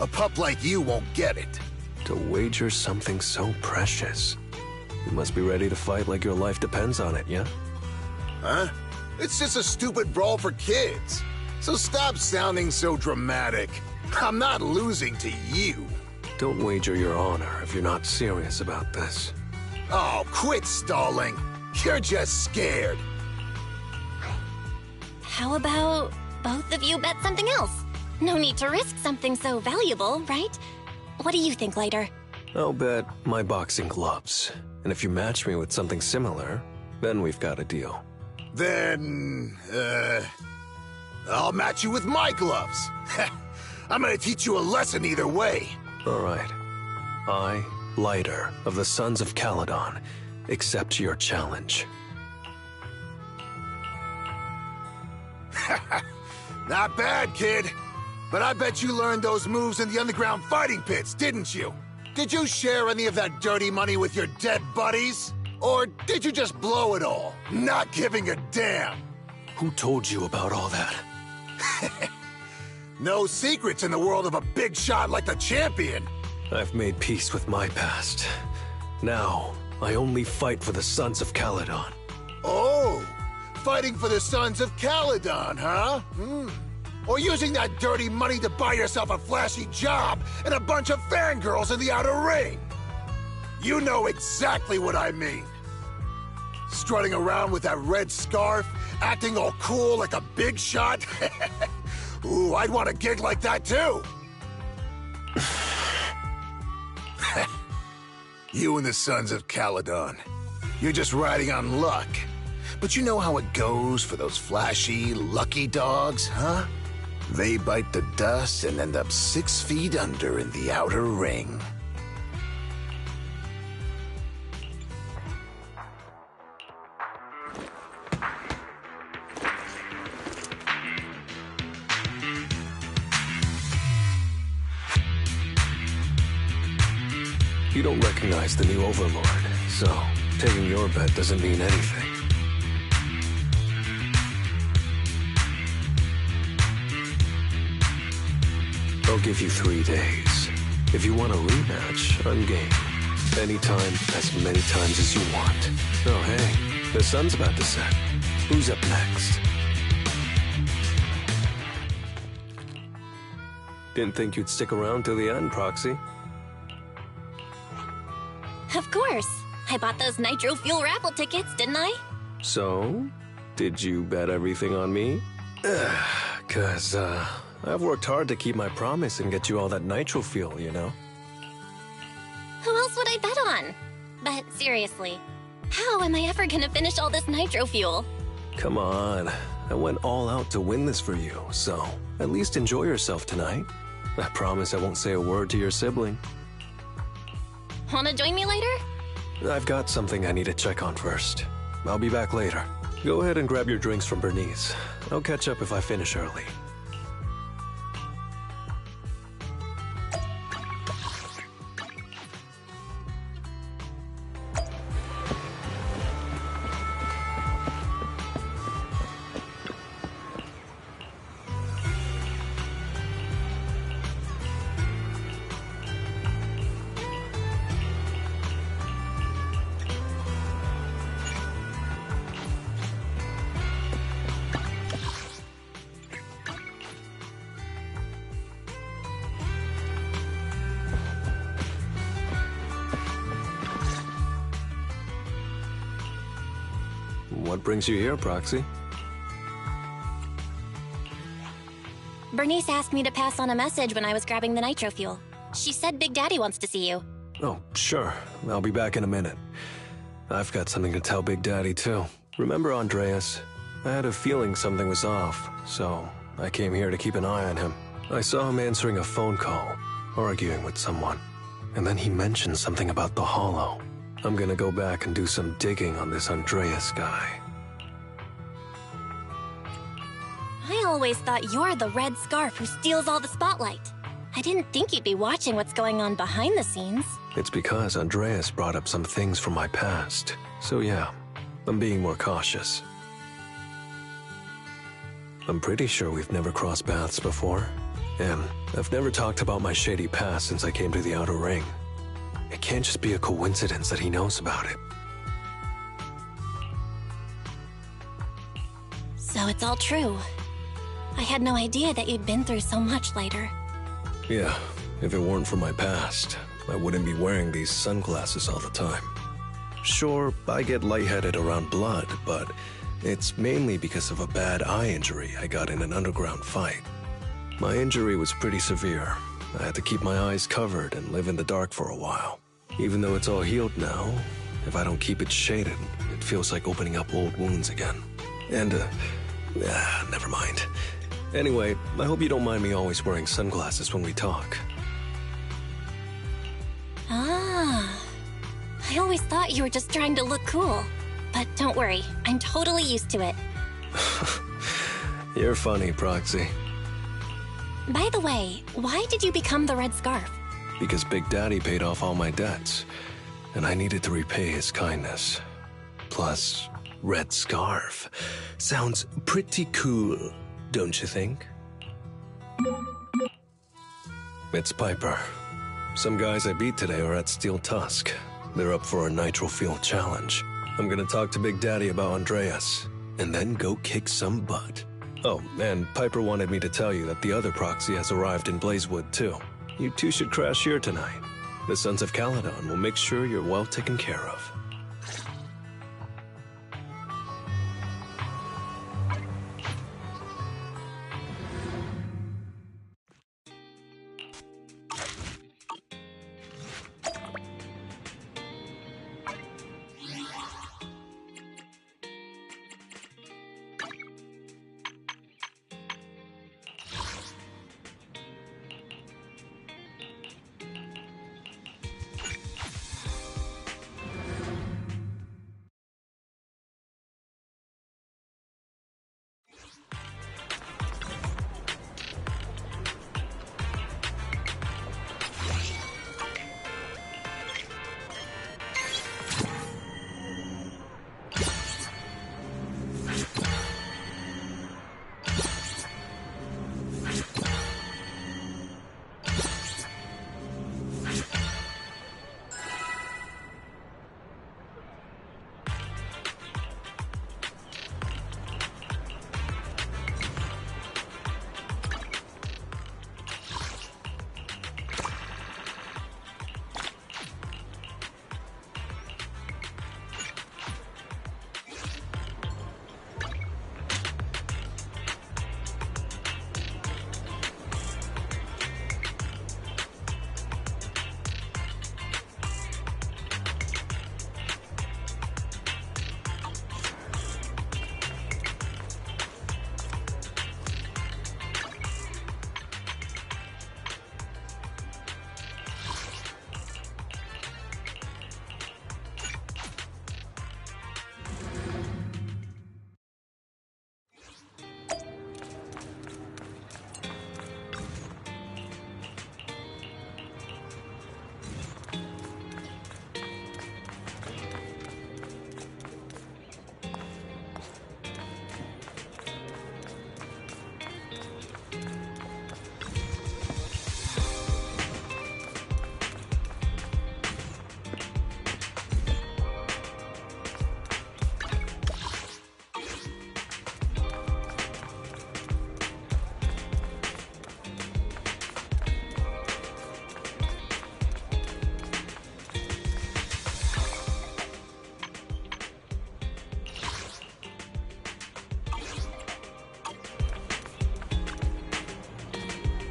A pup like you won't get it. To wager something so precious. You must be ready to fight like your life depends on it, yeah? Huh? It's just a stupid brawl for kids. So stop sounding so dramatic. I'm not losing to you. Don't wager your honor if you're not serious about this. Oh, quit stalling. You're just scared. How about both of you bet something else? No need to risk something so valuable, right? What do you think, Lighter? I'll bet my boxing gloves. And if you match me with something similar, then we've got a deal. Then, I'll match you with my gloves. I'm gonna teach you a lesson either way. All right. I, Lighter, of the Sons of Caledon, accept your challenge. Not bad, kid. But I bet you learned those moves in the underground fighting pits, didn't you? Did you share any of that dirty money with your dead buddies? Or did you just blow it all, not giving a damn? Who told you about all that? No secrets in the world of a big shot like the champion. I've made peace with my past. Now, I only fight for the Sons of Caledon. Oh, fighting for the Sons of Caledon, huh? Or using that dirty money to buy yourself a flashy job and a bunch of fangirls in the outer ring. You know exactly what I mean. Strutting around with that red scarf, acting all cool like a big shot. Ooh, I'd want a gig like that too. You and the Sons of Caledon. You're just riding on luck. But you know how it goes for those flashy, lucky dogs, huh? They bite the dust and end up 6 feet under in the outer ring. You don't recognize the new Overlord, so taking your bet doesn't mean anything. I'll give you 3 days. If you want a rematch, I'm game. Anytime, as many times as you want. Oh, hey, the sun's about to set. Who's up next? Didn't think you'd stick around till the end, Proxy. Of course. I bought those nitro fuel raffle tickets, didn't I? So, did you bet everything on me? 'Cause, I've worked hard to keep my promise and get you all that nitro fuel, you know? Who else would I bet on? But seriously, how am I ever gonna finish all this nitro fuel? Come on. I went all out to win this for you, so at least enjoy yourself tonight. I promise I won't say a word to your sibling. Wanna join me later? I've got something I need to check on first. I'll be back later. Go ahead and grab your drinks from Bernice. I'll catch up if I finish early. What brings you here, Proxy? Bernice asked me to pass on a message when I was grabbing the nitro fuel. She said Big Daddy wants to see you. Oh, sure. I'll be back in a minute. I've got something to tell Big Daddy, too. Remember Andreas? I had a feeling something was off, so I came here to keep an eye on him. I saw him answering a phone call, arguing with someone, and then he mentioned something about the Hollow. I'm gonna go back and do some digging on this Andreas guy. I always thought you're the red scarf who steals all the spotlight. I didn't think you'd be watching what's going on behind the scenes. It's because Andreas brought up some things from my past, so yeah, I'm being more cautious. I'm pretty sure we've never crossed paths before, and I've never talked about my shady past since I came to the Outer Ring. It can't just be a coincidence that he knows about it. So it's all true. I had no idea that you'd been through so much later. Yeah, if it weren't for my past, I wouldn't be wearing these sunglasses all the time. Sure, I get lightheaded around blood, but it's mainly because of a bad eye injury I got in an underground fight. My injury was pretty severe. I had to keep my eyes covered and live in the dark for a while. Even though it's all healed now, if I don't keep it shaded, it feels like opening up old wounds again. And, never mind. Anyway, I hope you don't mind me always wearing sunglasses when we talk. Ah. I always thought you were just trying to look cool. But don't worry, I'm totally used to it. You're funny, Proxy. By the way, why did you become the Red Scarf? Because Big Daddy paid off all my debts, and I needed to repay his kindness. Plus, Red Scarf sounds pretty cool, don't you think? It's Piper. Some guys I beat today are at Steel Tusk. They're up for a nitro fuel challenge. I'm gonna talk to Big Daddy about Andreas, and then go kick some butt. Oh, and Piper wanted me to tell you that the other proxy has arrived in Blazewood, too. You two should crash here tonight. The Sons of Caledon will make sure you're well taken care of.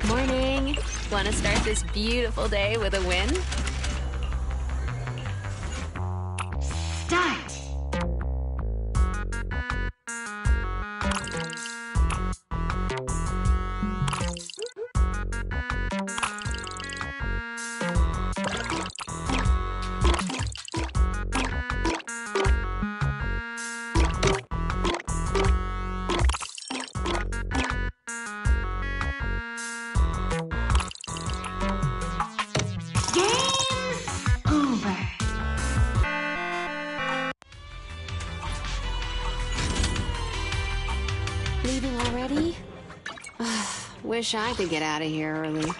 Morning. Want to start this beautiful day with a win? Style. leaving already? Wish I could get out of here early.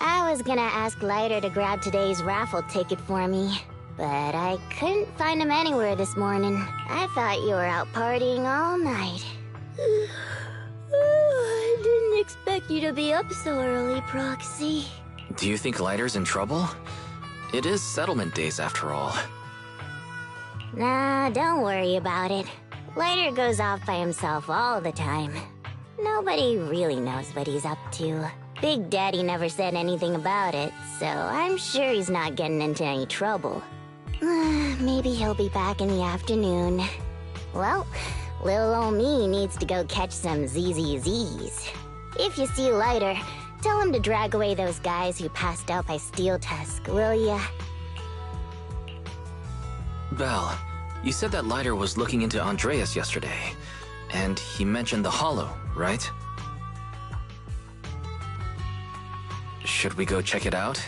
I was gonna ask Lighter to grab today's raffle ticket for me, but I couldn't find him anywhere this morning. I thought you were out partying all night. I didn't expect you to be up so early, Proxy. Do you think Lighter's in trouble? It is settlement days after all. Nah, don't worry about it. Lighter goes off by himself all the time. Nobody really knows what he's up to. Big Daddy never said anything about it, so I'm sure he's not getting into any trouble. Maybe he'll be back in the afternoon. Well, little ol' me needs to go catch some ZZZs. If you see Lighter, tell him to drag away those guys who passed out by Steel Tusk, will ya? Belle, you said that Lighter was looking into Andreas yesterday, and he mentioned the Hollow, right? Should we go check it out?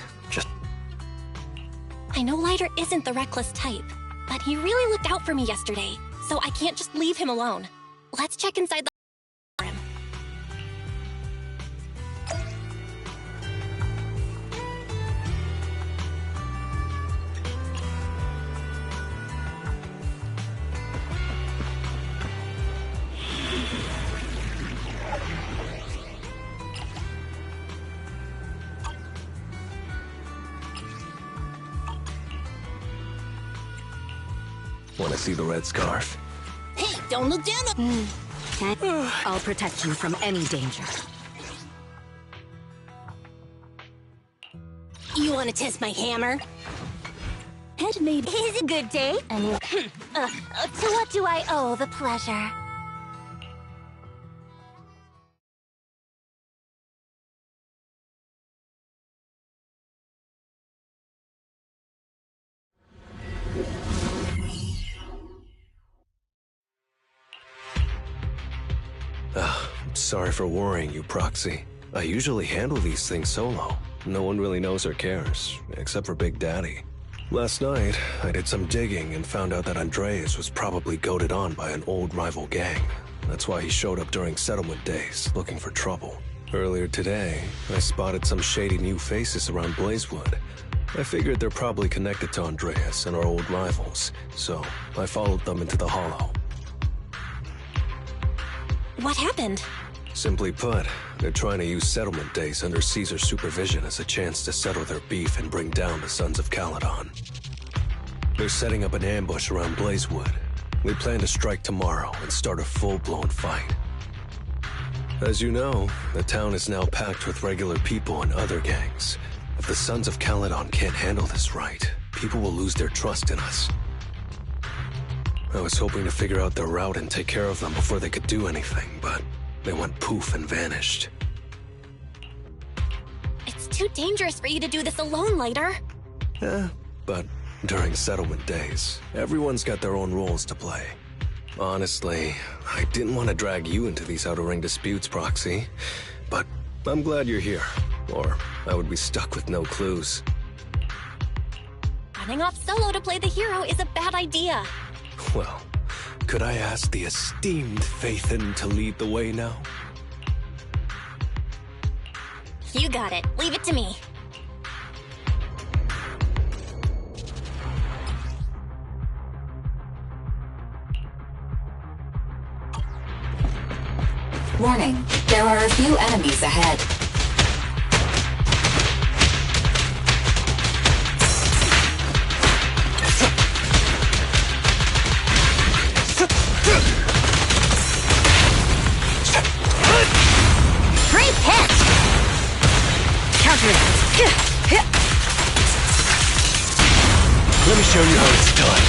I know Lighter isn't the reckless type, but he really looked out for me yesterday, so I can't just leave him alone. Let's check inside the for him. Want to see the red scarf? Hey, don't look down on... I'll protect you from any danger. You want to test my hammer? And maybe... Is it a good day? To what do I owe the pleasure? Sorry for worrying you, Proxy. I usually handle these things solo. No one really knows or cares, except for Big Daddy. Last night, I did some digging and found out that Andreas was probably goaded on by an old rival gang. That's why he showed up during settlement days, looking for trouble. Earlier today, I spotted some shady new faces around Blazewood. I figured they're probably connected to Andreas and our old rivals, so I followed them into the Hollow. What happened? Simply put, they're trying to use settlement days under Caesar's supervision as a chance to settle their beef and bring down the Sons of Caledon. They're setting up an ambush around Blazewood. They plan to strike tomorrow and start a full-blown fight. As you know, the town is now packed with regular people and other gangs. If the Sons of Caledon can't handle this right, people will lose their trust in us. I was hoping to figure out their route and take care of them before they could do anything, but they went poof and vanished. It's too dangerous for you to do this alone, Lighter. But during settlement days, everyone's got their own roles to play. Honestly, I didn't want to drag you into these outer ring disputes, Proxy, but I'm glad you're here, or I would be stuck with no clues. Running off solo to play the hero is a bad idea. Well, could I ask the esteemed Phaethon to lead the way now? You got it. Leave it to me. Warning, there are a few enemies ahead. Great hit! Counteract. Let me show you how it's done.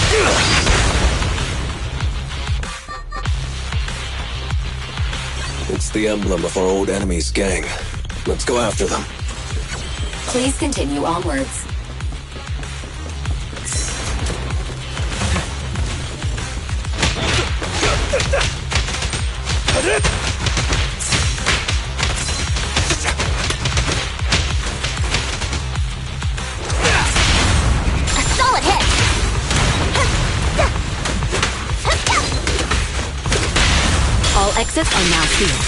It's the emblem of our old enemy's gang. Let's go after them. Please continue onwards. A solid hit! All exits are now sealed.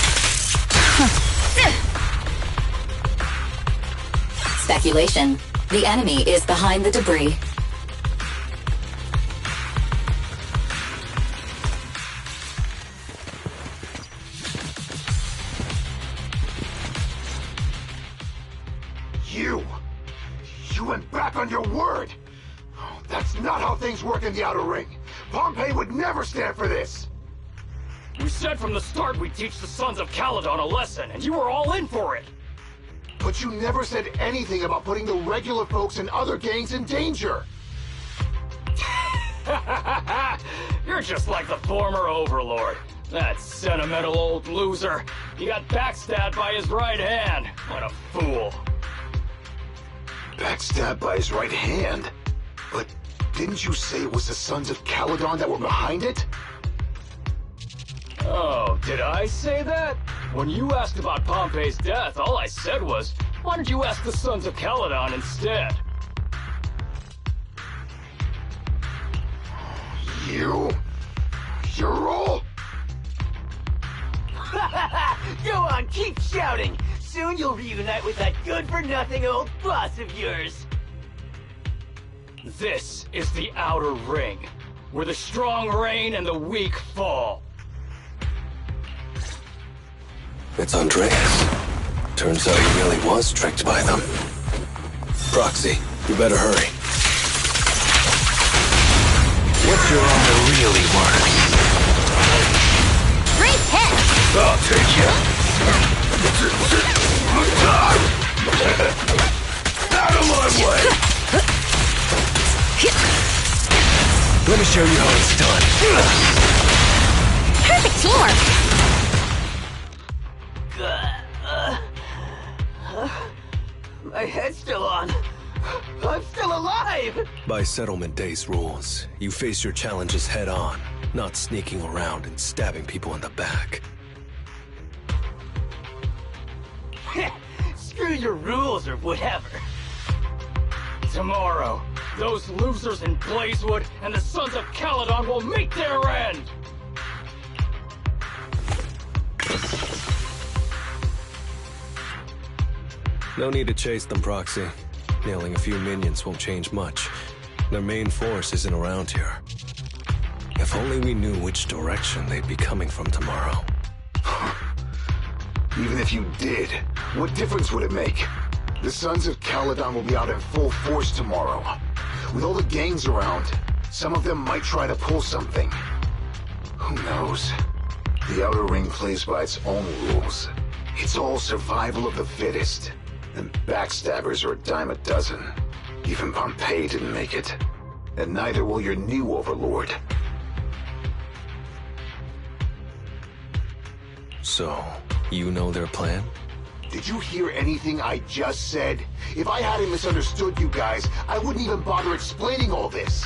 Speculation. The enemy is behind the debris. You went back on your word! That's not how things work in the Outer Ring. Pompeii would never stand for this! We said from the start we'd teach the Sons of Caledon a lesson, and you were all in for it! But you never said anything about putting the regular folks and other gangs in danger! You're just like the former Overlord. That sentimental old loser. He got backstabbed by his right hand. What a fool. Backstabbed by his right hand? But didn't you say it was the Sons of Caledon that were behind it? Oh, did I say that? When you asked about Pompeii's death, all I said was, why don't you ask the Sons of Caledon instead? You're all... Go on, keep shouting! Soon you'll reunite with that good-for-nothing old boss of yours! This is the Outer Ring, where the strong reign and the weak fall. It's Andreas. Turns out he really was tricked by them. Proxy, you better hurry. What's your honor really works. Great hit! I'll take you. Out of my way! Let me show you how it's done. Perfect teamwork! My head's still on. I'm still alive! By Settlement Day's rules, you face your challenges head on, not sneaking around and stabbing people in the back. Screw your rules or whatever. Tomorrow, those losers in Blazewood and the Sons of Caledon will meet their end! No need to chase them, Proxy. Nailing a few minions won't change much. Their main force isn't around here. If only we knew which direction they'd be coming from tomorrow. Even if you did, what difference would it make? The Sons of Caledon will be out in full force tomorrow. With all the gangs around, some of them might try to pull something. Who knows? The Outer Ring plays by its own rules. It's all survival of the fittest. And backstabbers are a dime a dozen. Even Pompeii didn't make it. And neither will your new overlord. So, you know their plan? Did you hear anything I just said? If I hadn't misunderstood you guys, I wouldn't even bother explaining all this.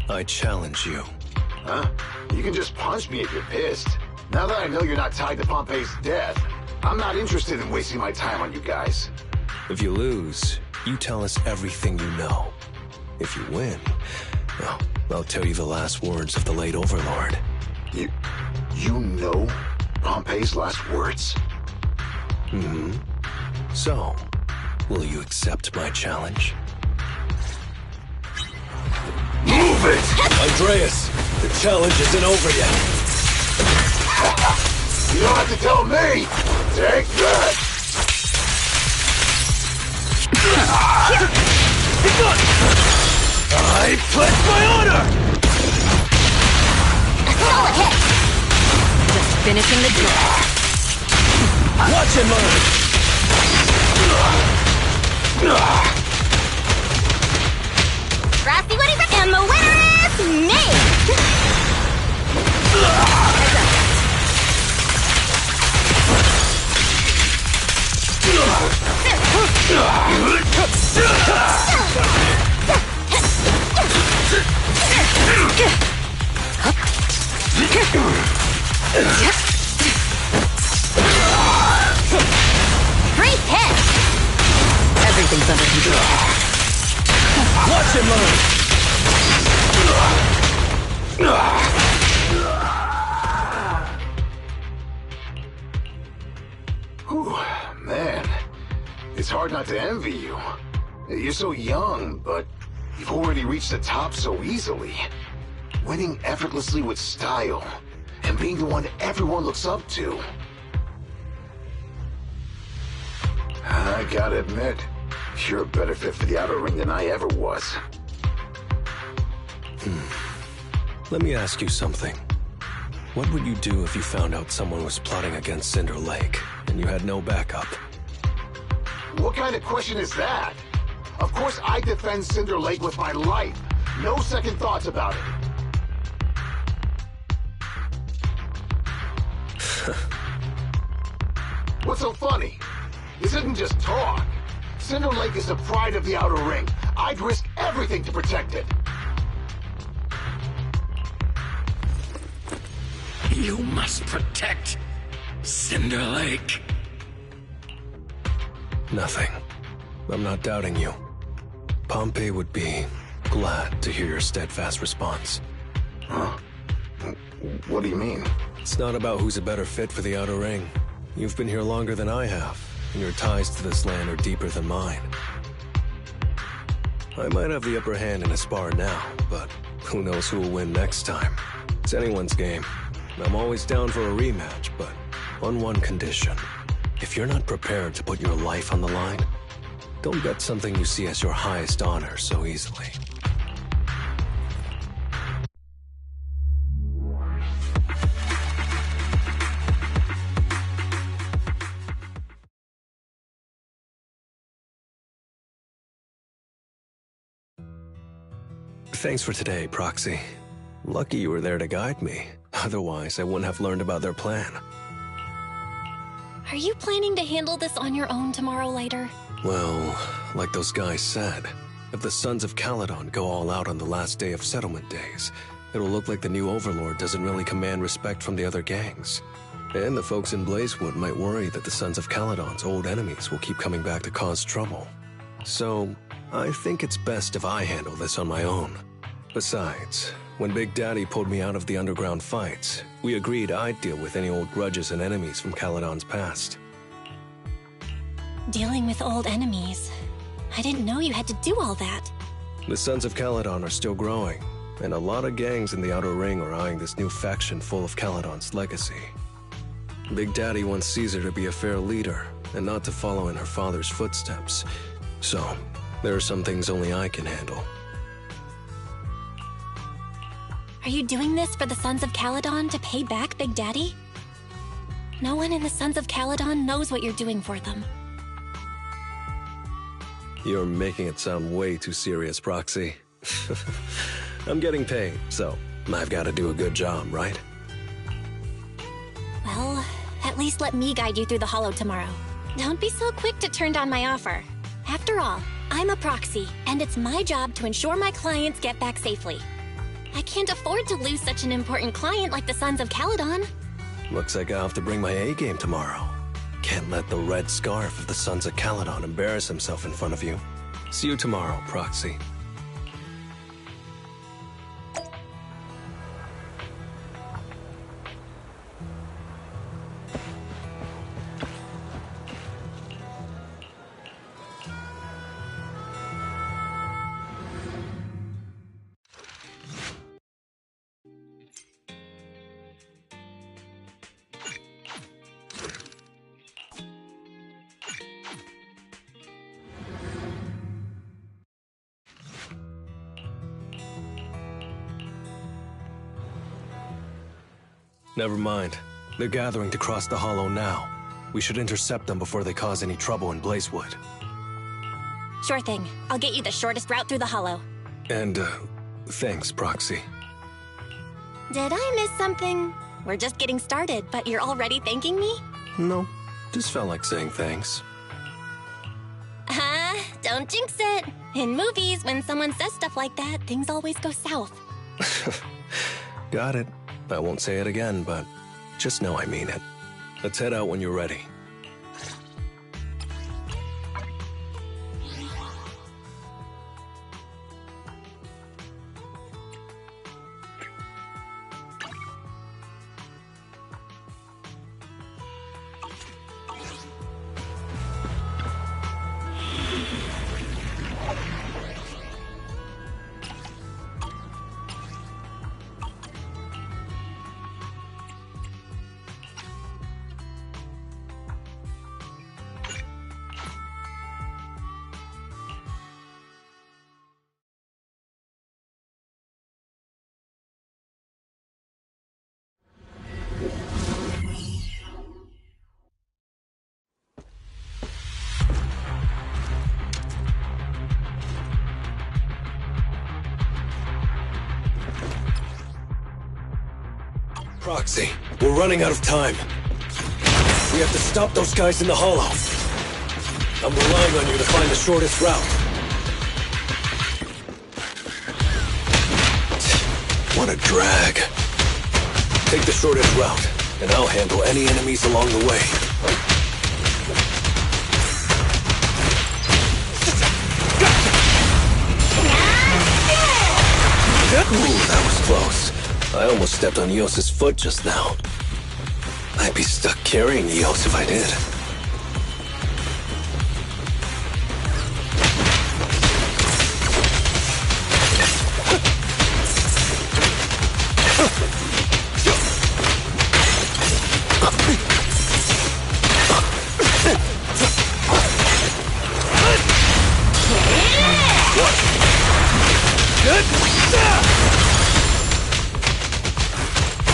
I challenge you. Huh? You can just punch me if you're pissed. Now that I know you're not tied to Pompeii's death, I'm not interested in wasting my time on you guys. If you lose, you tell us everything you know. If you win, well, I'll tell you the last words of the late Overlord. You know Pompeii's last words? Mm-hmm. So, will you accept my challenge? Move it! Andreas, the challenge isn't over yet. You don't have to tell me! Take that! I pledge my honor! A solid hit! Just finishing the job. Watch and learn! Frosty Woody, and the winner is me! Great hit! Everything's under control. Watch and learn! Whew, man. It's hard not to envy you. You're so young, but you've already reached the top so easily. Winning effortlessly with style, and being the one everyone looks up to. I gotta admit, you're a better fit for the Outer Ring than I ever was. Let me ask you something. What would you do if you found out someone was plotting against Cinder Lake, and you had no backup? What kind of question is that? Of course I defend Cinder Lake with my life. No second thoughts about it. What's so funny? This isn't just talk. Cinder Lake is the pride of the Outer Ring. I'd risk everything to protect it. You must protect Cinder Lake. Nothing. I'm not doubting you. Pompeii would be glad to hear your steadfast response. Huh? What do you mean? It's not about who's a better fit for the Outer Ring. You've been here longer than I have, and your ties to this land are deeper than mine. I might have the upper hand in a spar now, but who knows who will win next time. It's anyone's game. I'm always down for a rematch, but on one condition. If you're not prepared to put your life on the line, don't bet something you see as your highest honor so easily. Thanks for today, Proxy. Lucky you were there to guide me. Otherwise, I wouldn't have learned about their plan. Are you planning to handle this on your own tomorrow later? Well, like those guys said, if the Sons of Caledon go all out on the last day of settlement days, it'll look like the new Overlord doesn't really command respect from the other gangs. And the folks in Blazewood might worry that the Sons of Caledon's old enemies will keep coming back to cause trouble. So, I think it's best if I handle this on my own. Besides, when Big Daddy pulled me out of the underground fights, we agreed I'd deal with any old grudges and enemies from Caledon's past. Dealing with old enemies. I didn't know you had to do all that. The Sons of Caledon are still growing, and a lot of gangs in the Outer Ring are eyeing this new faction full of Caledon's legacy. Big Daddy wants Caesar to be a fair leader, and not to follow in her father's footsteps. So, there are some things only I can handle. Are you doing this for the Sons of Caledon to pay back Big Daddy? No one in the Sons of Caledon knows what you're doing for them. You're making it sound way too serious, Proxy. I'm getting paid, so I've got to do a good job, right? Well, at least let me guide you through the Hollow tomorrow. Don't be so quick to turn down my offer. After all, I'm a proxy, and it's my job to ensure my clients get back safely. I can't afford to lose such an important client like the Sons of Caledon. Looks like I'll have to bring my A-game tomorrow. Can't let the red scarf of the Sons of Caledon embarrass himself in front of you. See you tomorrow, Proxy. Never mind. They're gathering to cross the Hollow now. We should intercept them before they cause any trouble in Blazewood. Sure thing. I'll get you the shortest route through the Hollow. And, thanks, Proxy. Did I miss something? We're just getting started, but you're already thanking me? No, just felt like saying thanks. Don't jinx it. In movies, when someone says stuff like that, things always go south. Got it. I won't say it again, but just know I mean it. Let's head out when you're ready. Proxy, we're running out of time. We have to stop those guys in the Hollow. I'm relying on you to find the shortest route. What a drag. Take the shortest route, and I'll handle any enemies along the way. Ooh, that was close. I almost stepped on Eos's foot just now. I'd be stuck carrying Eos if I did.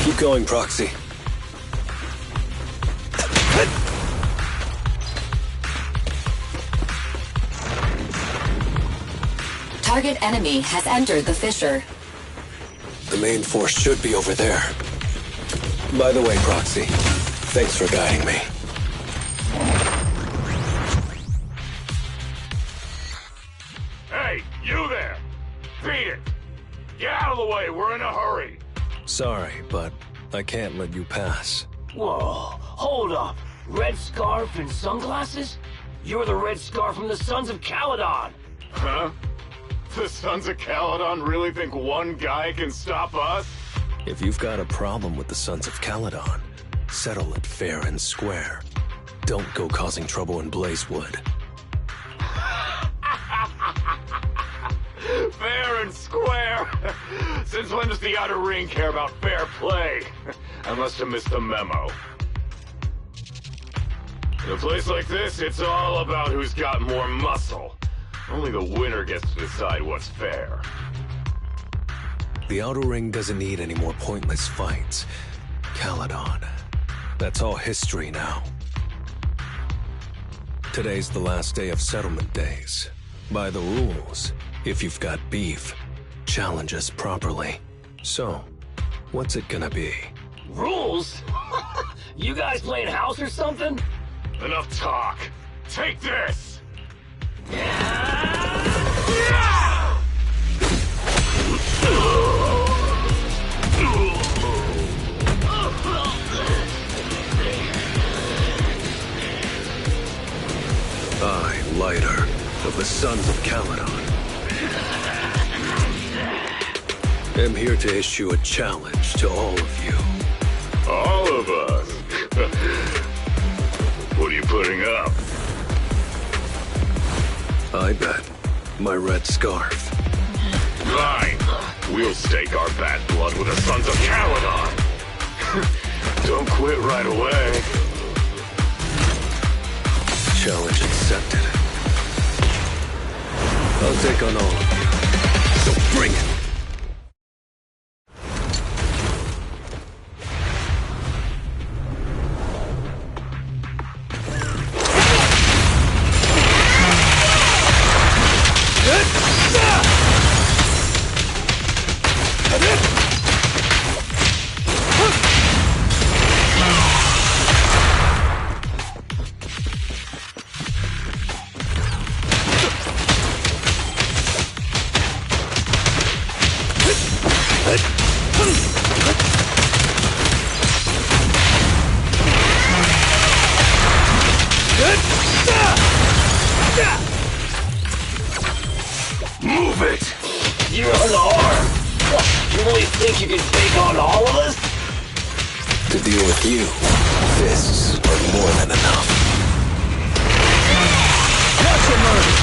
Keep going, Proxy. target enemy has entered the fissure. The main force should be over there. By the way, Proxy, thanks for guiding me. Hey, you there! Beat it! Get out of the way, we're in a hurry! Sorry, but I can't let you pass. Whoa, hold up. Red scarf and sunglasses? You're the red scarf from the Sons of Caledon! Huh? The Sons of Caledon really think one guy can stop us? If you've got a problem with the Sons of Caledon, settle it fair and square. Don't go causing trouble in Blazewood. Fair and square? Since when does the Outer Ring care about fair play? I must have missed the memo. In a place like this, it's all about who's got more muscle. Only the winner gets to decide what's fair. The Outer Ring doesn't need any more pointless fights. Caledon. That's all history now. Today's the last day of settlement days. By the rules, if you've got beef, challenge us properly. So, what's it gonna be? Rules? You guys playing house or something? Enough talk. Take this! I, Lighter, of the Sons of Caledon, am here to issue a challenge to all of you. All of us? What are you putting up? I bet my red scarf. Fine. We'll stake our bad blood with the Sons of Caledon. Don't quit right away. Challenge accepted. I'll take on all of you. So bring it! Move it! You're unarmed! What, you really think you can take on all of us? To deal with you, fists are more than enough. Watch him murder!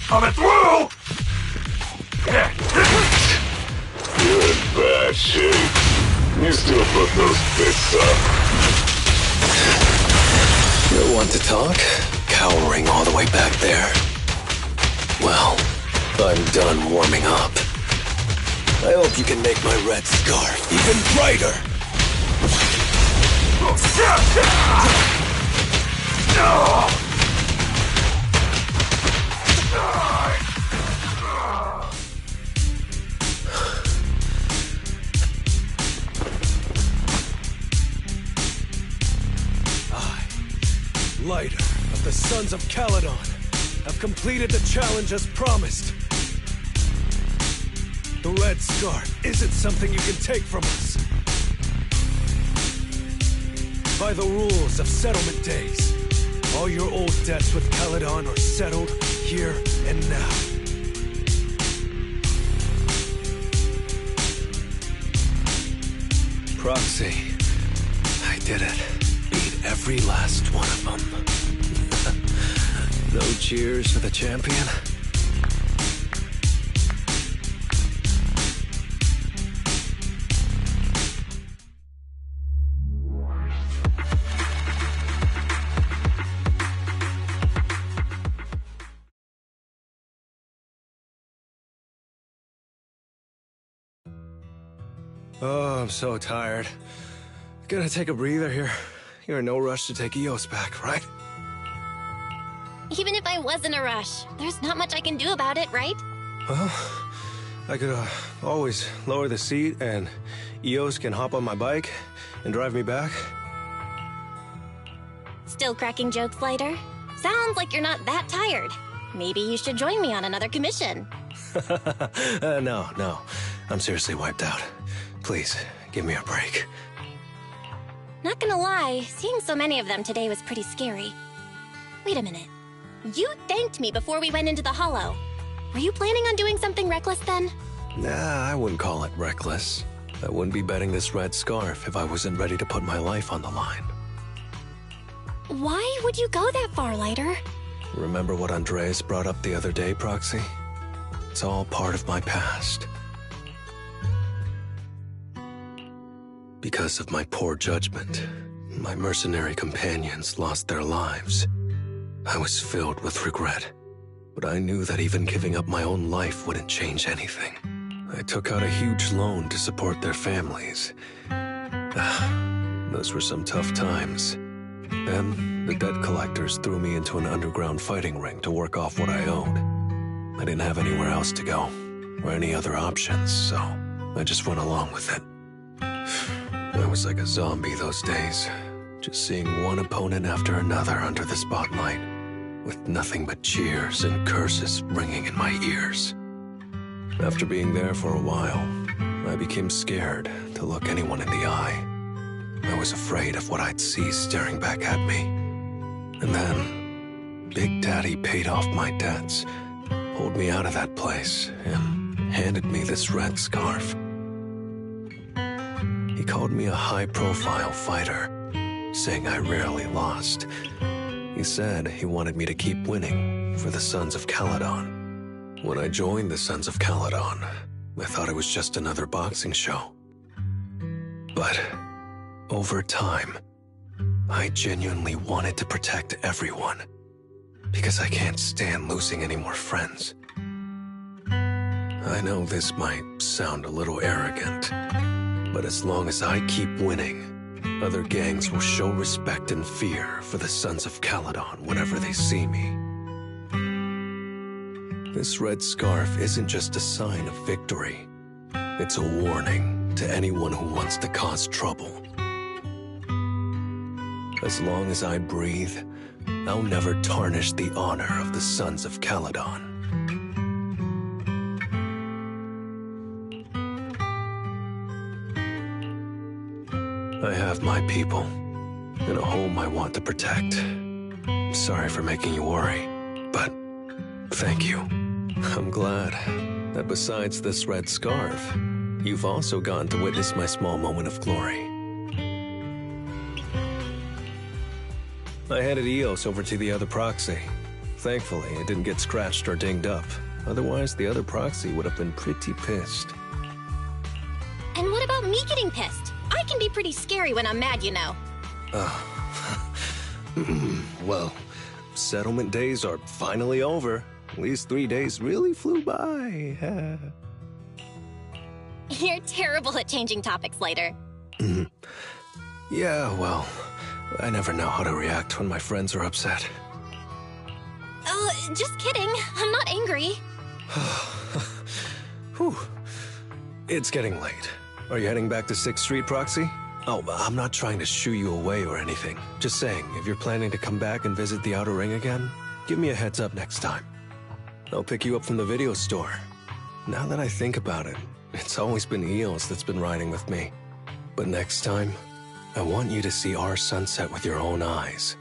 Coming through! You're in bad shape. You still put those fists up. You want to talk? Cowering all the way back there. Well, I'm done warming up. I hope you can make my red scarf even brighter. Lighter of the Sons of Caledon have completed the challenge as promised. The red scarf isn't something you can take from us. By the rules of settlement days, All your old debts with Caledon are settled here and now. Proxy, I did it. Beat every last one of them. No cheers for the champion? Oh, I'm so tired. Gonna take a breather here. You're in no rush to take Eos back, right? Even if I was in a rush, there's not much I can do about it, right? Well, I could always lower the seat and Eos can hop on my bike and drive me back. Still cracking jokes, Lighter? Sounds like you're not that tired. Maybe you should join me on another commission. No. I'm seriously wiped out. Please, give me a break. Not gonna lie, seeing so many of them today was pretty scary. Wait a minute. You thanked me before we went into the Hollow. Were you planning on doing something reckless then? Nah, I wouldn't call it reckless. I wouldn't be betting this red scarf if I wasn't ready to put my life on the line. Why would you go that far, Lighter? Remember what Andreas brought up the other day, Proxy? It's all part of my past. Because of my poor judgment, my mercenary companions lost their lives. I was filled with regret, but I knew that even giving up my own life wouldn't change anything. I took out a huge loan to support their families. Those were some tough times. Then, the debt collectors threw me into an underground fighting ring to work off what I owed. I didn't have anywhere else to go, or any other options, so I just went along with it. I was like a zombie those days, just seeing one opponent after another under the spotlight, with nothing but cheers and curses ringing in my ears. After being there for a while, I became scared to look anyone in the eye. I was afraid of what I'd see staring back at me. And then, Big Daddy paid off my debts, pulled me out of that place, and handed me this red scarf. He called me a high-profile fighter, saying I rarely lost. He said he wanted me to keep winning for the Sons of Caledon. When I joined the Sons of Caledon, I thought it was just another boxing show. But over time, I genuinely wanted to protect everyone, because I can't stand losing any more friends. I know this might sound a little arrogant, but as long as I keep winning, other gangs will show respect and fear for the Sons of Caledon whenever they see me. This red scarf isn't just a sign of victory. It's a warning to anyone who wants to cause trouble. As long as I breathe, I'll never tarnish the honor of the Sons of Caledon. I have my people, and a home I want to protect. Sorry for making you worry, but thank you. I'm glad that besides this red scarf, you've also gotten to witness my small moment of glory. I handed Eos over to the other proxy. Thankfully, it didn't get scratched or dinged up. Otherwise, the other proxy would have been pretty pissed. And what about me getting pissed? I can be pretty scary when I'm mad, you know. Well, settlement days are finally over. These 3 days really flew by. You're terrible at changing topics, Lighter. Yeah, well, I never know how to react when my friends are upset. Oh, just kidding. I'm not angry. Whew. It's getting late. Are you heading back to 6th Street, Proxy? Oh, I'm not trying to shoo you away or anything. Just saying, if you're planning to come back and visit the Outer Ring again, give me a heads up next time. I'll pick you up from the video store. Now that I think about it, it's always been Eos that's been riding with me. But next time, I want you to see our sunset with your own eyes.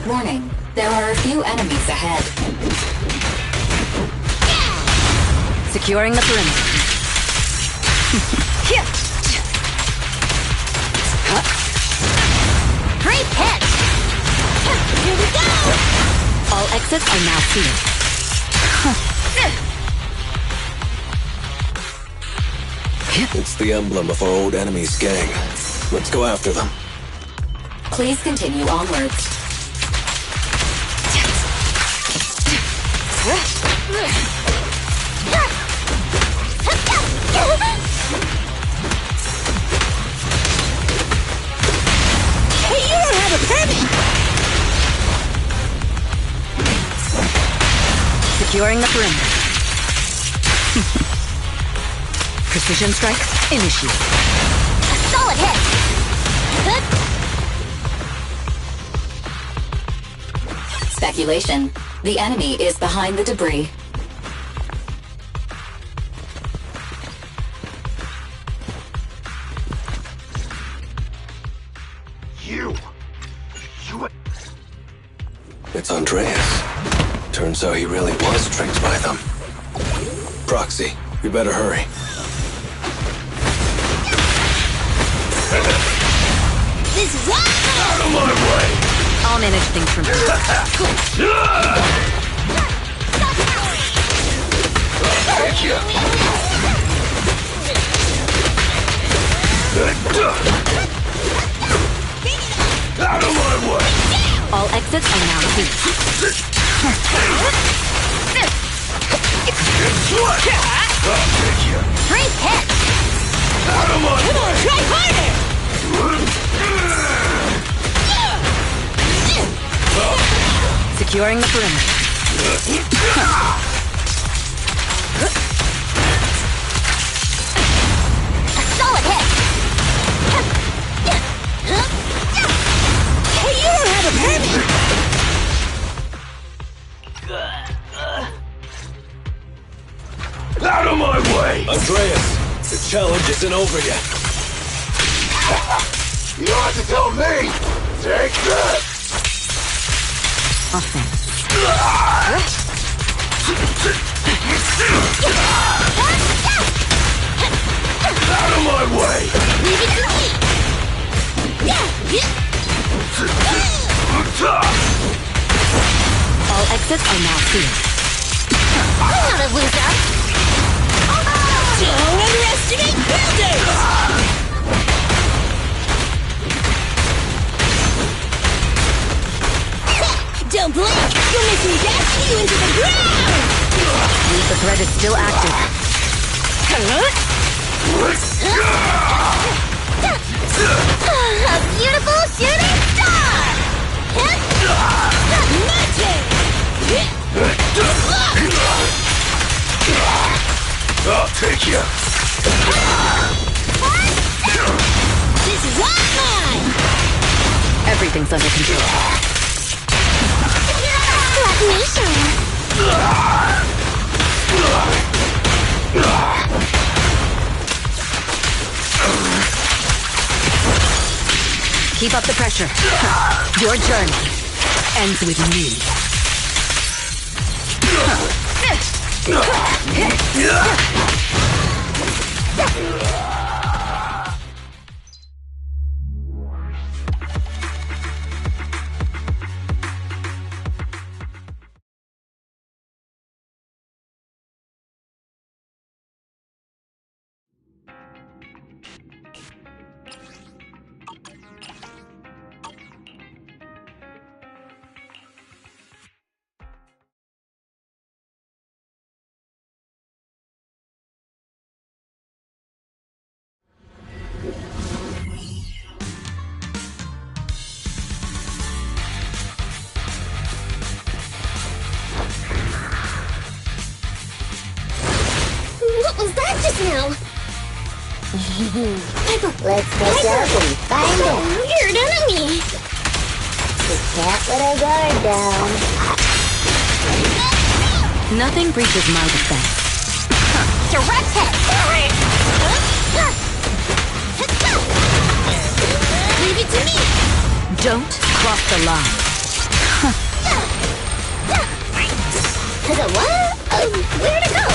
Warning, there are a few enemies ahead. Securing the perimeter. Great hit! Here we go! All exits are now sealed. It's the emblem of our old enemy's gang. Let's go after them. Please continue onwards. Hey, you don't have a permit! Securing the perimeter. Precision strike, initiate. A solid hit! Speculation. The enemy is behind the debris. It's Andreas. Turns out he really was tricked by them. Proxy, we better hurry. This is Out of my way! I'll manage things from here. Thank you. Out of my way! All exits are now sealed. I'll take you. Great hit! Out of my way! Come on, try harder! Securing the perimeter. A solid hit! Hey, you don't have a permit! Out of my way! Andreas, the challenge isn't over yet. You don't have to tell me! Take that! Out of my way! Leave it to me! All exits are now sealed. I'm not a loser! Don't underestimate builders! Don't blink! You'll miss me dashing you into the ground! The threat is still active. A beautiful shooting star! Magic! I'll take you. This is all mine! Everything's under control. Let me show you. Keep up the pressure. Your journey ends with me. What was that just now? Let's catch up and find out. Weird enemy! We can't let our guard down. Nothing breaches my defense. Direct hit! Leave it to me! Don't cross the line. What? Where'd it go?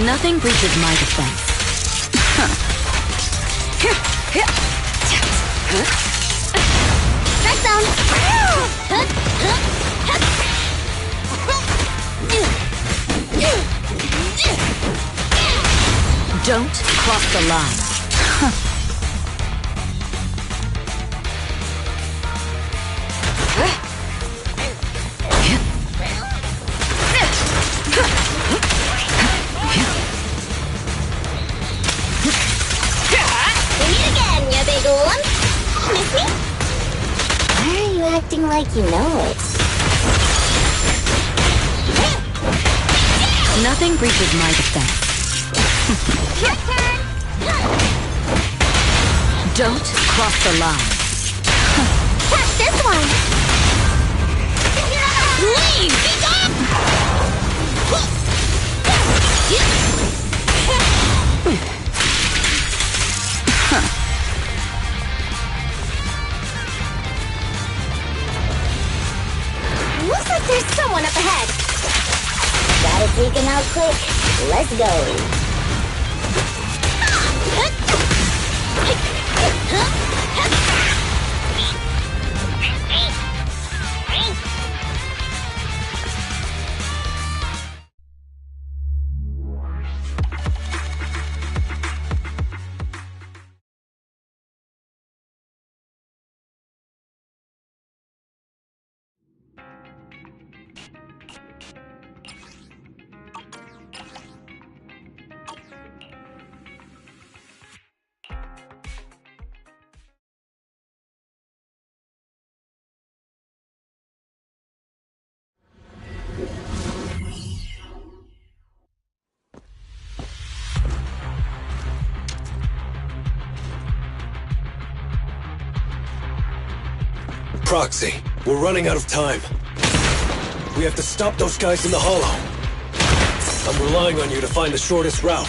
Nothing breaches my defense. Strike zone! Don't cross the line. We meet again, you big one. Miss me? Why are you acting like you know it? Nothing breaches my defense. Your turn! Don't cross the line. Catch this one! Leave! Be gone! Looks like there's someone up ahead. Gotta take him out quick. Let's go. Proxy, we're running out of time. We have to stop those guys in the hollow. I'm relying on you to find the shortest route.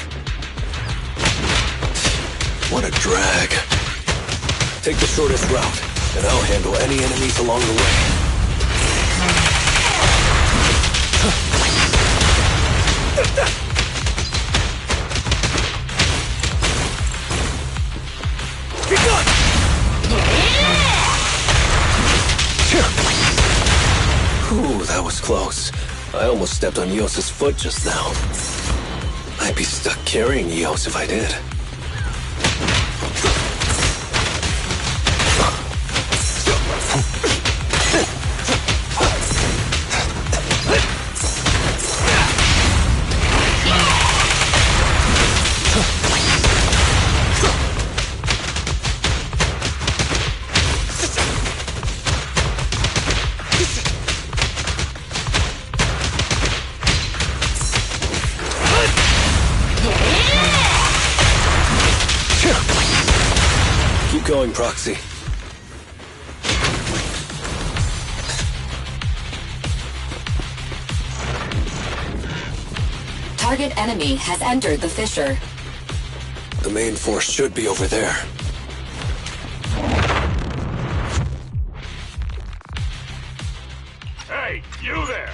What a drag. Take the shortest route, and I'll handle any enemies along the way. Be gone! Ooh, that was close. I almost stepped on Eos's foot just now. I'd be stuck carrying Eos if I did. Going, Proxy. Target enemy has entered the fissure. The main force should be over there. Hey, you there!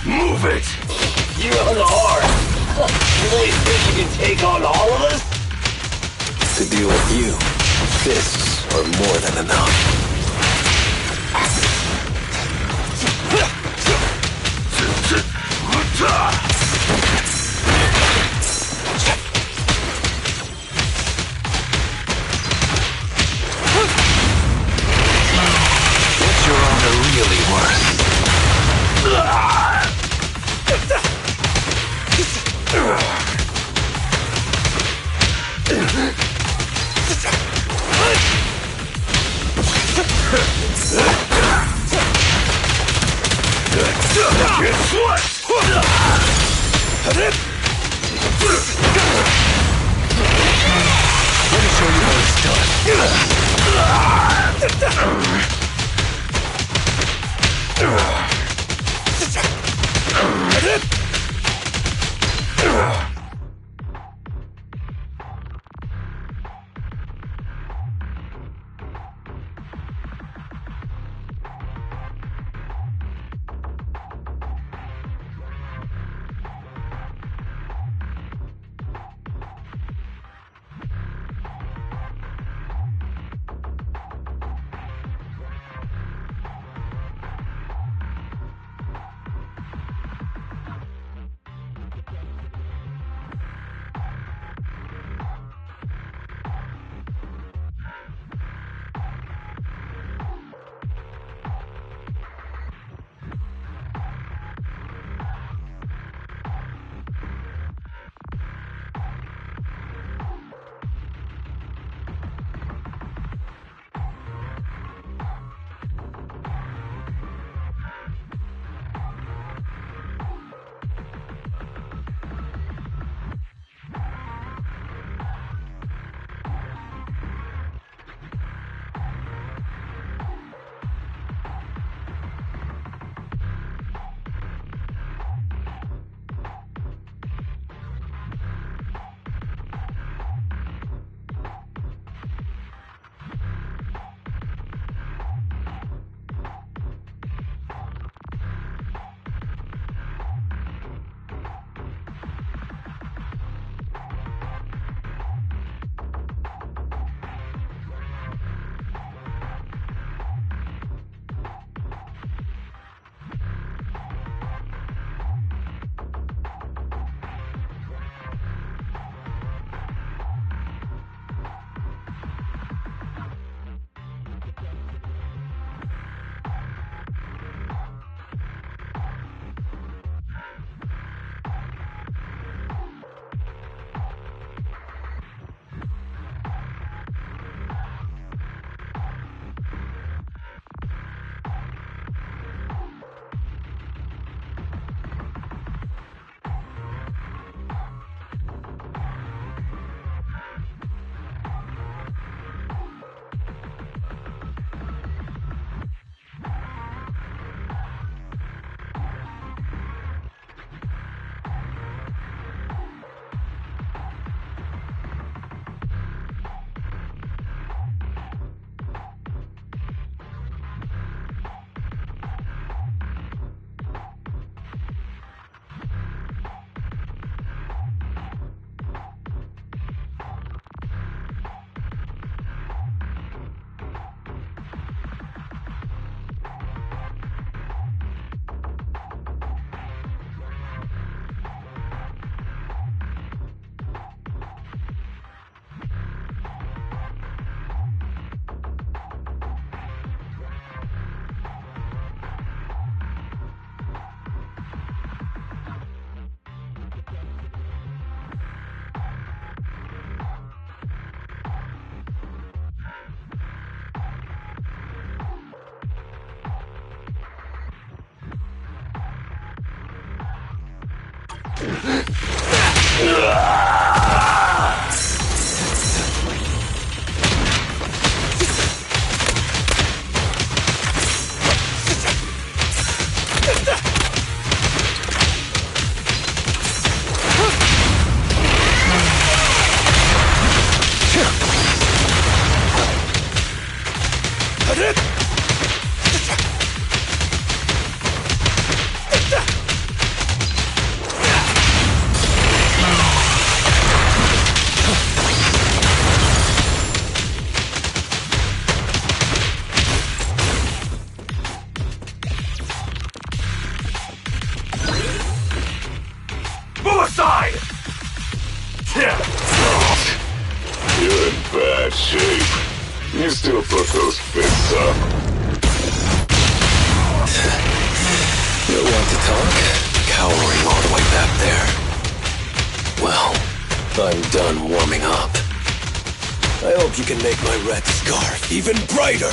Move it! You hard! You really think you can take on all of us? To deal with you, fists are more than enough. You still put those fists up. You want to talk? Cowering all the way back there. Well, I'm done warming up. I hope you can make my red scarf even brighter.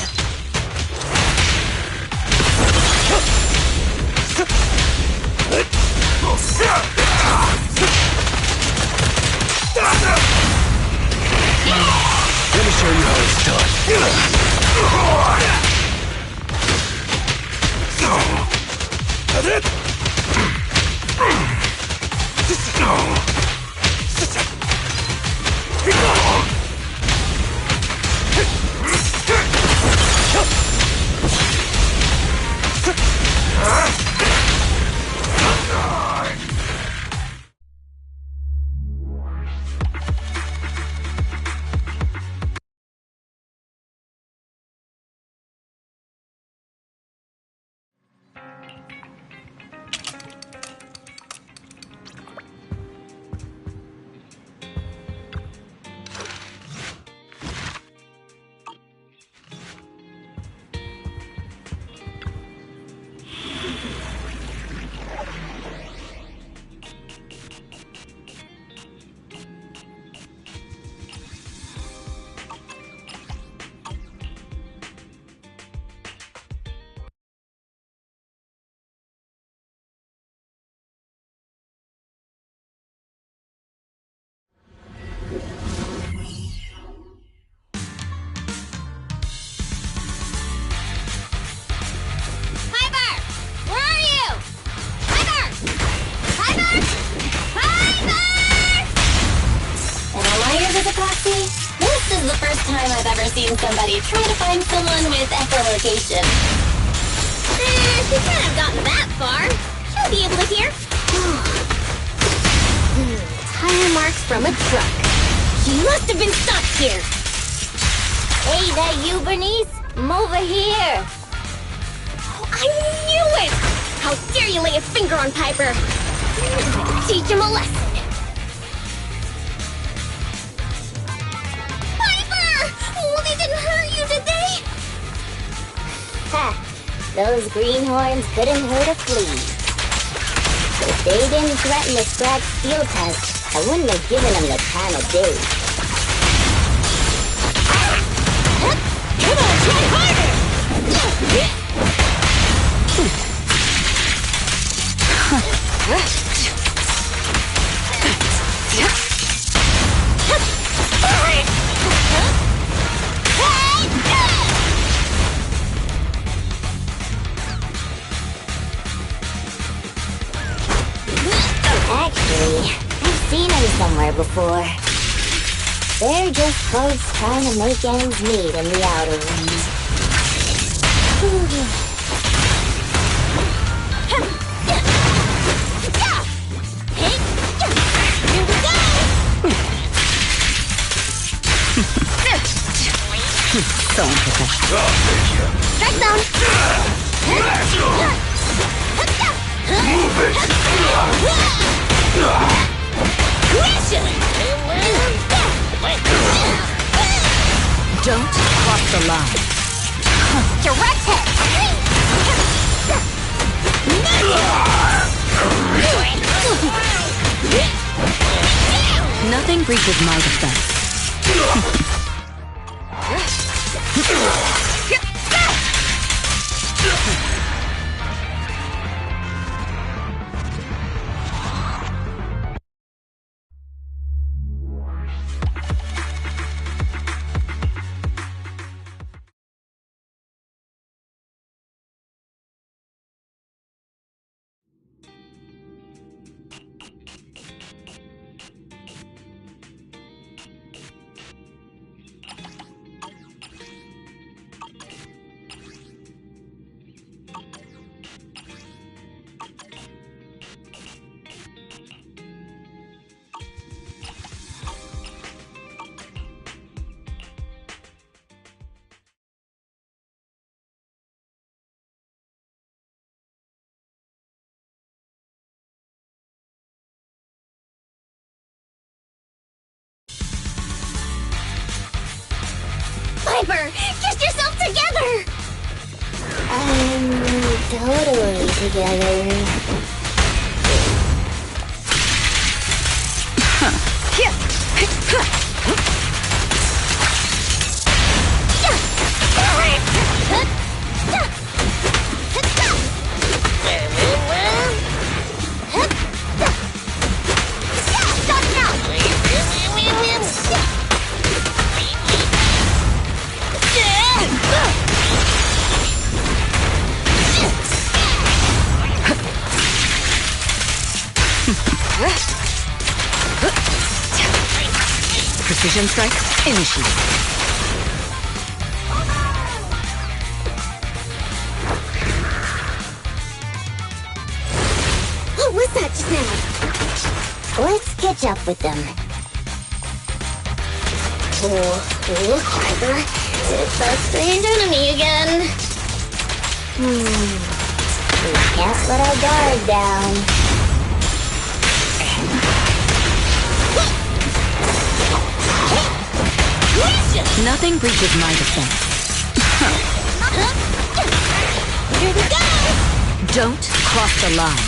Finish show you how it's done. That's it. This is the first time I've ever seen somebody try to find someone with echolocation. She can't have gotten that far. She'll be able to hear. Tire marks from a truck. She must have been stuck here. Hey, that you, Bernice? I'm over here. Oh, I knew it! How dare you lay a finger on Piper? Teach him a lesson. They didn't hurt you, did they? Ha! Those greenhorns couldn't hurt a flea. If they didn't threaten to scratch steel test, I wouldn't have given them the time of day. Come on, try harder! Actually, I've seen them somewhere before. They're just folks trying to make ends meet in the outer ring. Here we go! So unprofessional. Strike down! Move it! Don't cross the line. Direct hit! Nothing breaches my defense. Piper, get yourself together! I'm totally together. Vision strike, initiate. What was that just now? Let's catch up with them. Oh, Harper. It's a strange enemy again. We can't let our guard down. Nothing breaches my defense. Here we go! Don't cross the line.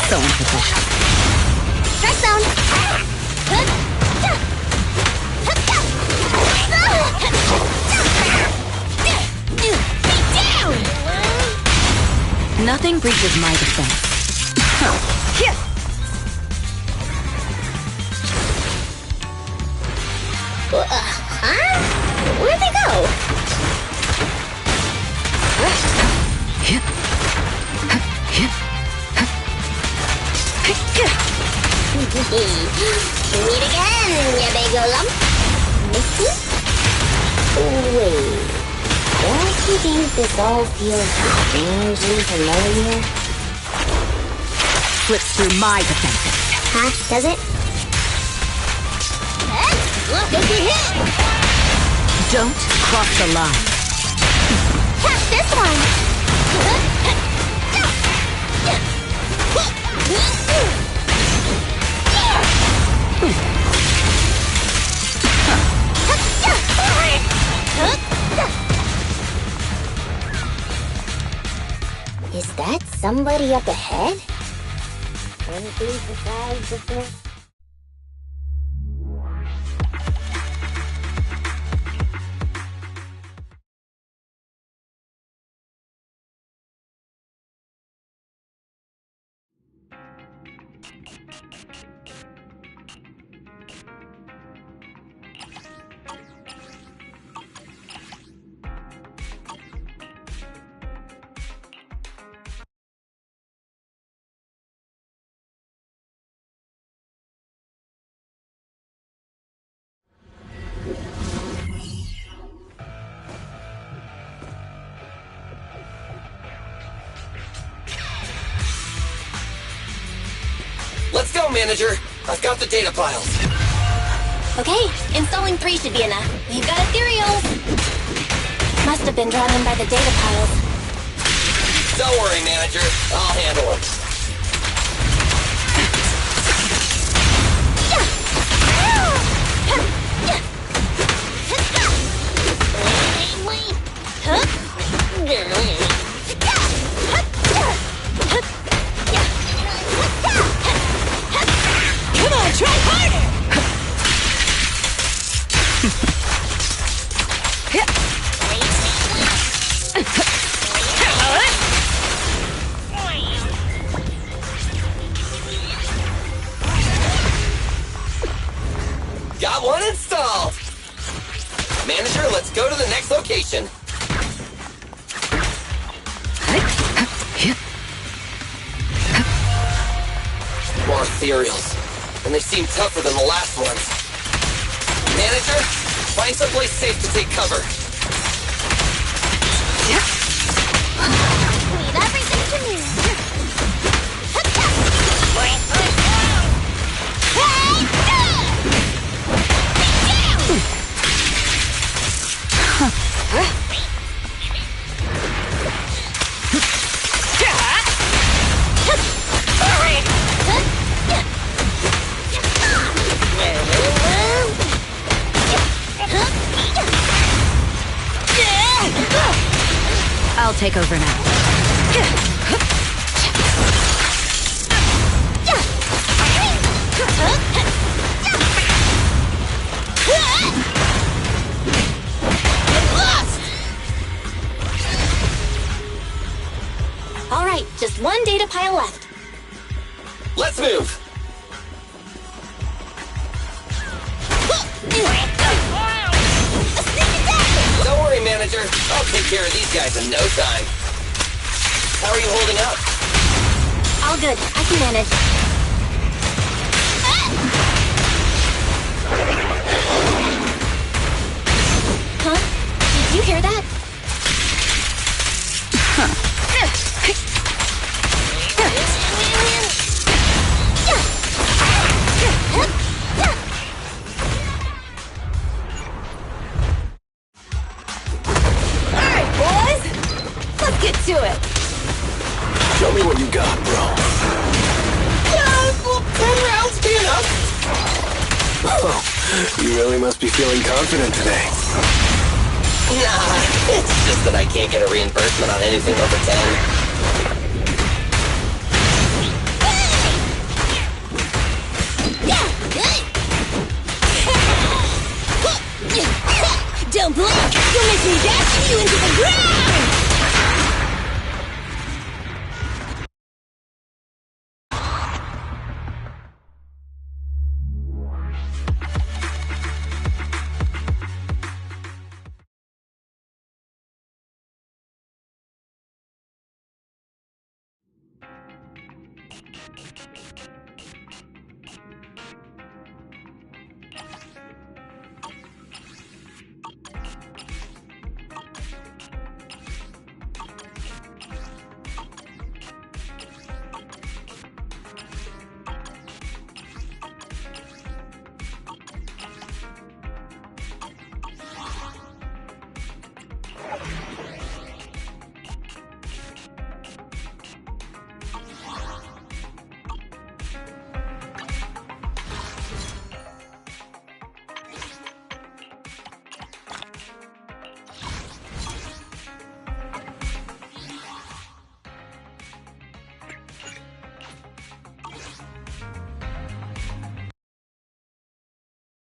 So unprofessional. Strike zone! Nothing breaches my defense. Here! Huh? Where'd they go? Meet again, you big lump. Misty? Wait. Don't you think this all feels strangely familiar? Slips through my defenses. Huh? Does it? Look, take your hit! Don't cross the line. Catch this one! Is that somebody up ahead? Anything besides the thing? Let's go, Manager. I've got the data files. Okay, installing 3 should be enough. We've got ethereals. Must have been drawn in by the data piles. Don't worry, Manager. I'll handle them. Come on, try harder! Got one installed! Manager, let's go to the next location. More ethereals. And they seem tougher than the last ones. Manager, find someplace safe to take cover. Leave everything to me. I'll take over now. All right, just one data pile left. Let's move! Don't worry, Manager. I'll take care of these guys in no time. How are you holding up? All good. I can manage. it. Show me what you got, bro. Yeah, will 10 rounds be enough? Oh, you really must be feeling confident today. Nah, it's just that I can't get a reimbursement on anything over 10. Don't blink! You'll make me dash you into the ground!